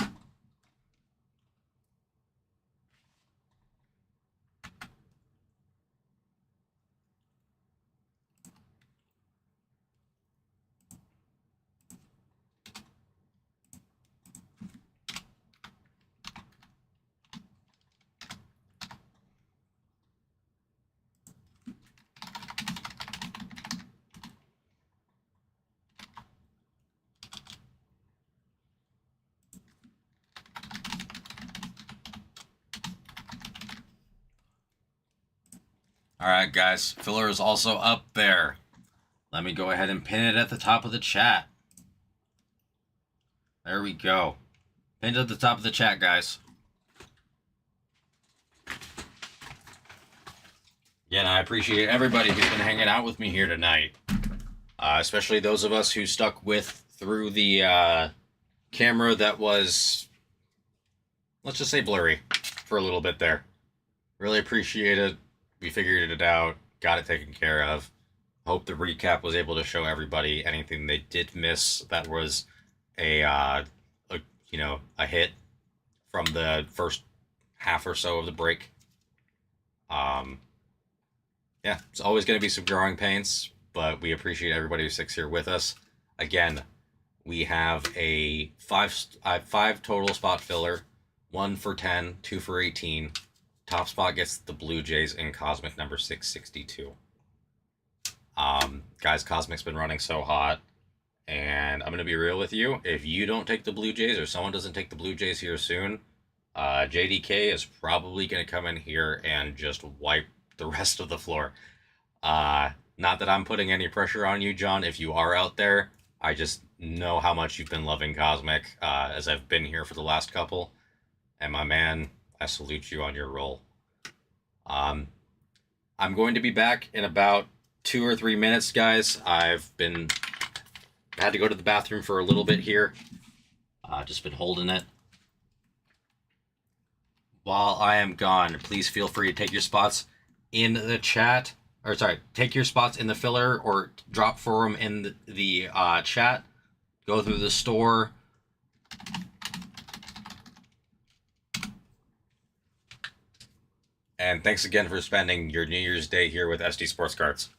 All right, guys. Filler is also up there. Let me go ahead and pin it at the top of the chat. There we go. Pinned at the top of the chat, guys. Again, I appreciate everybody who's been hanging out with me here tonight. Especially those of us who stuck with through the camera that was, let's just say, blurry for a little bit there. Really appreciate it. We figured it out, got it taken care of. Hope the recap was able to show everybody anything they did miss that was a hit from the first half or so of the break. Yeah, it's always going to be some growing pains, but we appreciate everybody who sticks here with us. Again, we have a five total spot filler, 1 for 10, 2 for 18. Top spot gets the Blue Jays in Cosmic number 662. Guys, Cosmic's been running so hot, and I'm going to be real with you. If you don't take the Blue Jays, or someone doesn't take the Blue Jays here soon, JDK is probably going to come in here and just wipe the rest of the floor. Not that I'm putting any pressure on you, John. If you are out there, I just know how much you've been loving Cosmic, as I've been here for the last couple. And my man, I salute you on your role. I'm going to be back in about 2 or 3 minutes, guys. Had to go to the bathroom for a little bit here. Just been holding it. While I am gone, please feel free to take your spots in the chat. Or sorry, take your spots in the filler or drop for them in the chat. Go through the store. And thanks again for spending your New Year's Day here with SD Sports Cards.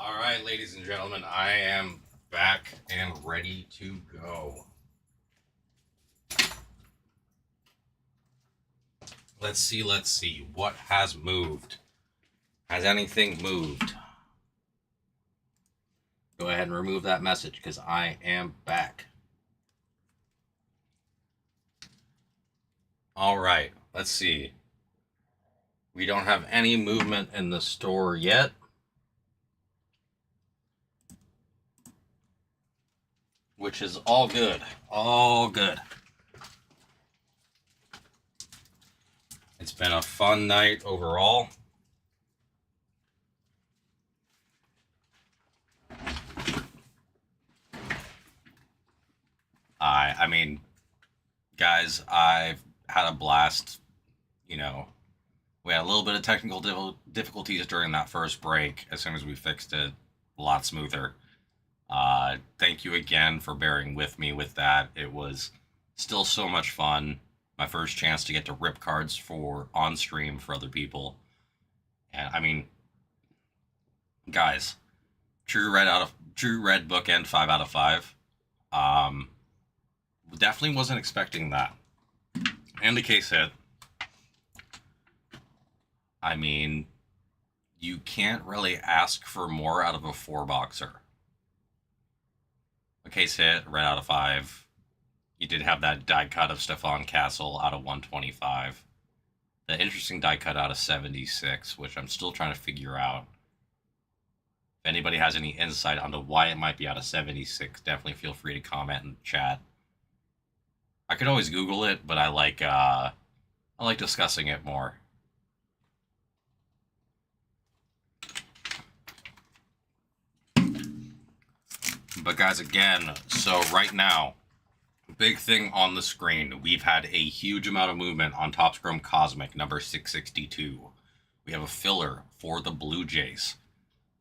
All right, ladies and gentlemen, I am back and ready to go. Let's see. What has moved? Has anything moved? Go ahead and remove that message because I am back. All right, let's see. We don't have any movement in the store yet. Which is all good. All good. It's been a fun night overall. I mean, guys, I've had a blast. You know, we had a little bit of technical difficulties during that first break. As soon as we fixed it, a lot smoother. Thank you again for bearing with me with that. It was still so much fun. My first chance to get to rip cards for on stream for other people. And I mean, guys, true red bookend 5 out of 5. Definitely wasn't expecting that. And the case hit. I mean, you can't really ask for more out of a 4-boxer. A case hit, red out of 5. You did have that die cut of Stefan Castle out of 125. The interesting die cut out of 76, which I'm still trying to figure out. If anybody has any insight onto why it might be out of 76, definitely feel free to comment in the chat. I could always Google it, but I like discussing it more. But guys, again, so right now, big thing on the screen, we've had a huge amount of movement on Topps Chrome Cosmic number 662. We have a filler for the Blue Jays.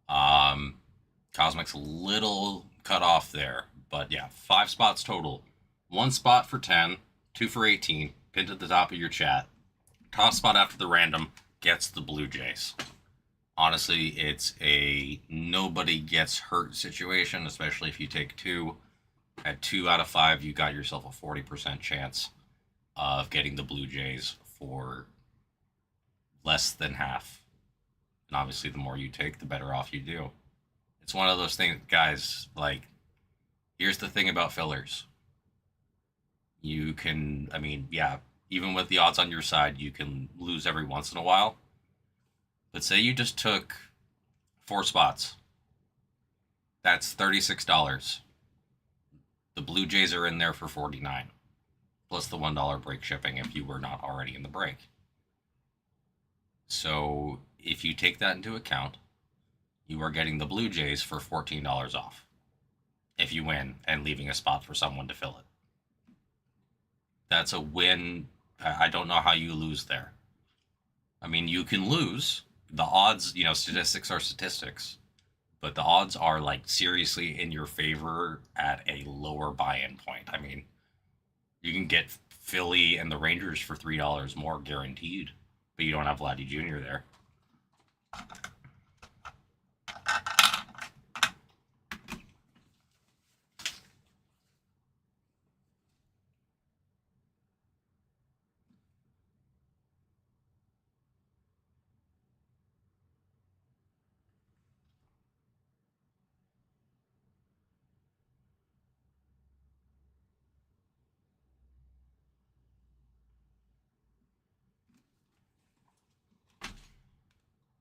Cosmic's a little cut off there, but yeah, 5 spots total. 1 spot for 10, 2 for 18, pinned at the top of your chat. Top spot after the random gets the Blue Jays. Honestly, it's a nobody gets hurt situation, especially if you take 2. At 2 out of 5, you got yourself a 40% chance of getting the Blue Jays for less than half. And obviously, the more you take, the better off you do. It's one of those things, guys, like, here's the thing about fillers. You can, I mean, yeah, even with the odds on your side, you can lose every once in a while. But say you just took 4 spots. That's $36. The Blue Jays are in there for $49, plus the $1 break shipping if you were not already in the break. So if you take that into account, you are getting the Blue Jays for $14 off if you win and leaving a spot for someone to fill it. That's a win. I don't know how you lose there. I mean, you can lose. The odds, you know, statistics are statistics. But the odds are, like, seriously in your favor at a lower buy-in point. I mean, you can get Philly and the Rangers for $3 more guaranteed, but you don't have Vladdy Jr. there.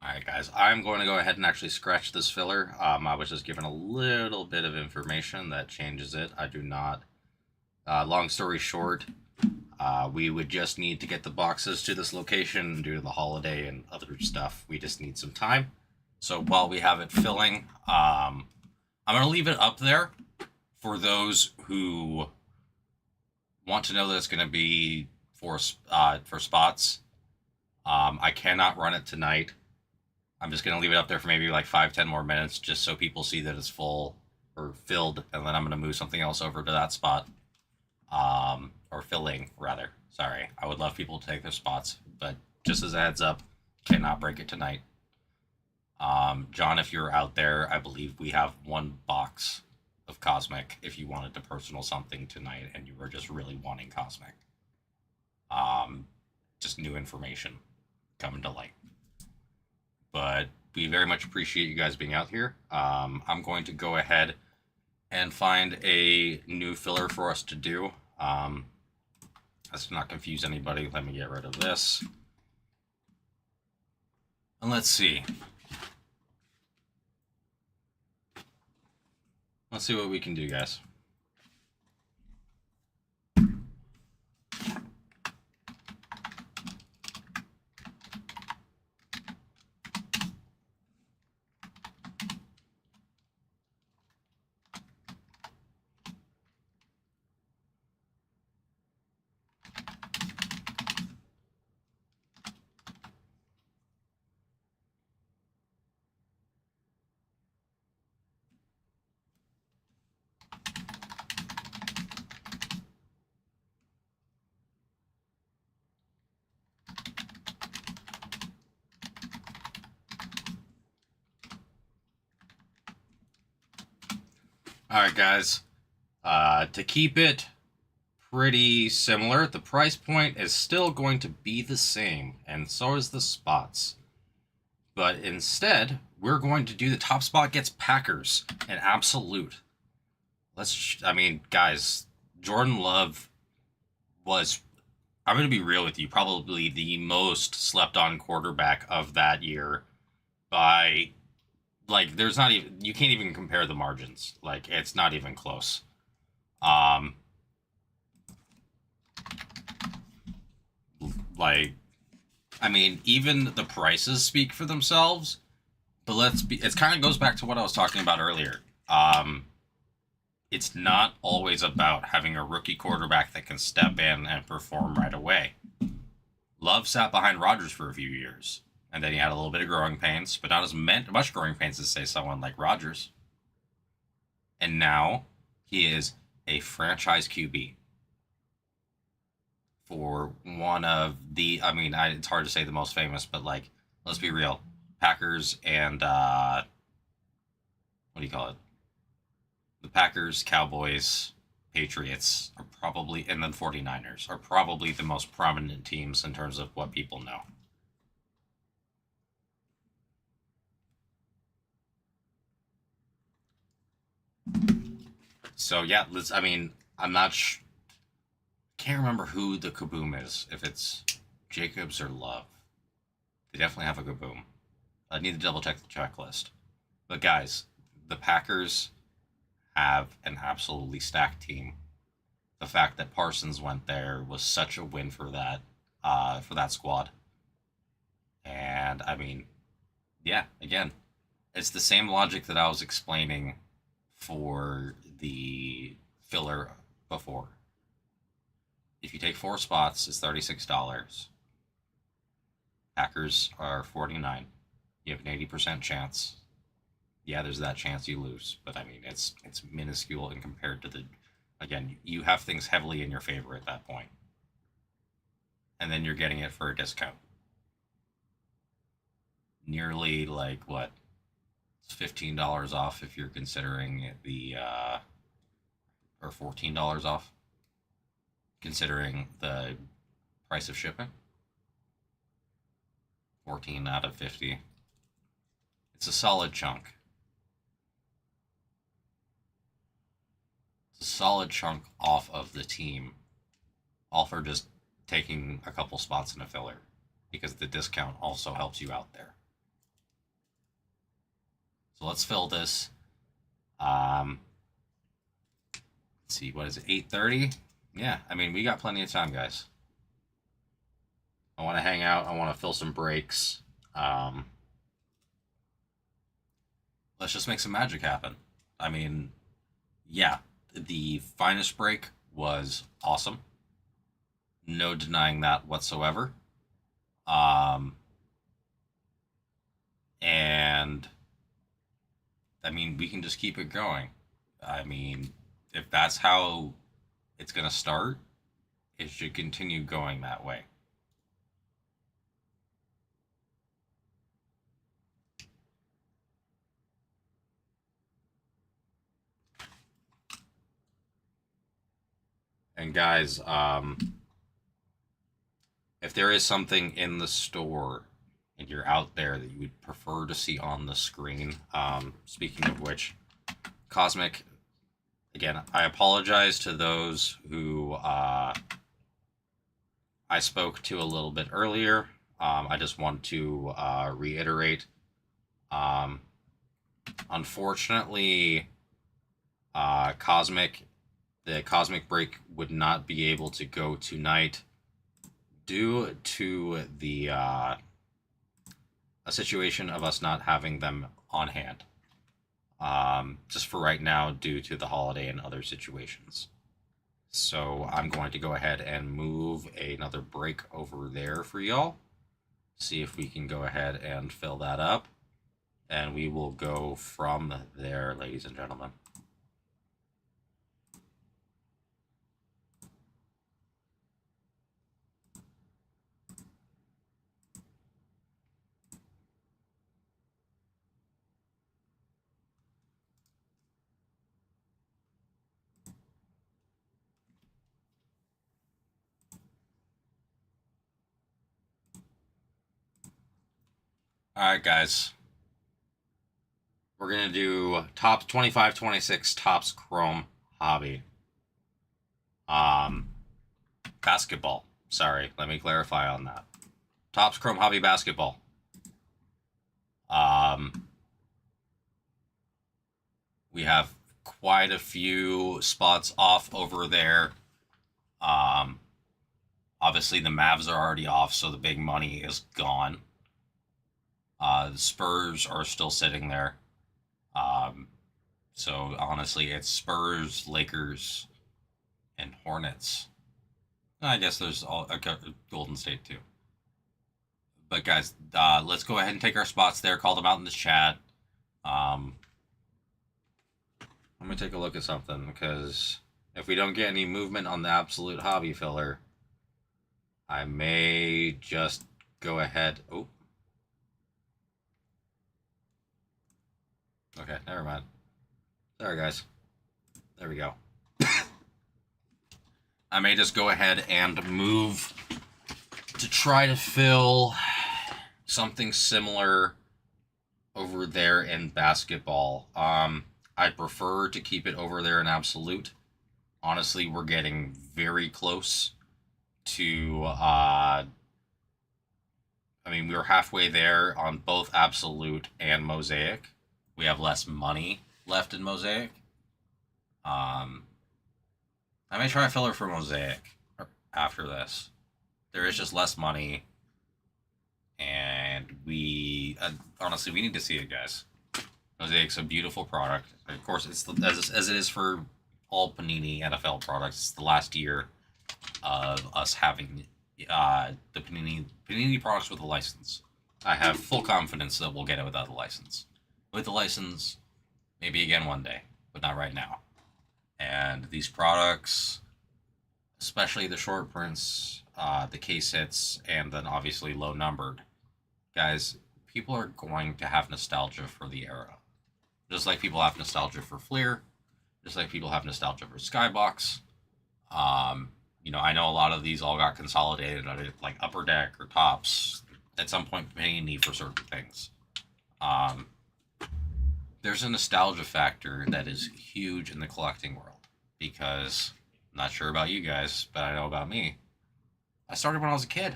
Alright guys, I'm going to go ahead and actually scratch this filler. I was just given a little bit of information that changes it. I do not. Long story short, we would just need to get the boxes to this location due to the holiday and other stuff. We just need some time. So while we have it filling, I'm going to leave it up there for those who want to know that it's going to be for spots. I cannot run it tonight. I'm just going to leave it up there for maybe like 5-10 more minutes just so people see that it's full or filled, and then I'm going to move something else over to that spot. Or filling, rather. Sorry. I would love people to take their spots, but just as a heads up, cannot break it tonight. John, if you're out there, I believe we have one box of Cosmic if you wanted to personal something tonight and you were just really wanting Cosmic. Just new information coming to light. But we very much appreciate you guys being out here. I'm going to go ahead and find a new filler for us to do. Let's not confuse anybody. Let me get rid of this. And let's see. Let's see what we can do, guys. All right, guys. To keep it pretty similar, the price point is still going to be the same, and so is the spots. But instead, we're going to do the top spot gets Packers, an absolute. Guys, Jordan Love was, I'm going to be real with you, probably the most slept on quarterback of that year by, like, there's not even, you can't even compare the margins. Like, it's not even close. Even the prices speak for themselves, but it kind of goes back to what I was talking about earlier. It's not always about having a rookie quarterback that can step in and perform right away. Love sat behind Rodgers for a few years, and then he had a little bit of growing pains, but not as much growing pains as, say, someone like Rodgers. And now he is a franchise QB for one of the, it's hard to say the most famous, but, like, let's be real. Packers and, what do you call it? The Packers, Cowboys, Patriots are probably, and then 49ers are probably the most prominent teams in terms of what people know. So yeah, I'm not can't remember who the Kaboom is, if it's Jacobs or Love. They definitely have a Kaboom. I need to double check the checklist. But guys, the Packers have an absolutely stacked team. The fact that Parsons went there was such a win for that squad. And yeah, again, it's the same logic that I was explaining for the filler before. If you take 4 spots, it's $36. Packers are 49. You have an 80% chance. Yeah, there's that chance you lose, but it's minuscule in compared to the. Again, you have things heavily in your favor at that point, and then you're getting it for a discount. Nearly, like, what? It's $15 off if you're considering the or $14 off, considering the price of shipping. 14 out of 50. It's a solid chunk. It's a solid chunk off of the team, all for just taking a couple spots in a filler, because the discount also helps you out there. So let's fill this. Let's see, what is it, 8:30? Yeah, we got plenty of time, guys. I want to hang out. I want to fill some breaks. Let's just make some magic happen. Yeah, the finest break was awesome. No denying that whatsoever. And we can just keep it going. If that's how it's going to start, it should continue going that way. And guys, if there is something in the store and you're out there that you would prefer to see on the screen, speaking of which, Cosmic, again, I apologize to those who I spoke to a little bit earlier. I just want to reiterate. Unfortunately, the Cosmic break would not be able to go tonight due to the a situation of us not having them on hand. Just for right now, due to the holiday and other situations. So I'm going to go ahead and move another break over there for y'all. See if we can go ahead and fill that up. And we will go from there, ladies and gentlemen. Alright, guys. We're going to do top 25-26 Topps Chrome Hobby. Basketball. Sorry, let me clarify on that. Topps Chrome Hobby Basketball. We have quite a few spots off over there. Obviously, the Mavs are already off, so the big money is gone. The Spurs are still sitting there. So honestly, it's Spurs, Lakers, and Hornets. I guess there's a Golden State too. But guys, let's go ahead and take our spots there. Call them out in the chat. Let me take a look at something, because if we don't get any movement on the absolute hobby filler, I may just go ahead. Oh. Okay, never mind. Sorry, guys. There we go. I may just go ahead and move to try to fill something similar over there in basketball. I prefer to keep it over there in absolute. Honestly, we're getting very close to, I mean, we were halfway there on both absolute and mosaic. We have less money left in mosaic. I may try a filler for mosaic after this. There is just less money, and we honestly, we need to see it, guys. Mosaic's a beautiful product. Of course, it's as it is for all Panini NFL products. It's the last year of us having the Panini products with a license. I have full confidence that we'll get it without the license. With the license, maybe again one day, but not right now. And these products, especially the short prints, the case hits, and then obviously low numbered, guys, people are going to have nostalgia for the era. Just like people have nostalgia for Fleer, just like people have nostalgia for Skybox. You know, I know a lot of these all got consolidated under like Upper Deck or Topps at some point, Panini for certain things. There's a nostalgia factor that is huge in the collecting world, because I'm not sure about you guys, but I know about me. I started when I was a kid.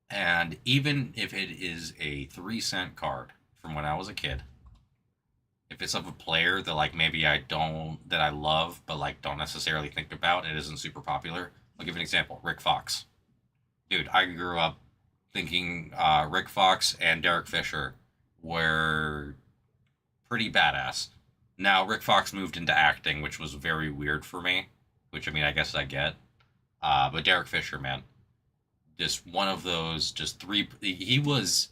And even if it is a 3-cent card from when I was a kid, if it's of a player that like maybe I love, but like don't necessarily think about, it isn't super popular. I'll give you an example. Rick Fox. Dude, I grew up thinking Rick Fox and Derek Fisher were pretty badass. Now, Rick Fox moved into acting, which was very weird for me, which, I mean, I guess I get. But Derek Fisher, man, just one of those, he was,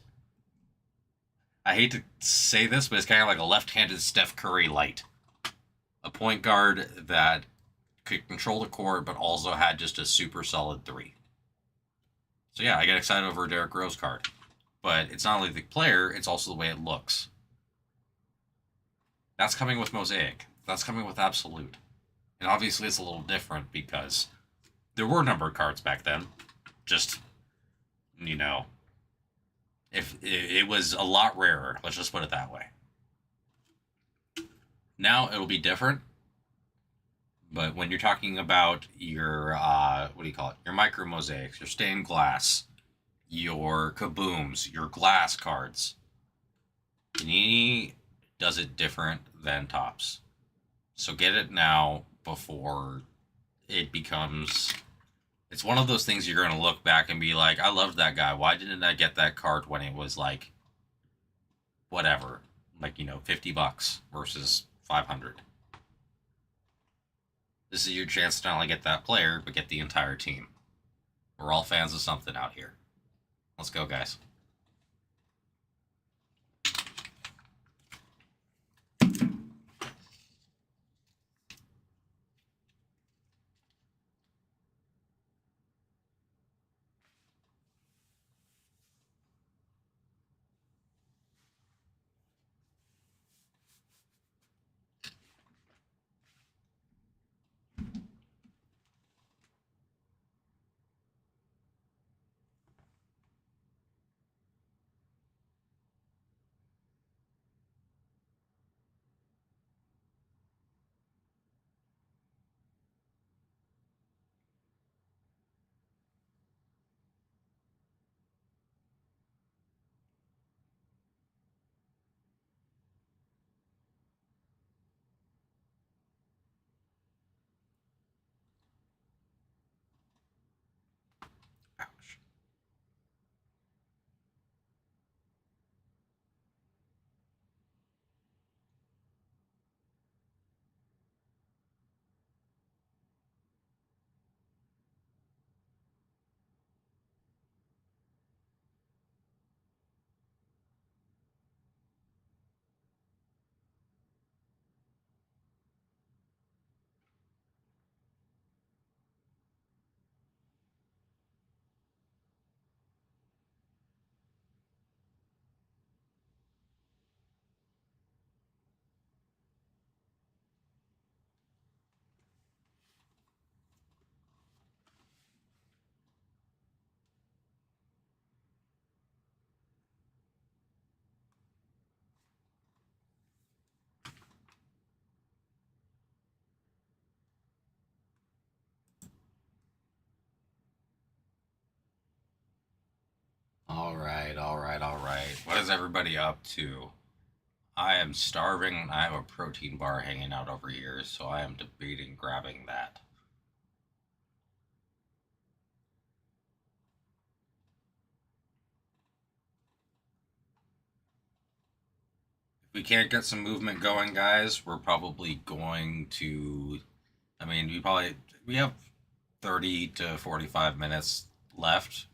I hate to say this, but it's kind of like a left-handed Steph Curry light. A point guard that could control the court, but also had just a super solid 3. So yeah, I get excited over a Derrick Rose card. But it's not only the player, it's also the way it looks. That's coming with Mosaic. That's coming with Absolute. And obviously it's a little different because there were numbered cards back then. Just, you know, if it was a lot rarer, let's just put it that way. Now it'll be different, but when you're talking about your what do you call it? Your micro mosaics, your stained glass, your kabooms, your glass cards, Panini does it different than Topps. So get it now before it becomes. It's one of those things you're going to look back and be like, I loved that guy. Why didn't I get that card when it was like, whatever, like, $50 versus 500? This is your chance to not only get that player, but get the entire team. We're all fans of something out here. Let's go, guys. Ouch. All right, all right, all right. What is everybody up to? I am starving. I have a protein bar hanging out over here, so I am debating grabbing that. If we can't get some movement going, guys, we're probably going to. I mean, we have 30 to 45 minutes left.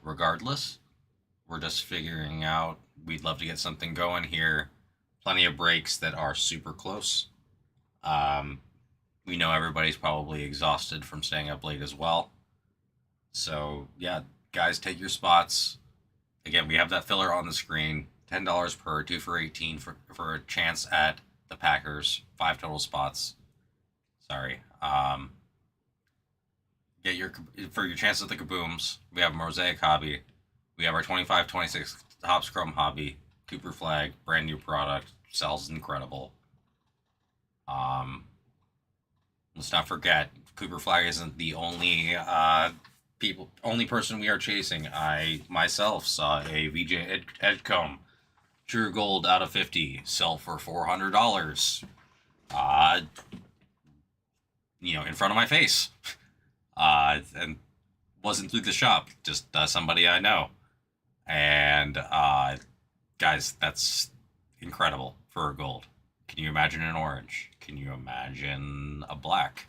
Regardless, we're just figuring out. We'd love to get something going here. Plenty of breaks that are super close. We know everybody's probably exhausted from staying up late as well. So yeah, guys, take your spots. Again, we have that filler on the screen. $10 per, 2 for 18 for a chance at the Packers. 5 total spots. Sorry. Get your for your chance at the kabooms. We have Mosaic Hobby. We have our 25-26 Topps Chrome Hobby. Cooper Flag, brand new product, sells incredible. Let's not forget, Cooper Flag isn't the only only person we are chasing. I myself saw a VJ Edgecombe True Gold out of 50 sell for $400. In front of my face. And wasn't through the shop, just somebody I know. And guys, that's incredible for a gold. Can you imagine an orange? Can you imagine a black,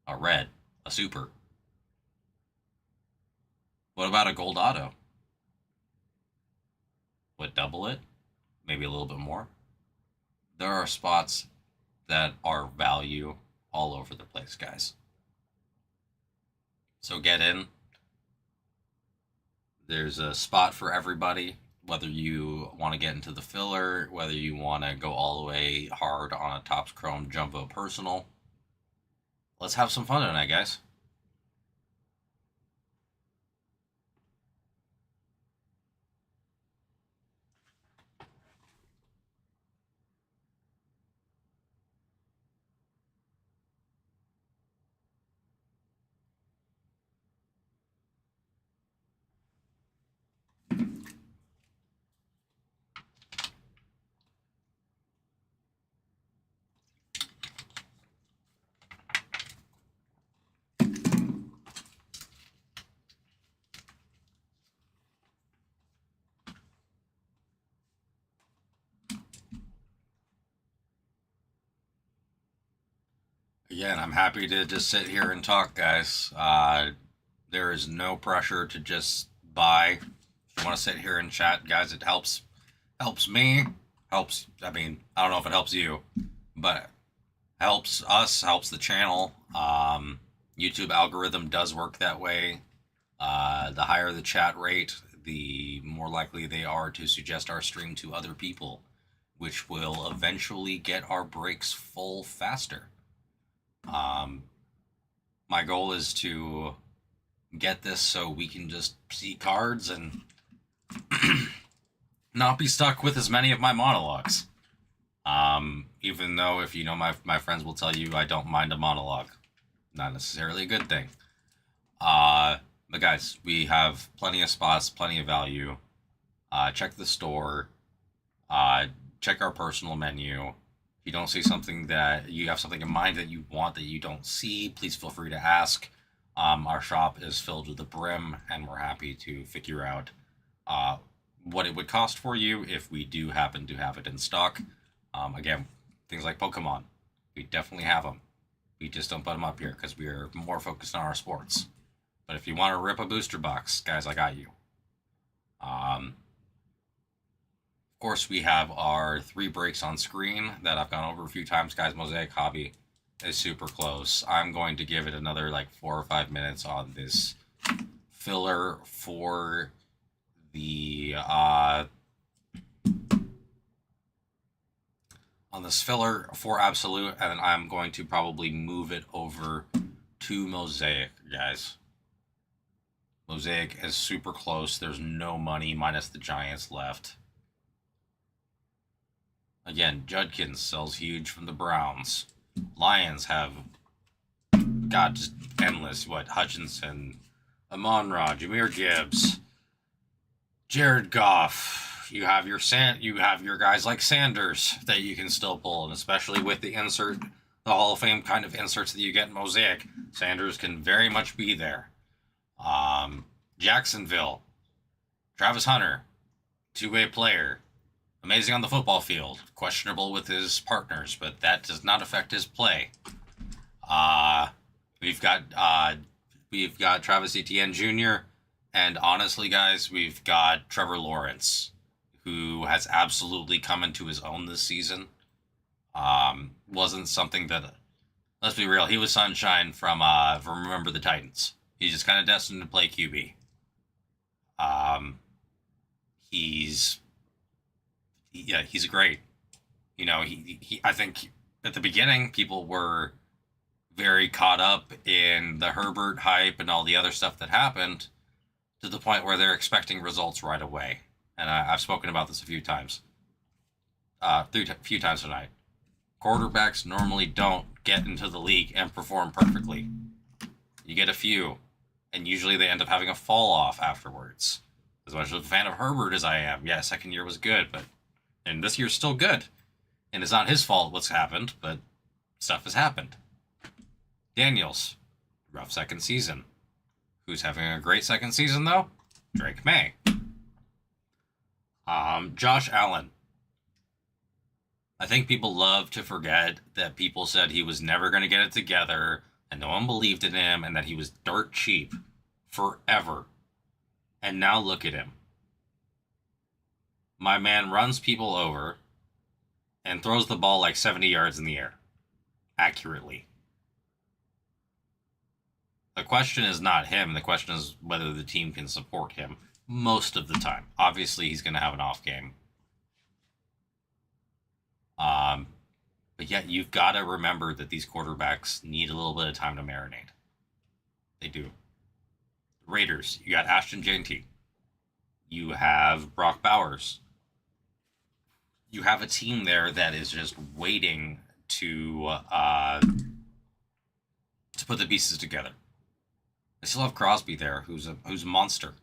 a red, a super? What about a gold auto? Would double it? Maybe a little bit more? There are spots that are value all over the place, guys. So get in. There's a spot for everybody. whether you want to get into the filler, whether you want to go all the way hard on a Topps Chrome Jumbo Personal. Let's have some fun tonight, guys. Again, I'm happy to just sit here and talk, guys. There is no pressure to just buy. If you want to sit here and chat, guys, it helps me. Helps. I mean, I don't know if it helps you, but helps us. Helps the channel. YouTube algorithm does work that way. The higher the chat rate, the more likely they are to suggest our stream to other people, which will eventually get our breaks full faster. My goal is to get this so we can just see cards and not be stuck with as many of my monologues. Even though, if you know my friends will tell you I don't mind a monologue. Not necessarily a good thing. But guys, we have plenty of spots, plenty of value. Check the store. Check our personal menu. If you don't see something that you have something in mind that you want that you don't see, please feel free to ask. Our shop is filled to the brim, and we're happy to figure out what it would cost for you if we do happen to have it in stock. Again, things like Pokemon, we definitely have them. We just don't put them up here because we are more focused on our sports. But if you want to rip a booster box, guys, I got you. Of course, we have our 3 breaks on screen that I've gone over a few times, guys. Mosaic Hobby is super close. I'm going to give it another like 4 or 5 minutes on this filler for the Absolute, and then I'm going to probably move it over to Mosaic, guys. Mosaic is super close. There's no money minus the Giants left. Again, Judkins sells huge from the Browns. Lions have got just endless. Hutchinson, Amon-Ra, Jahmyr Gibbs, Jared Goff. You have your guys like Sanders that you can still pull, and especially with the Hall of Fame kind of inserts that you get in Mosaic, Sanders can very much be there. Jacksonville, Travis Hunter, 2-way player. Amazing on the football field. Questionable with his partners, but that does not affect his play. We've got Travis Etienne Jr. And honestly, guys, we've got Trevor Lawrence, who has absolutely come into his own this season. Wasn't something that, let's be real, he was sunshine from Remember the Titans. He's just kind of destined to play QB. He's great. You know, I think at the beginning people were very caught up in the Herbert hype and all the other stuff that happened to the point where they're expecting results right away. And I've spoken about this a few times. A few times tonight. Quarterbacks normally don't get into the league and perform perfectly. You get a few, and usually they end up having a fall off afterwards. As much of a fan of Herbert as I am, yeah, second year was good, and this year's still good. And it's not his fault what's happened, but stuff has happened. Daniels, rough second season. Who's having a great second season, though? Drake May. Josh Allen. I think people love to forget that people said he was never going to get it together, and no one believed in him, and that he was dirt cheap forever. And now look at him. My man runs people over and throws the ball like 70 yards in the air. Accurately. The question is not him. The question is whether the team can support him. most of the time. Obviously, he's going to have an off game. But yet, you've got to remember that these quarterbacks need a little bit of time to marinate. They do. Raiders, you got Ashton Jeanty. You have Brock Bowers. You have a team there that is just waiting to put the pieces together. They still have Crosby there, who's a monster.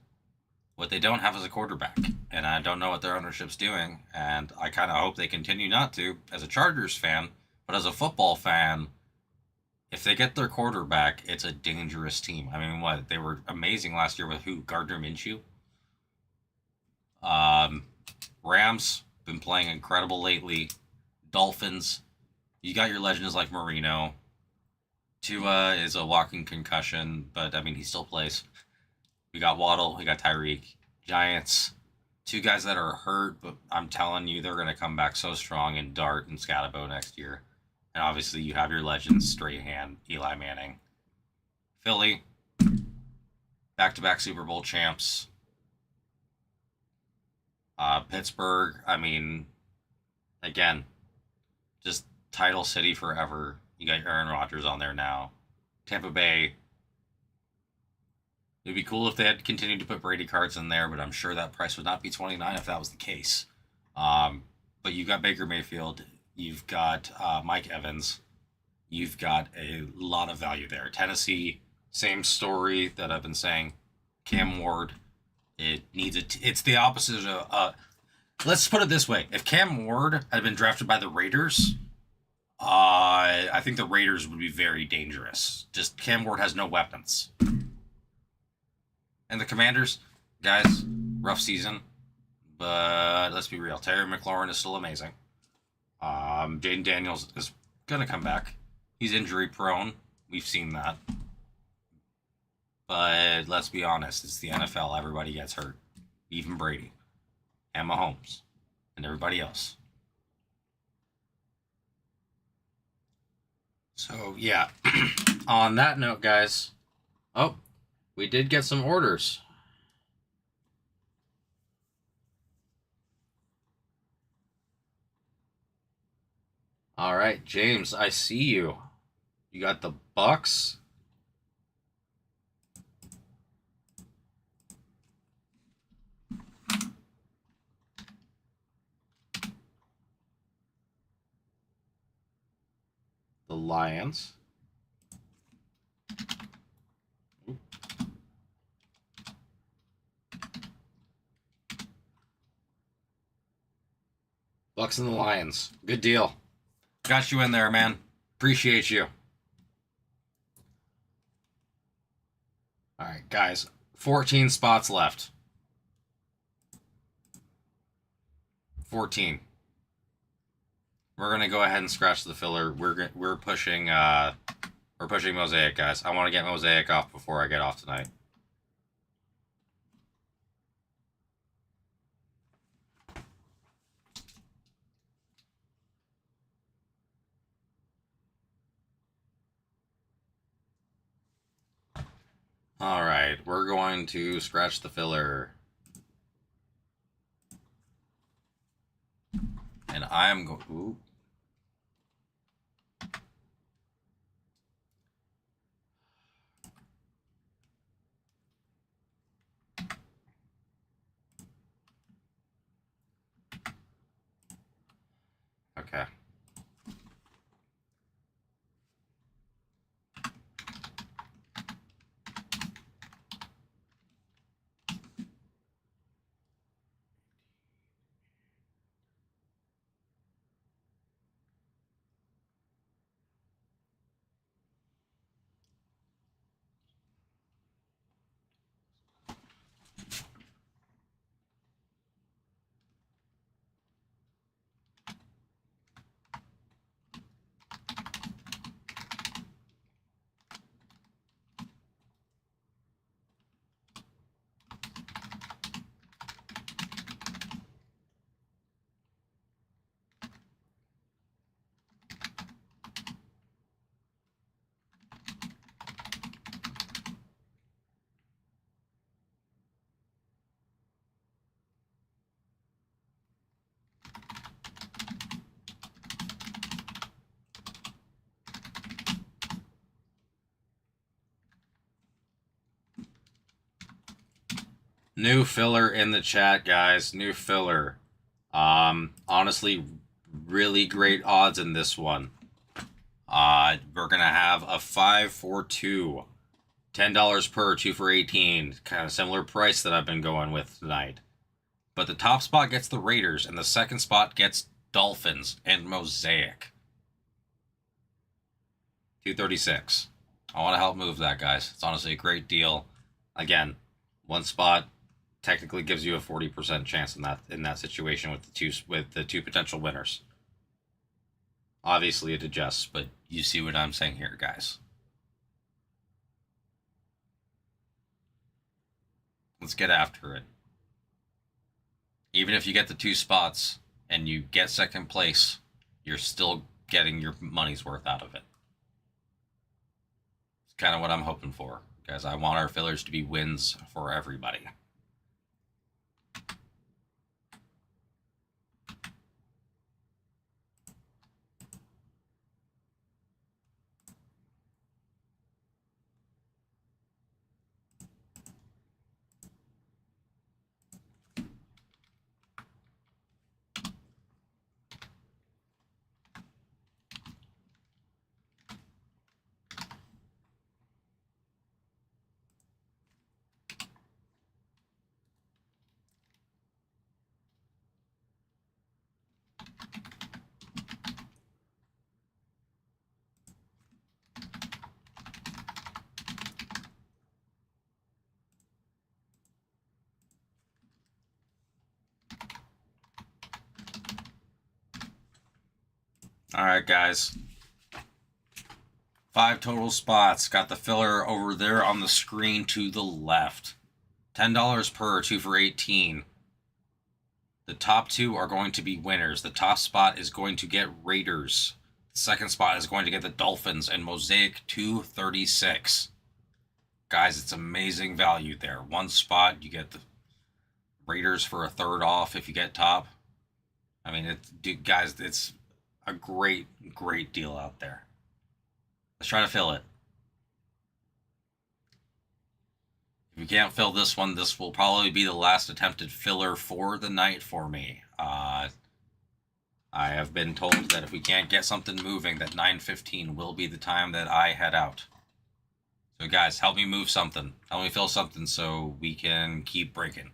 What they don't have is a quarterback, and I don't know what their ownership's doing, and I kind of hope they continue not to as a Chargers fan, but as a football fan, if they get their quarterback, it's a dangerous team. I mean, what, they were amazing last year with who? Gardner Minshew? Rams, been playing incredible lately. Dolphins, you got your legends like Marino. Tua is a walking concussion, but I mean, he still plays. We got Waddle, we got Tyreek. Giants, two guys that are hurt, but I'm telling you, they're going to come back so strong in Dart and Scatabo next year. And obviously, you have your legends, Strahan, Eli Manning. Philly, back-to-back Super Bowl champs. Pittsburgh, I mean, again, just title city forever. You got Aaron Rodgers on there now. Tampa Bay, it'd be cool if they had continued to put Brady cards in there, but I'm sure that price would not be $29 if that was the case. But you've got Baker Mayfield. You've got Mike Evans. You've got a lot of value there. Tennessee, same story that I've been saying. Cam Ward, it's the opposite of... let's put it this way. If Cam Ward had been drafted by the Raiders, I think the Raiders would be very dangerous. Just Cam Ward has no weapons. And the Commanders, guys, rough season. But let's be real. Terry McLaurin is still amazing. Jaden Daniels is going to come back. He's injury prone. We've seen that. But let's be honest. It's the NFL. Everybody gets hurt. Even Brady. And Mahomes. And everybody else. So, yeah. On that note, guys. Oh, we did get some orders. All right, James, I see you. You got the Bucks. The Lions. Bucks and the Lions. Good deal. Got you in there, man. Appreciate you. All right, guys. 14 spots left. 14. We're gonna go ahead and scratch the filler. We're pushing Mosaic, guys. I want to get Mosaic off before I get off tonight. All right, we're going to scratch the filler. And I am going... Ooh. Okay. New filler in the chat, guys. New filler. Honestly, really great odds in this one. We're gonna have a 5-4-2. $10 per, 2 for 18. Kind of similar price that I've been going with tonight. But the top spot gets the Raiders, and the second spot gets Dolphins and Mosaic. 236. I want to help move that, guys. It's honestly a great deal. Again, one spot technically gives you a 40% chance in that situation with the two potential winners. Obviously, it adjusts, but you see what I'm saying here, guys. Let's get after it. Even if you get the two spots and you get second place, you're still getting your money's worth out of it. It's kind of what I'm hoping for, guys. I want our fillers to be wins for everybody. All right, guys. 5 total spots. Got the filler over there on the screen to the left. $10 per, 2 for 18. The top two are going to be winners. The top spot is going to get Raiders. The second spot is going to get the Dolphins and Mosaic 236. Guys, it's amazing value there. One spot, you get the Raiders for a third off if you get top. I mean, guys, it's a great deal out there. Let's try to fill it. If you can't fill this one, this will probably be the last attempted filler for the night for me. I have been told that if we can't get something moving, that 9:15 will be the time that I head out. So guys, help me move something. Help me fill something so we can keep breaking.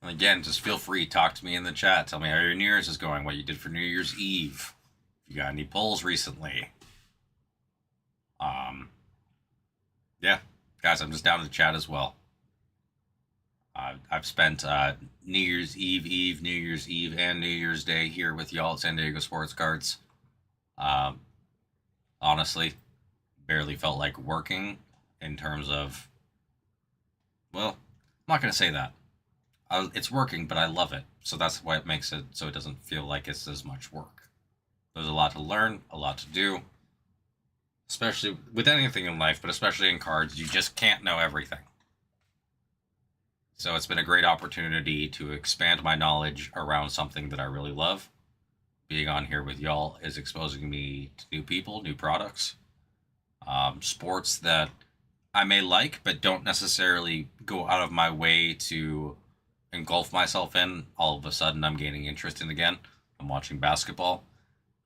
And again, just feel free, talk to me in the chat. Tell me how your New Year's is going, what you did for New Year's Eve. If you got any polls recently. Yeah, guys, I'm just down in the chat as well. I've spent New Year's Eve, New Year's Eve, and New Year's Day here with y'all at San Diego Sports Cards. Honestly, barely felt like working in terms of, well, I'm not going to say that. It's working, but I love it. So that's why it makes it so it doesn't feel like it's as much work. There's a lot to learn, a lot to do. Especially with anything in life, but especially in cards, you just can't know everything. So it's been a great opportunity to expand my knowledge around something that I really love. Being on here with y'all is exposing me to new people, new products, sports that I may like, but don't necessarily go out of my way to engulf myself in. All of a sudden, I'm gaining interest in again. I'm watching basketball,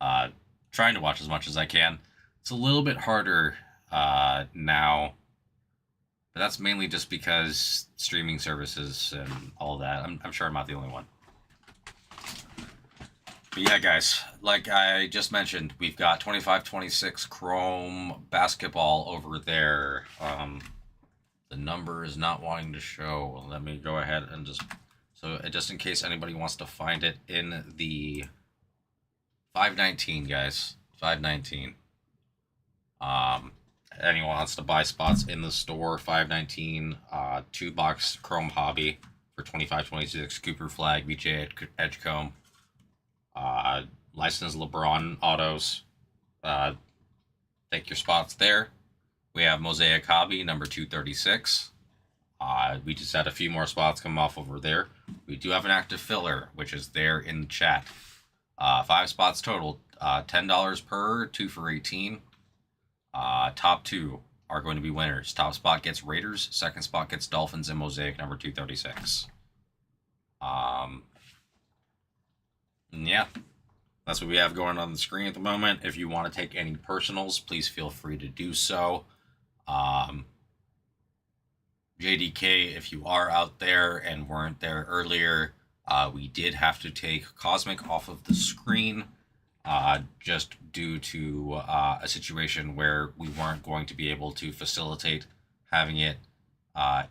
trying to watch as much as I can. It's a little bit harder now, but that's mainly just because streaming services and all that. I'm sure I'm not the only one. But yeah, guys, like I just mentioned, we've got 25-26 Chrome basketball over there. The number is not wanting to show. Let me go ahead and just in case anybody wants to find it in the 519, guys, 519. Anyone wants to buy spots in the store, 519, 2-box Chrome Hobby for 25-26, Cooper Flag, BJ Edgecombe, licensed LeBron autos. Take your spots there. We have Mosaic Hobby number 236. We just had a few more spots come off over there. We do have an active filler, which is there in the chat. 5 spots total. $10 per, 2 for 18. Top 2 are going to be winners. Top spot gets Raiders. Second spot gets Dolphins and Mosaic number 236. Yeah, that's what we have going on the screen at the moment. If you want to take any personals, please feel free to do so. JDK, if you are out there and weren't there earlier, we did have to take Cosmic off of the screen just due to a situation where we weren't going to be able to facilitate having it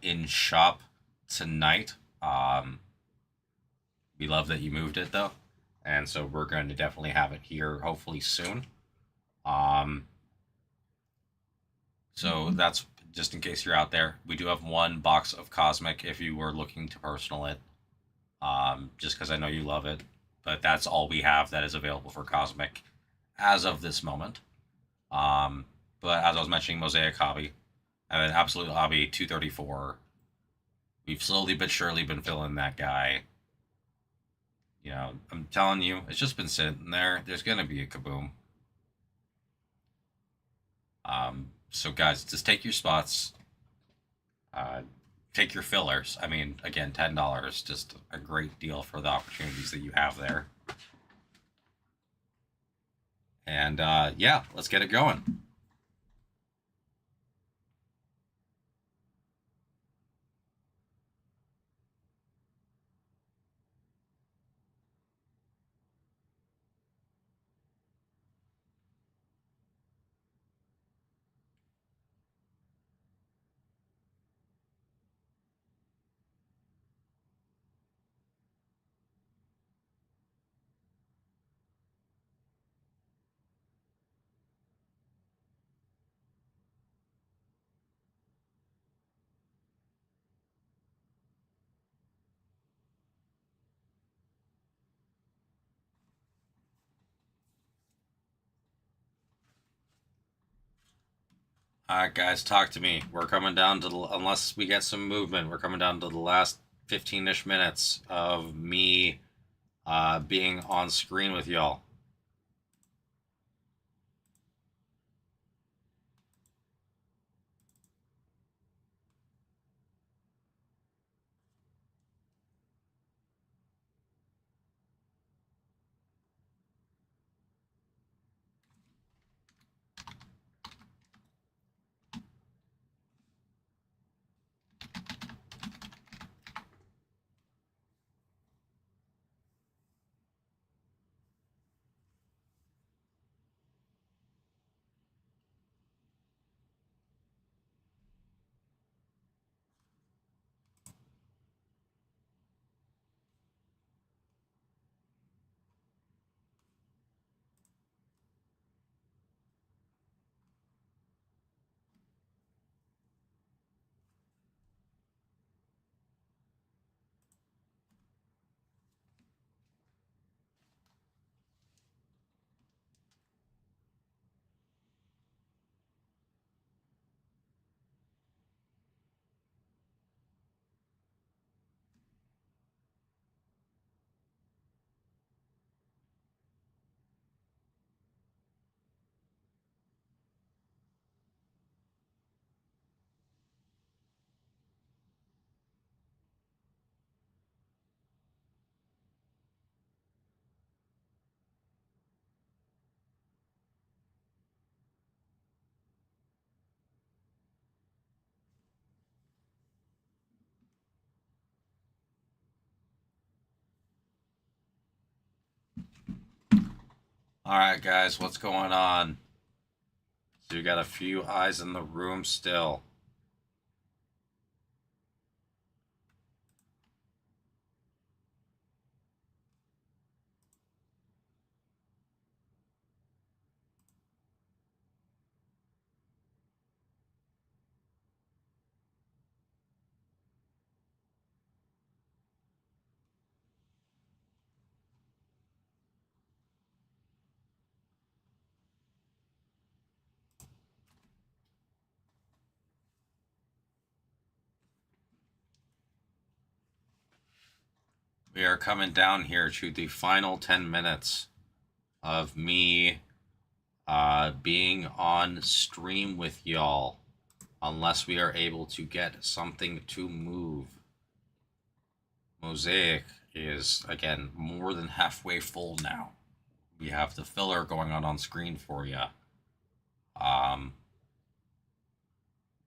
in shop tonight. We love that you moved it though, and so we're going to definitely have it here hopefully soon. So that's just in case you're out there. We do have 1 box of Cosmic if you were looking to personal it, just because I know you love it. But that's all we have that is available for Cosmic as of this moment. But as I was mentioning, Mosaic Hobby and then Absolute Hobby 234. We've slowly but surely been filling that guy. You know, I'm telling you, it's just been sitting there. There's going to be a kaboom. So guys, just take your spots. Take your fillers. I mean, again, $10, just a great deal for the opportunities that you have there. And yeah, let's get it going. All right, guys, talk to me. We're coming down to unless we get some movement, we're coming down to the last 15-ish minutes of me being on screen with y'all. All right, guys, what's going on? So you got a few eyes in the room still. We are coming down here to the final 10 minutes of me being on stream with y'all, unless we are able to get something to move. Mosaic is, again, more than halfway full now. We have the filler going on screen for you.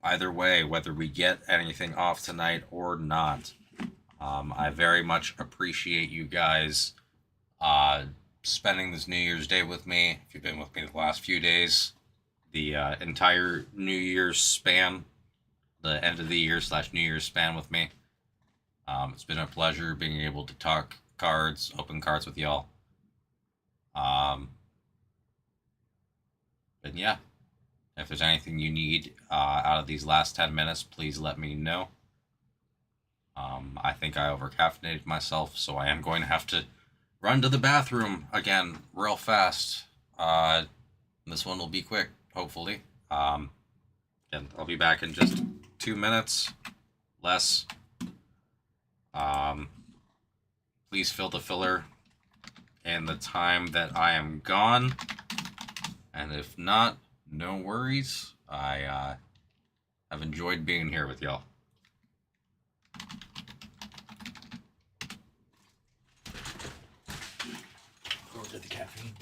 Either way, whether we get anything off tonight or not, I very much appreciate you guys spending this New Year's Day with me. If you've been with me the last few days, the entire New Year's span, the end of the year / New Year's span with me. It's been a pleasure being able to talk cards, open cards with y'all. But yeah, if there's anything you need out of these last 10 minutes, please let me know. I think I overcaffeinated myself, so I am going to have to run to the bathroom again real fast. This one will be quick, hopefully. And I'll be back in just 2 minutes, less. Please fill the filler in the time that I am gone. And if not, no worries. I have enjoyed being here with y'all. Or did the caffeine?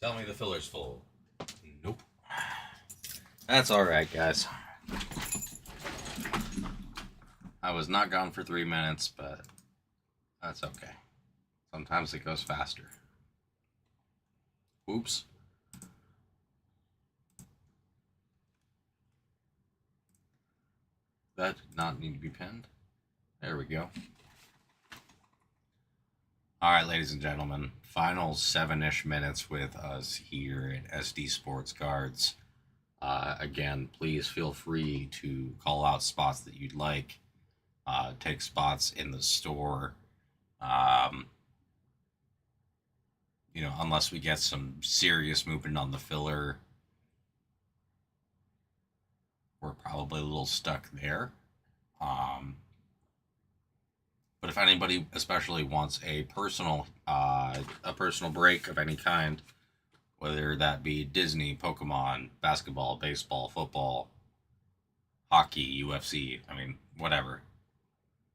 Tell me the filler's full. Nope. That's alright, guys. I was not gone for 3 minutes, but that's okay. Sometimes it goes faster. Oops. That did not need to be pinned. There we go. Alright, ladies and gentlemen. Final 7-ish minutes with us here at SD Sports Cards. Again, please feel free to call out spots that you'd like. Take spots in the store. Unless we get some serious movement on the filler, we're probably a little stuck there. But if anybody especially wants a personal break of any kind, whether that be Disney, Pokemon, basketball, baseball, football, hockey, UFC, whatever,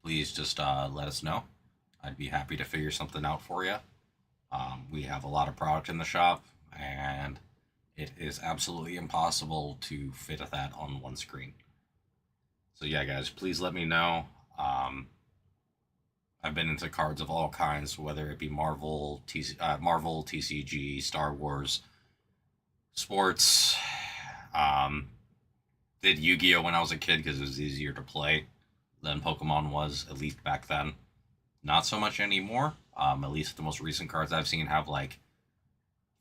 please just let us know. I'd be happy to figure something out for you. We have a lot of product in the shop, and it is absolutely impossible to fit that on one screen. So yeah, guys, please let me know. I've been into cards of all kinds, whether it be Marvel, Marvel, TCG, Star Wars, sports. Did Yu-Gi-Oh when I was a kid because it was easier to play than Pokemon was, at least back then. Not so much anymore. At least the most recent cards I've seen have like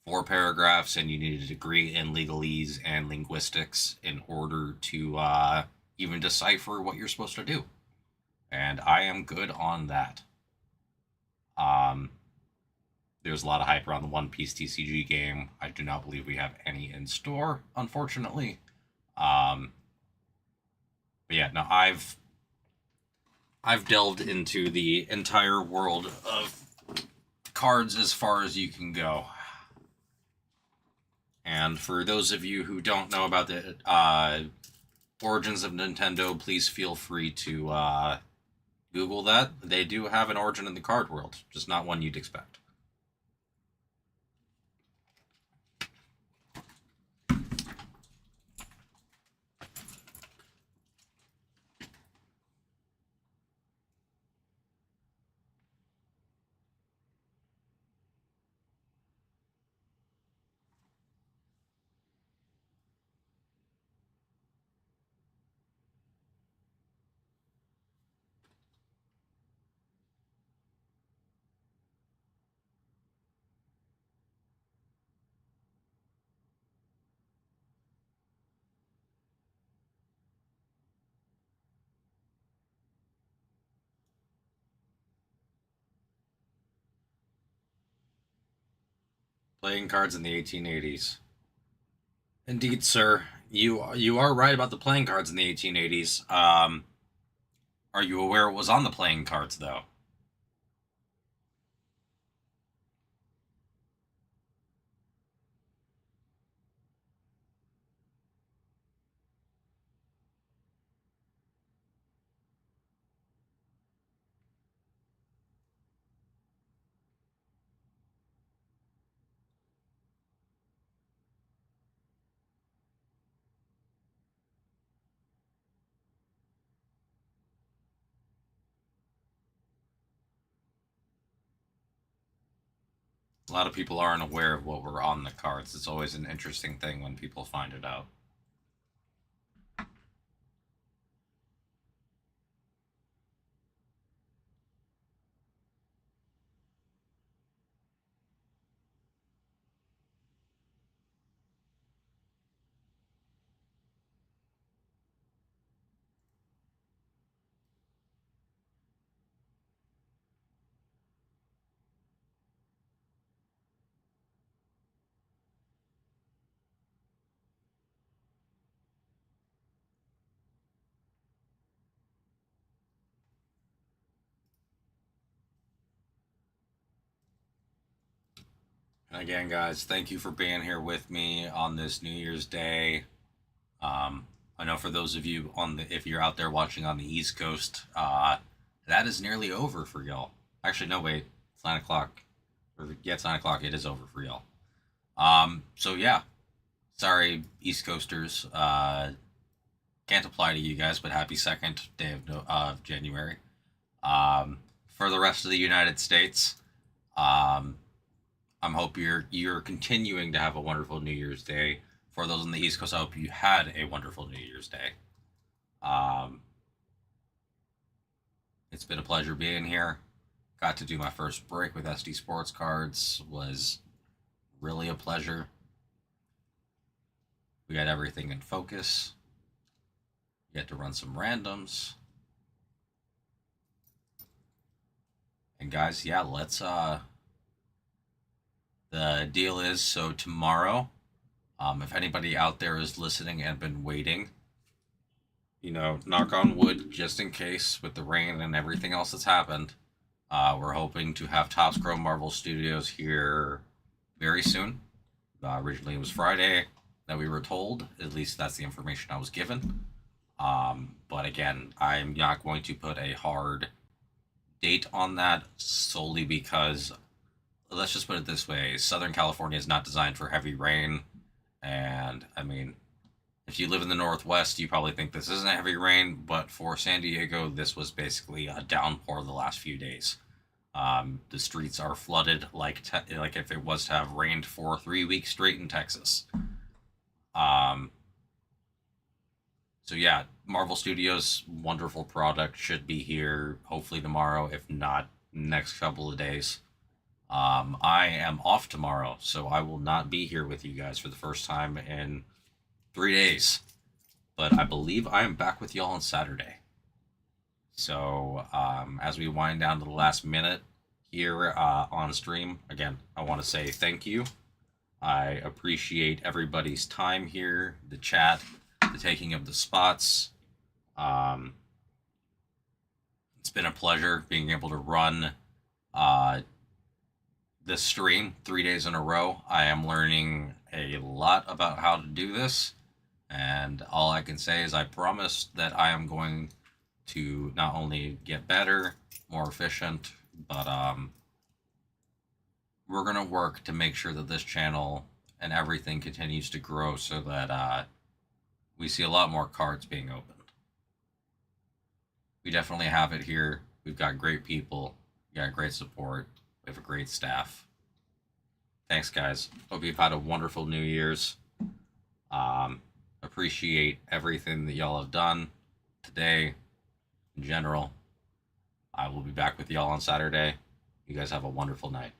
4 paragraphs, and you need a degree in legalese and linguistics in order to even decipher what you're supposed to do. And I am good on that. There's a lot of hype around the One Piece TCG game. I do not believe we have any in store, unfortunately. But yeah, no, I've delved into the entire world of cards as far as you can go. And for those of you who don't know about the origins of Nintendo, please feel free to Google that. They do have an origin in the card world, just not one you'd expect. Playing cards in the 1880s. Indeed, sir. You are right about the playing cards in the 1880s. Are you aware what was on the playing cards, though? A lot of people aren't aware of what were on the cards. It's always an interesting thing when people find it out. And again, guys, thank you for being here with me on this New Year's Day. I know for those of you if you're out there watching on the East Coast, that is nearly over for y'all. Actually, no, wait, it's 9 o'clock. Yeah, it's 9 o'clock. It is over for y'all. So yeah, sorry, East Coasters. Can't apply to you guys, but happy second day of January. For the rest of the United States, I hope you're continuing to have a wonderful New Year's Day. For those on the East Coast, I hope you had a wonderful New Year's Day. It's been a pleasure being here. Got to do my first break with SD Sports Cards. Was really a pleasure. We got everything in focus. We had to run some randoms. And guys, yeah, let's the deal is, so tomorrow, if anybody out there is listening and been waiting, knock on wood, just in case with the rain and everything else that's happened, we're hoping to have Topps Chrome Marvel Studios here very soon. Originally it was Friday that we were told, at least that's the information I was given. But again, I'm not going to put a hard date on that solely because, let's just put it this way, Southern California is not designed for heavy rain. And I mean, if you live in the Northwest, you probably think this isn't heavy rain, but for San Diego, this was basically a downpour the last few days. The streets are flooded like if it was to have rained for 3 weeks straight in Texas. Um, so yeah, Marvel Studios' wonderful product should be here hopefully tomorrow, if not next couple of days. I am off tomorrow, so I will not be here with you guys for the first time in 3 days. But I believe I am back with y'all on Saturday. So as we wind down to the last minute here on stream, again, I want to say thank you. I appreciate everybody's time here, the chat, the taking of the spots. It's been a pleasure being able to run this stream 3 days in a row. I am learning a lot about how to do this, and all I can say is I promise that I am going to not only get better, more efficient, but we're going to work to make sure that this channel and everything continues to grow so that we see a lot more cards being opened. We definitely have it here. We've got great people. We got great support. We have a great staff. Thanks, guys. Hope you've had a wonderful New Year's. Appreciate everything that y'all have done today in general. I will be back with y'all on Saturday. You guys have a wonderful night.